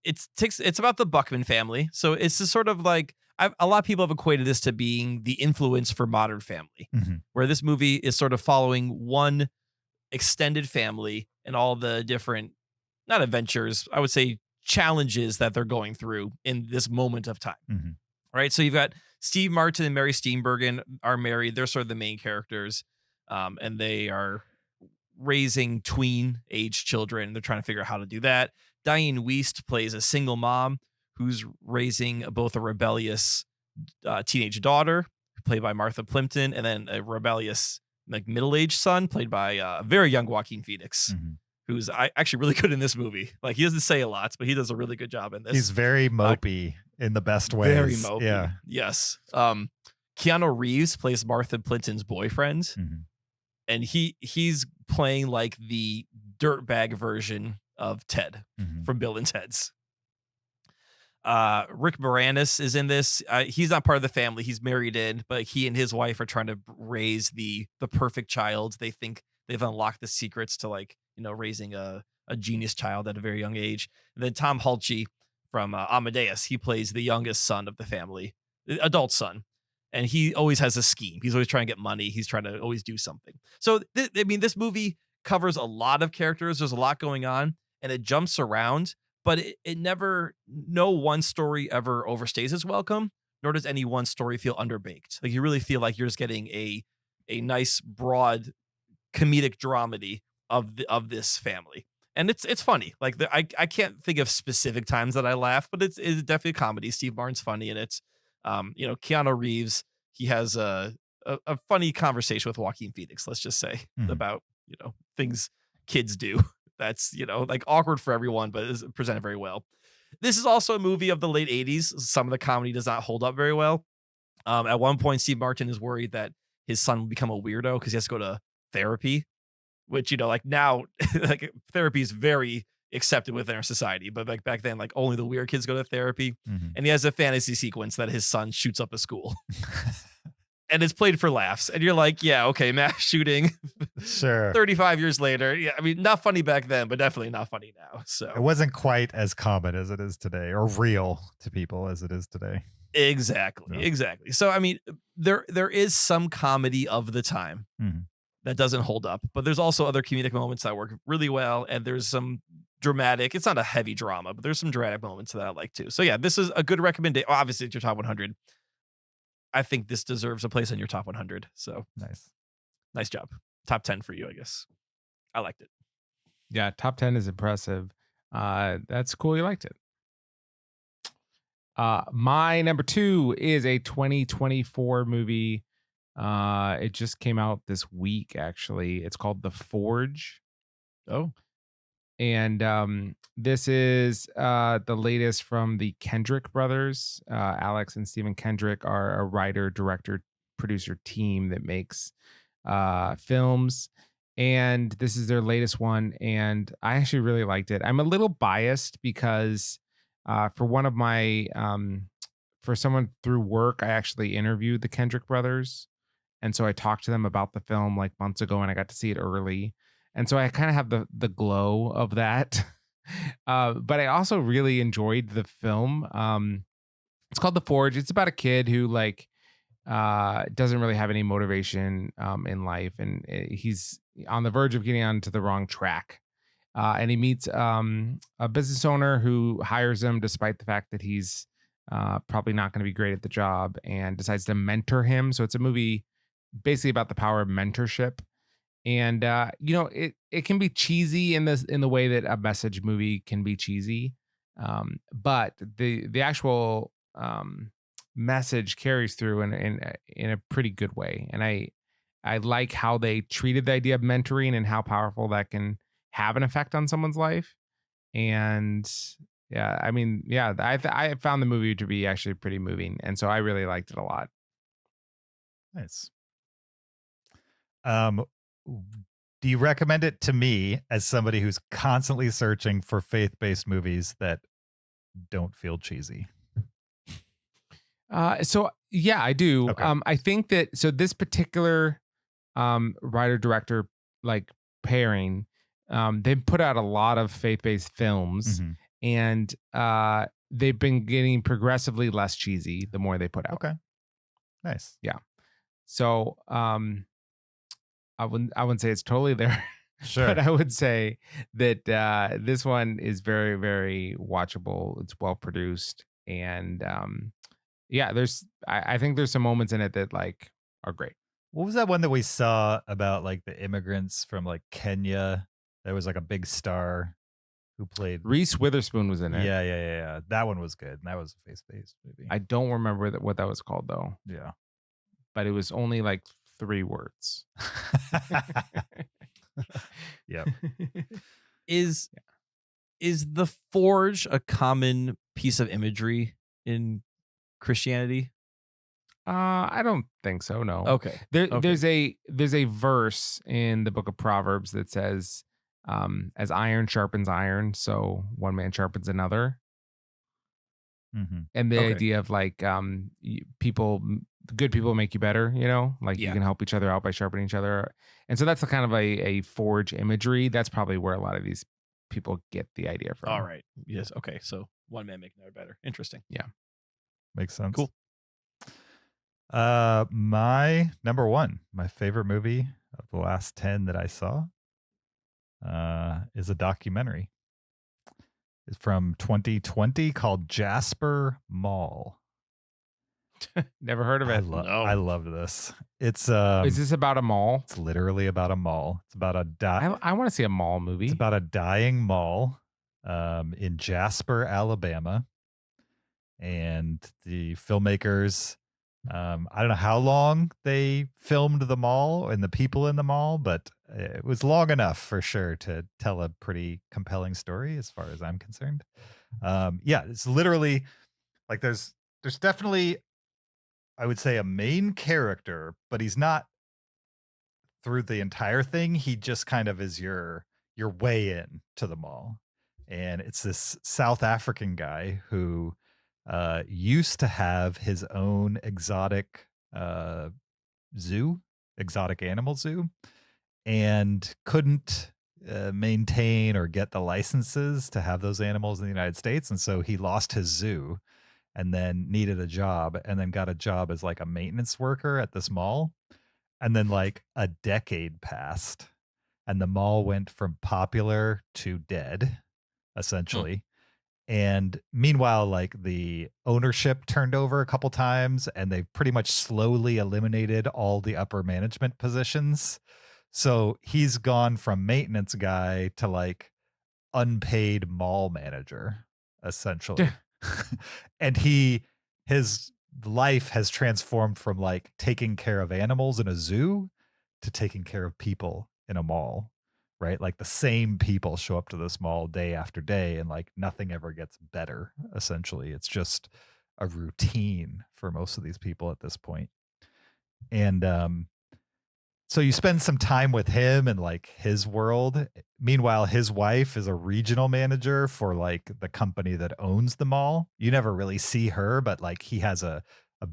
It's about the Buckman family. So it's just sort of like, a lot of people have equated this to being the influence for Modern Family, where this movie is sort of following one extended family and all the different, not adventures, I would say challenges that they're going through in this moment of time. Right. So you've got Steve Martin and Mary Steenburgen are married. They're sort of the main characters. And they are raising tween age children. They're trying to figure out how to do that. Diane Wiest plays a single mom who's raising both a rebellious teenage daughter, played by Martha Plimpton, and then a rebellious like middle-aged son, played by a very young Joaquin Phoenix, who's actually really good in this movie. Like he doesn't say a lot, but he does a really good job in this. He's very mopey in the best ways. Very mopey. Yeah. Yes. Keanu Reeves plays Martha Plimpton's boyfriend, and he's playing like the dirtbag version of Ted from Bill and Ted's. Rick Moranis is in this. He's not part of the family. He's married in, but he and his wife are trying to raise the perfect child. They think they've unlocked the secrets to raising a genius child at a very young age. And then Tom Hulce from Amadeus, he plays the youngest son of the family, the adult son. And he always has a scheme. He's always trying to get money. He's trying to always do something. So, this movie covers a lot of characters. There's a lot going on, and it jumps around. But it never, no one story ever overstays its welcome, nor does any one story feel underbaked. Like you really feel like you're just getting a nice broad comedic dramedy of this family. And it's funny. Like I can't think of specific times that I laugh, but it's definitely a comedy. Steve Martin's funny, and it's Keanu Reeves. He has a funny conversation with Joaquin Phoenix. Let's just say about things kids do. That's like awkward for everyone, but is presented very well. This is also a movie of the late 80s. Some of the comedy does not hold up very well. At one point, Steve Martin is worried that his son will become a weirdo because he has to go to therapy, which, like now, like therapy is very accepted within our society. But like back then, like only the weird kids go to therapy. And he has a fantasy sequence that his son shoots up a school. And it's played for laughs. And you're like, yeah, okay, mass shooting. Sure. 35 years later. Yeah, I mean, not funny back then, but definitely not funny now. So it wasn't quite as common as it is today, or real to people as it is today. Exactly. So I mean, there is some comedy of the time that doesn't hold up, but there's also other comedic moments that work really well, and there's some dramatic. It's not a heavy drama, but there's some dramatic moments that I like too. So yeah, this is a good recommendation. Obviously, it's your top 100. I think this deserves a place on your top 100. So nice job. Top 10 for you, I guess. I liked it. Yeah, top 10 is impressive. That's cool. You liked it. My number 2 is a 2024 movie. It just came out this week, actually. It's called The Forge. Oh. And this is the latest from the Kendrick brothers. Alex and Stephen Kendrick are a writer, director, producer team that makes films. And this is their latest one. And I actually really liked it. I'm a little biased because for one of my, for someone through work, I actually interviewed the Kendrick brothers. And so I talked to them about the film like months ago, and I got to see it early. And so I kind of have the glow of that. But I also really enjoyed the film. It's called The Forge. It's about a kid who doesn't really have any motivation in life. And he's on the verge of getting onto the wrong track. And he meets a business owner who hires him despite the fact that he's probably not going to be great at the job, and decides to mentor him. So it's a movie basically about the power of mentorship. And it can be cheesy in the way that a message movie can be cheesy, but the actual message carries through in a pretty good way. And I like how they treated the idea of mentoring and how powerful that can have an effect on someone's life. And yeah, I mean, yeah, I found the movie to be actually pretty moving, and so I really liked it a lot. Nice. Do you recommend it to me as somebody who's constantly searching for faith-based movies that don't feel cheesy? So yeah, I do. Okay. I think that this particular writer director pairing, they put out a lot of faith-based films, and they've been getting progressively less cheesy the more they put out. Okay. Nice. Yeah. So I wouldn't say it's totally there. Sure. But I would say that this one is very, very watchable. It's well produced, and yeah, I think there's some moments in it that are great. What was that one that we saw about the immigrants from Kenya? There was a big star who played. Reese Witherspoon was in it. Yeah. That one was good. And that was a faith-based movie. I don't remember what that was called though. Yeah. But it was only 3 words. Yep. Is the forge a common piece of imagery in Christianity? I don't think so. No. Okay. There's a verse in the book of Proverbs that says, as iron sharpens iron, so one man sharpens another. And the idea of good people make you better, you can help each other out by sharpening each other. And so that's a kind of a forge imagery. That's probably where a lot of these people get the idea from. All right. Yes. Okay. So one man making another better. Interesting. Yeah. Makes sense. Cool. My number 1, my favorite movie of the last 10 that I saw is a documentary. It's from 2020 called Jasper Mall. Never heard of it. I love this. It's Is this about a mall? it's literally about a mall. It's about a I want to see a mall movie. it's about a dying mall in Jasper, Alabama. And the filmmakers, I don't know how long they filmed the mall and the people in the mall, but it was long enough for sure to tell a pretty compelling story as far as I'm concerned. Yeah, it's literally like there's definitely, I would say, a main character, but he's not through the entire thing. He just kind of is your way in to the mall. And it's this South African guy who used to have his own exotic animal zoo, and couldn't maintain or get the licenses to have those animals in the United States. And so he lost his zoo and then needed a job, and then got a job as like a maintenance worker at this mall. And then like a decade passed and the mall went from popular to dead, essentially. And meanwhile, like the ownership turned over a couple times, and they pretty much slowly eliminated all the upper management positions. So he's gone from maintenance guy to like unpaid mall manager, essentially. And his life has transformed from like taking care of animals in a zoo to taking care of people in a mall. Right? Like the same people show up to this mall day after day, and like nothing ever gets better. Essentially, it's just a routine for most of these people at this point. And so you spend some time with him and like his world. Meanwhile, his wife is a regional manager for like the company that owns the mall. You never really see her, but like he has a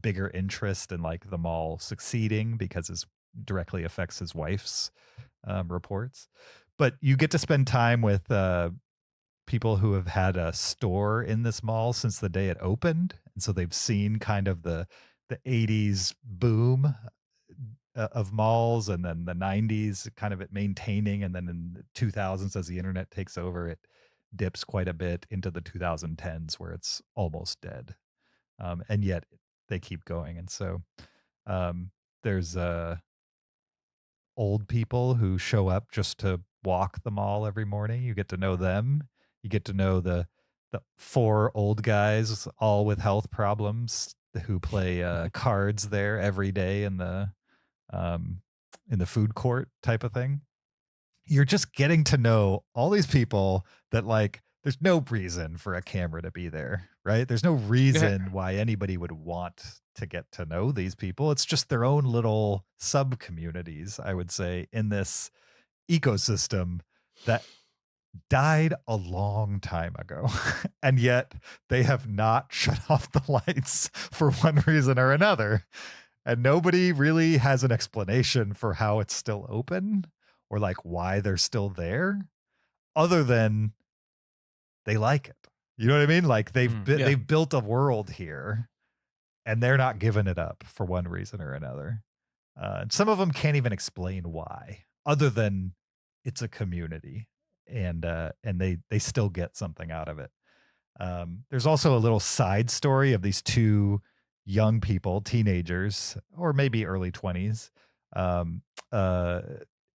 bigger interest in like the mall succeeding because it directly affects his wife's reports. But you get to spend time with people who have had a store in this mall since the day it opened, and so they've seen kind of the 80s boom of malls, and then the 90s kind of it maintaining, and then in the 2000s as the internet takes over, it dips quite a bit into the 2010s where it's almost dead, and yet they keep going. And so there's old people who show up just to walk the mall every morning. You get to know them. You get to know the 4 old guys, all with health problems, who play cards there every day in the food court type of thing. You're just getting to know all these people that like there's no reason for a camera to be there, right? There's no reason why anybody would want to get to know these people. It's just their own little sub communities, I would say, in this ecosystem that died a long time ago. And yet they have not shut off the lights for one reason or another. And nobody really has an explanation for how it's still open or like why they're still there, other than they like it. You know what I mean? Like they've built a world here, and they're not giving it up for one reason or another. And some of them can't even explain why, other than it's a community, and they still get something out of it. There's also a little side story of these 2 young people, teenagers, or maybe early 20s,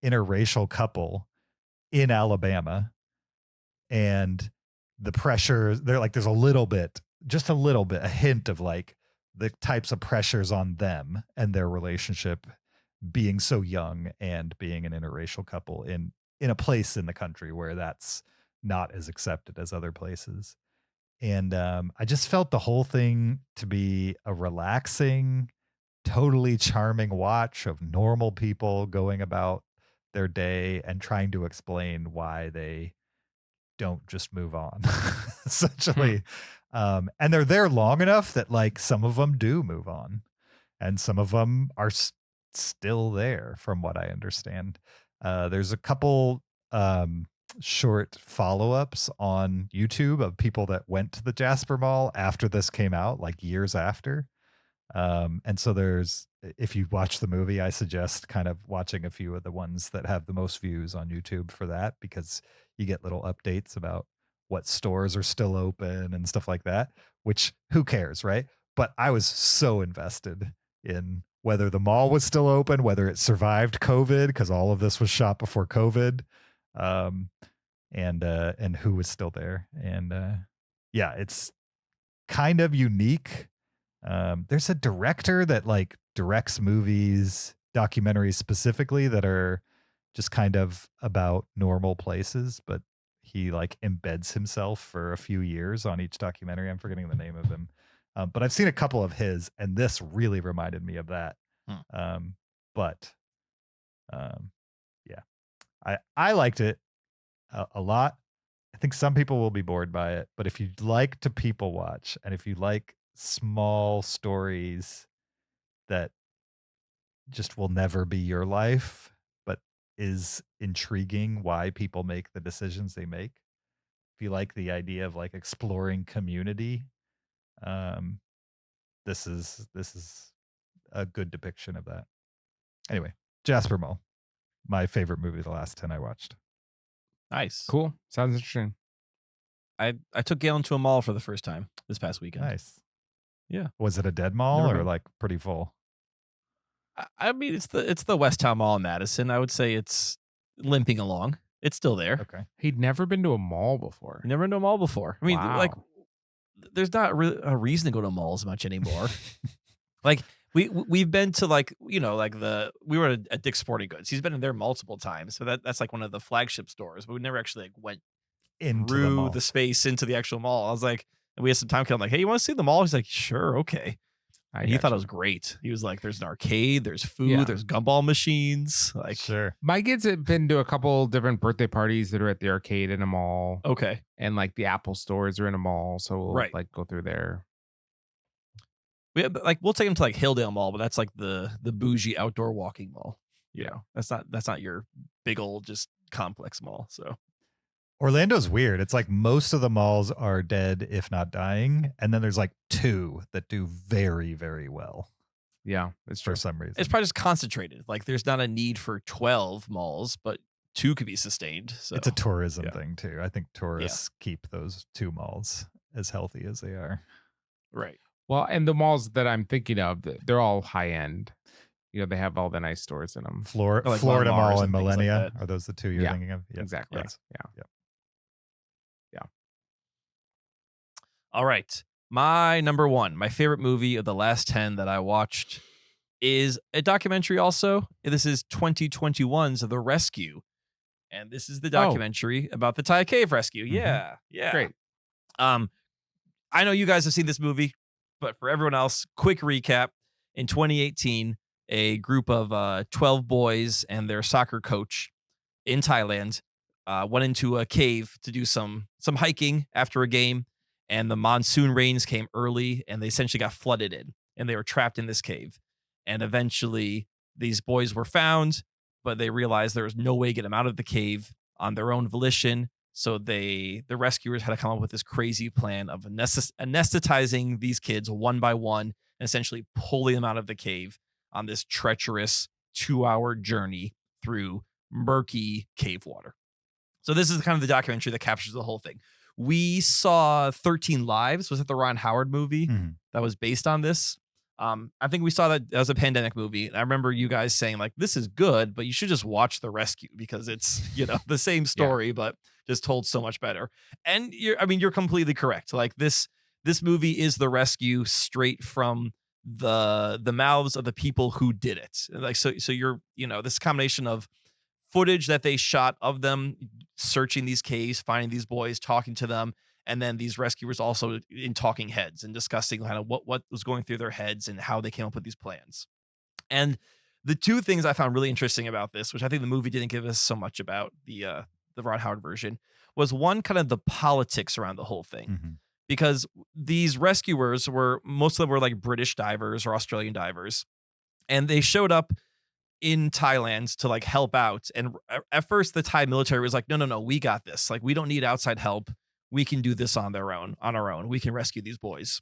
interracial couple in Alabama, and the pressure they're like, there's just a hint of like the types of pressures on them and their relationship being so young and being an interracial couple in a place in the country where that's not as accepted as other places. And I just felt the whole thing to be a relaxing, totally charming watch of normal people going about their day and trying to explain why they don't just move on, essentially. And they're there long enough that like some of them do move on, and some of them are still there, from what I understand. There's a couple short follow-ups on YouTube of people that went to the Jasper Mall after this came out, like years after. And so if you watch the movie, I suggest kind of watching a few of the ones that have the most views on YouTube for that, because you get little updates about what stores are still open and stuff like that, which who cares, right? but I was so invested in whether the mall was still open, whether it survived COVID, because all of this was shot before COVID, and who was still there. And yeah, it's kind of unique. There's a director that like directs movies, documentaries specifically, that are just kind of about normal places, but he like embeds himself for a few years on each documentary. I'm forgetting the name of him. But I've seen a couple of his, and this really reminded me of that. Yeah, I liked it a lot. I think some people will be bored by it, but if you like to people watch, and if you like small stories that just will never be your life, but is intriguing why people make the decisions they make, if you like the idea of like exploring community, this is a good depiction of that. Anyway, Jasper Mall, my favorite movie of the last 10 I watched. Nice. Cool. Sounds interesting. I took Galen to a mall for the first time this past weekend. Nice. Yeah. Was it a dead mall Never or been. like pretty full? I mean, it's the West Town Mall in Madison. I would say it's limping along. It's still there. Okay. He'd never been to a mall before. Never been to a mall before. I mean, Wow. like, there's not really a reason to go to malls much anymore. Like we've been to like, you know, like we were at Dick's Sporting Goods. He's been in there multiple times, so that's like one of the flagship stores. But we never actually like went Into the through mall. the space into the actual mall. I was like, and we had some time. I'm like, hey, you want to see the mall? He's like, sure, okay. And he thought it was great. He was like, there's an arcade, there's food, Yeah. there's gumball machines. Like, Sure. My kids have been to a couple different birthday parties that are at the arcade in a mall, okay. and like the Apple stores are in a mall, so we'll Right. like go through there. We'll take him to like Hilldale Mall, but that's like the bougie outdoor walking mall. You know, that's not your big old just complex mall. So Orlando's weird. It's like most of the malls are dead, if not dying. And then there's like 2 that do very, very well Yeah, it's true. for some reason. it's probably just concentrated. Like there's not a need for 12 malls, but 2 could be sustained. So It's a tourism yeah. thing too. I think tourists keep those 2 malls as healthy as they are. right. Well, and the malls that I'm thinking of, they're all high end. You know, they have all the nice stores in them. Like Florida Mars Mall and and things like Millennia. that. Are those the 2 you're Yeah, thinking of? Yep. Exactly. Yes. Yeah. All right. My number 1, my favorite movie of the last 10 that I watched is a documentary also. This is 2021's The Rescue. And this is the documentary about the Thai cave rescue. Yeah. Yeah. Great. I know you guys have seen this movie, but for everyone else, quick recap. In 2018, a group of 12 boys and their soccer coach in Thailand went into a cave to do some hiking after a game, and the monsoon rains came early, and they essentially got flooded in, and they were trapped in this cave. And eventually, these boys were found, but they realized there was no way to get them out of the cave on their own volition. So the rescuers had to come up with this crazy plan of anesthetizing these kids one by one and essentially pulling them out of the cave on this treacherous 2-hour journey through murky cave water. So this is kind of the documentary that captures the whole thing. We saw 13 Lives. Was it the Ron Howard movie that was based on this? I think we saw that as a pandemic movie. And I remember you guys saying like, this is good, but you should just watch The Rescue because it's, you know, the same story, but just told so much better. And you're completely correct. Like this movie is The Rescue straight from the mouths of the people who did it. Like, so you're, you know, this combination of footage that they shot of them searching these caves, finding these boys, talking to them, and then these rescuers also in talking heads and discussing kind of what was going through their heads and how they came up with these plans. And the 2 things I found really interesting about this, which I think the movie didn't give us so much about the Ron Howard version, was one, kind of the politics around the whole thing. Because these rescuers most of them were like British divers or Australian divers, and they showed up in Thailand to like help out. And at first the Thai military was like, no, we got this. Like, we don't need outside help. We can do this on our own. We can rescue these boys.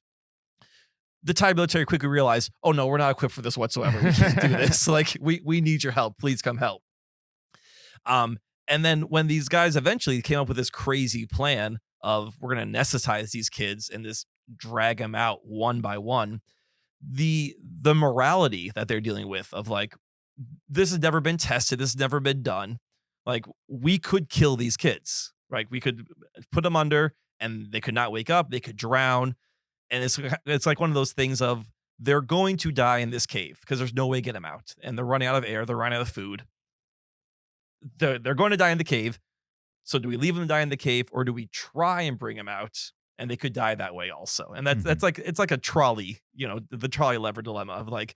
The Thai military quickly realized, oh no, we're not equipped for this whatsoever. We can't do this. Like, we need your help. Please come help. And then when these guys eventually came up with this crazy plan of we're going to anesthetize these kids in this drag them out one by one. The morality that they're dealing with of like, this has never been tested, this has never been done. Like, we could kill these kids, right? We could put them under and they could not wake up, they could drown. And it's like one of those things of, they're going to die in this cave because there's no way to get them out. And they're running out of air, they're running out of food. They're going to die in the cave. So do we leave them die in the cave, or do we try and bring them out? And they could die that way also. And that's like, it's like a trolley, the trolley lever dilemma of like,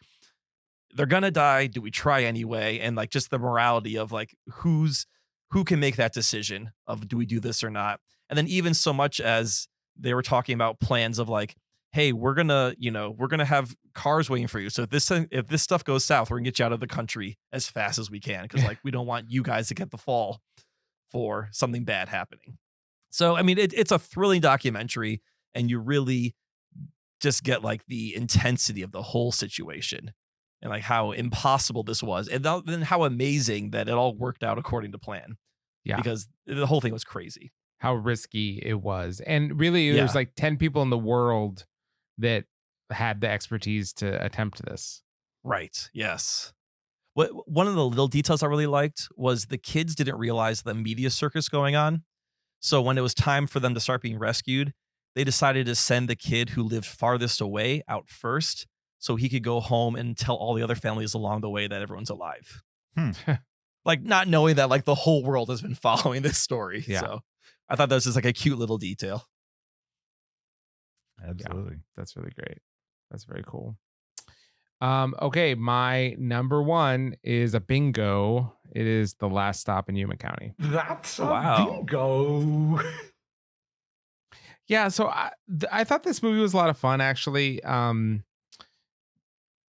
they're gonna die. Do we try anyway? And like, just the morality of like, who can make that decision of, do we do this or not? And then even so much as they were talking about plans of like, hey, we're gonna have cars waiting for you. So if this stuff goes south, we're gonna get you out of the country as fast as we can, because like, we don't want you guys to get the fall for something bad happening. So I mean, it's a thrilling documentary, and you really just get like the intensity of the whole situation and like how impossible this was, and then how amazing that it all worked out according to plan. Yeah, because the whole thing was crazy. How risky it was, and really, there's like 10 people in the world that had the expertise to attempt this. Right. Yes. One of the little details I really liked was the kids didn't realize the media circus going on. So when it was time for them to start being rescued, they decided to send the kid who lived farthest away out first, so he could go home and tell all the other families along the way that everyone's alive. Like, not knowing that like the whole world has been following this story. Yeah. So I thought that was just like a cute little detail. Absolutely. Yeah, that's really great. That's very cool. Okay, my number one is a bingo. It is The Last Stop in Yuma County. That's Wow. bingo. Yeah, so I thought this movie was a lot of fun, actually.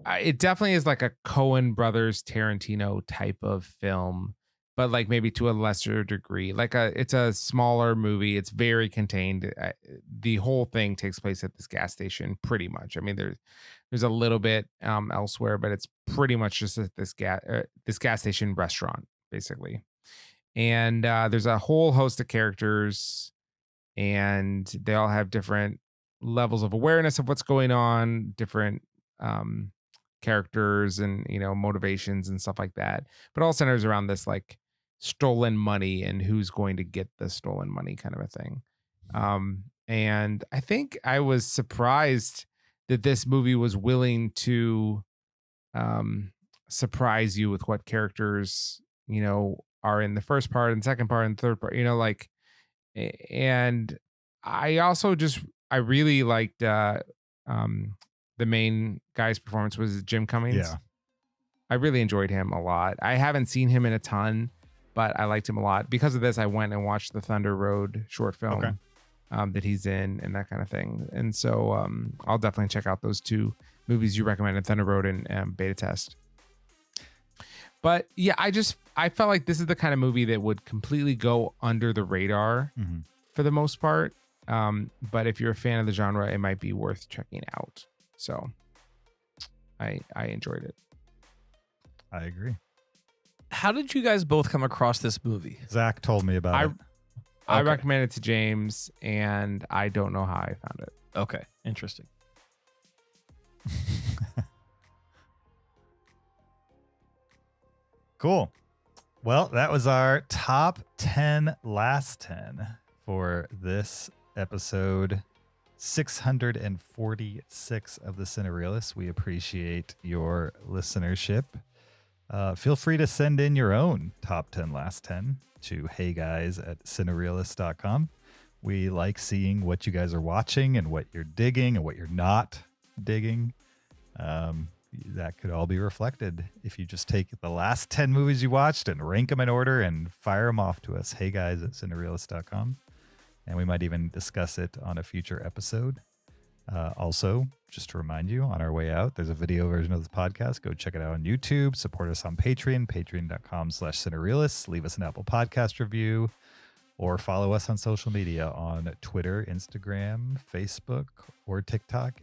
It definitely is like a Coen Brothers Tarantino type of film, but like maybe to a lesser degree. It's a smaller movie. It's very contained. The whole thing takes place at this gas station, pretty much. I mean, there's a little bit elsewhere, but it's pretty much just at this gas station restaurant, basically. And there's a whole host of characters, and they all have different levels of awareness of what's going on, different characters and motivations and stuff like that. But all centers around this like stolen money and who's going to get the stolen money kind of a thing. And I think I was surprised that this movie was willing to surprise you with what characters are in the first part and second part and third part, and I really liked the main guy's performance was Jim Cummings. Yeah. I really enjoyed him a lot. I haven't seen him in a ton, but I liked him a lot. Because of this, I went and watched the Thunder Road short film that he's in and that kind of thing. And so I'll definitely check out those two movies you recommended, Thunder Road and Beta Test. But yeah, I felt like this is the kind of movie that would completely go under the radar for the most part. But if you're a fan of the genre, it might be worth checking out. So I enjoyed it. I agree. How did you guys both come across this movie? Zach told me about it. I recommended it to James, and I don't know how I found it. Okay, interesting. Cool. Well, that was our top 10 last 10 for this episode 646 of the Cinereelists. We appreciate your listenership. Feel free to send in your own top 10 last 10 to heyguys@cinereelists.com. We like seeing what you guys are watching and what you're digging and what you're not digging. That could all be reflected if you just take the last 10 movies you watched and rank them in order and fire them off to us, heyguys@cinereelists.com. And we might even discuss it on a future episode. Also, just to remind you, on our way out, there's a video version of this podcast. Go check it out on YouTube. Support us on Patreon, patreon.com/Cinereelists. Leave us an Apple Podcast review, or follow us on social media on Twitter, Instagram, Facebook, or TikTok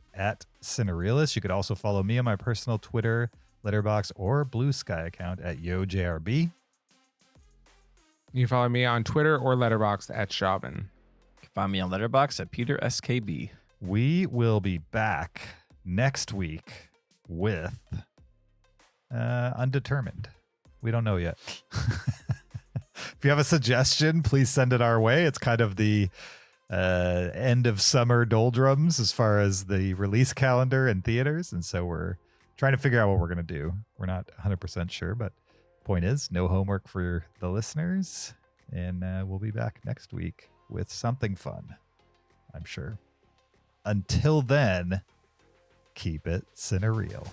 @Cinereelists. You could also follow me on my personal Twitter, Letterboxd, or Blue Sky account @YoJRB. You can follow me on Twitter or Letterboxd @Chauvin. Find me on Letterboxd @PeterSKB. We will be back next week with Undetermined. We don't know yet. If you have a suggestion, please send it our way. It's kind of the end of summer doldrums as far as the release calendar in theaters. And so we're trying to figure out what we're going to do. We're not 100% sure, but point is, no homework for the listeners. And we'll be back next week with something fun, I'm sure. Until then, keep it cinereal.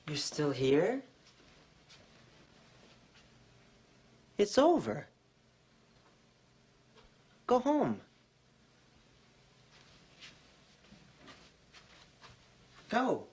You're still here? It's over. Go home. Go.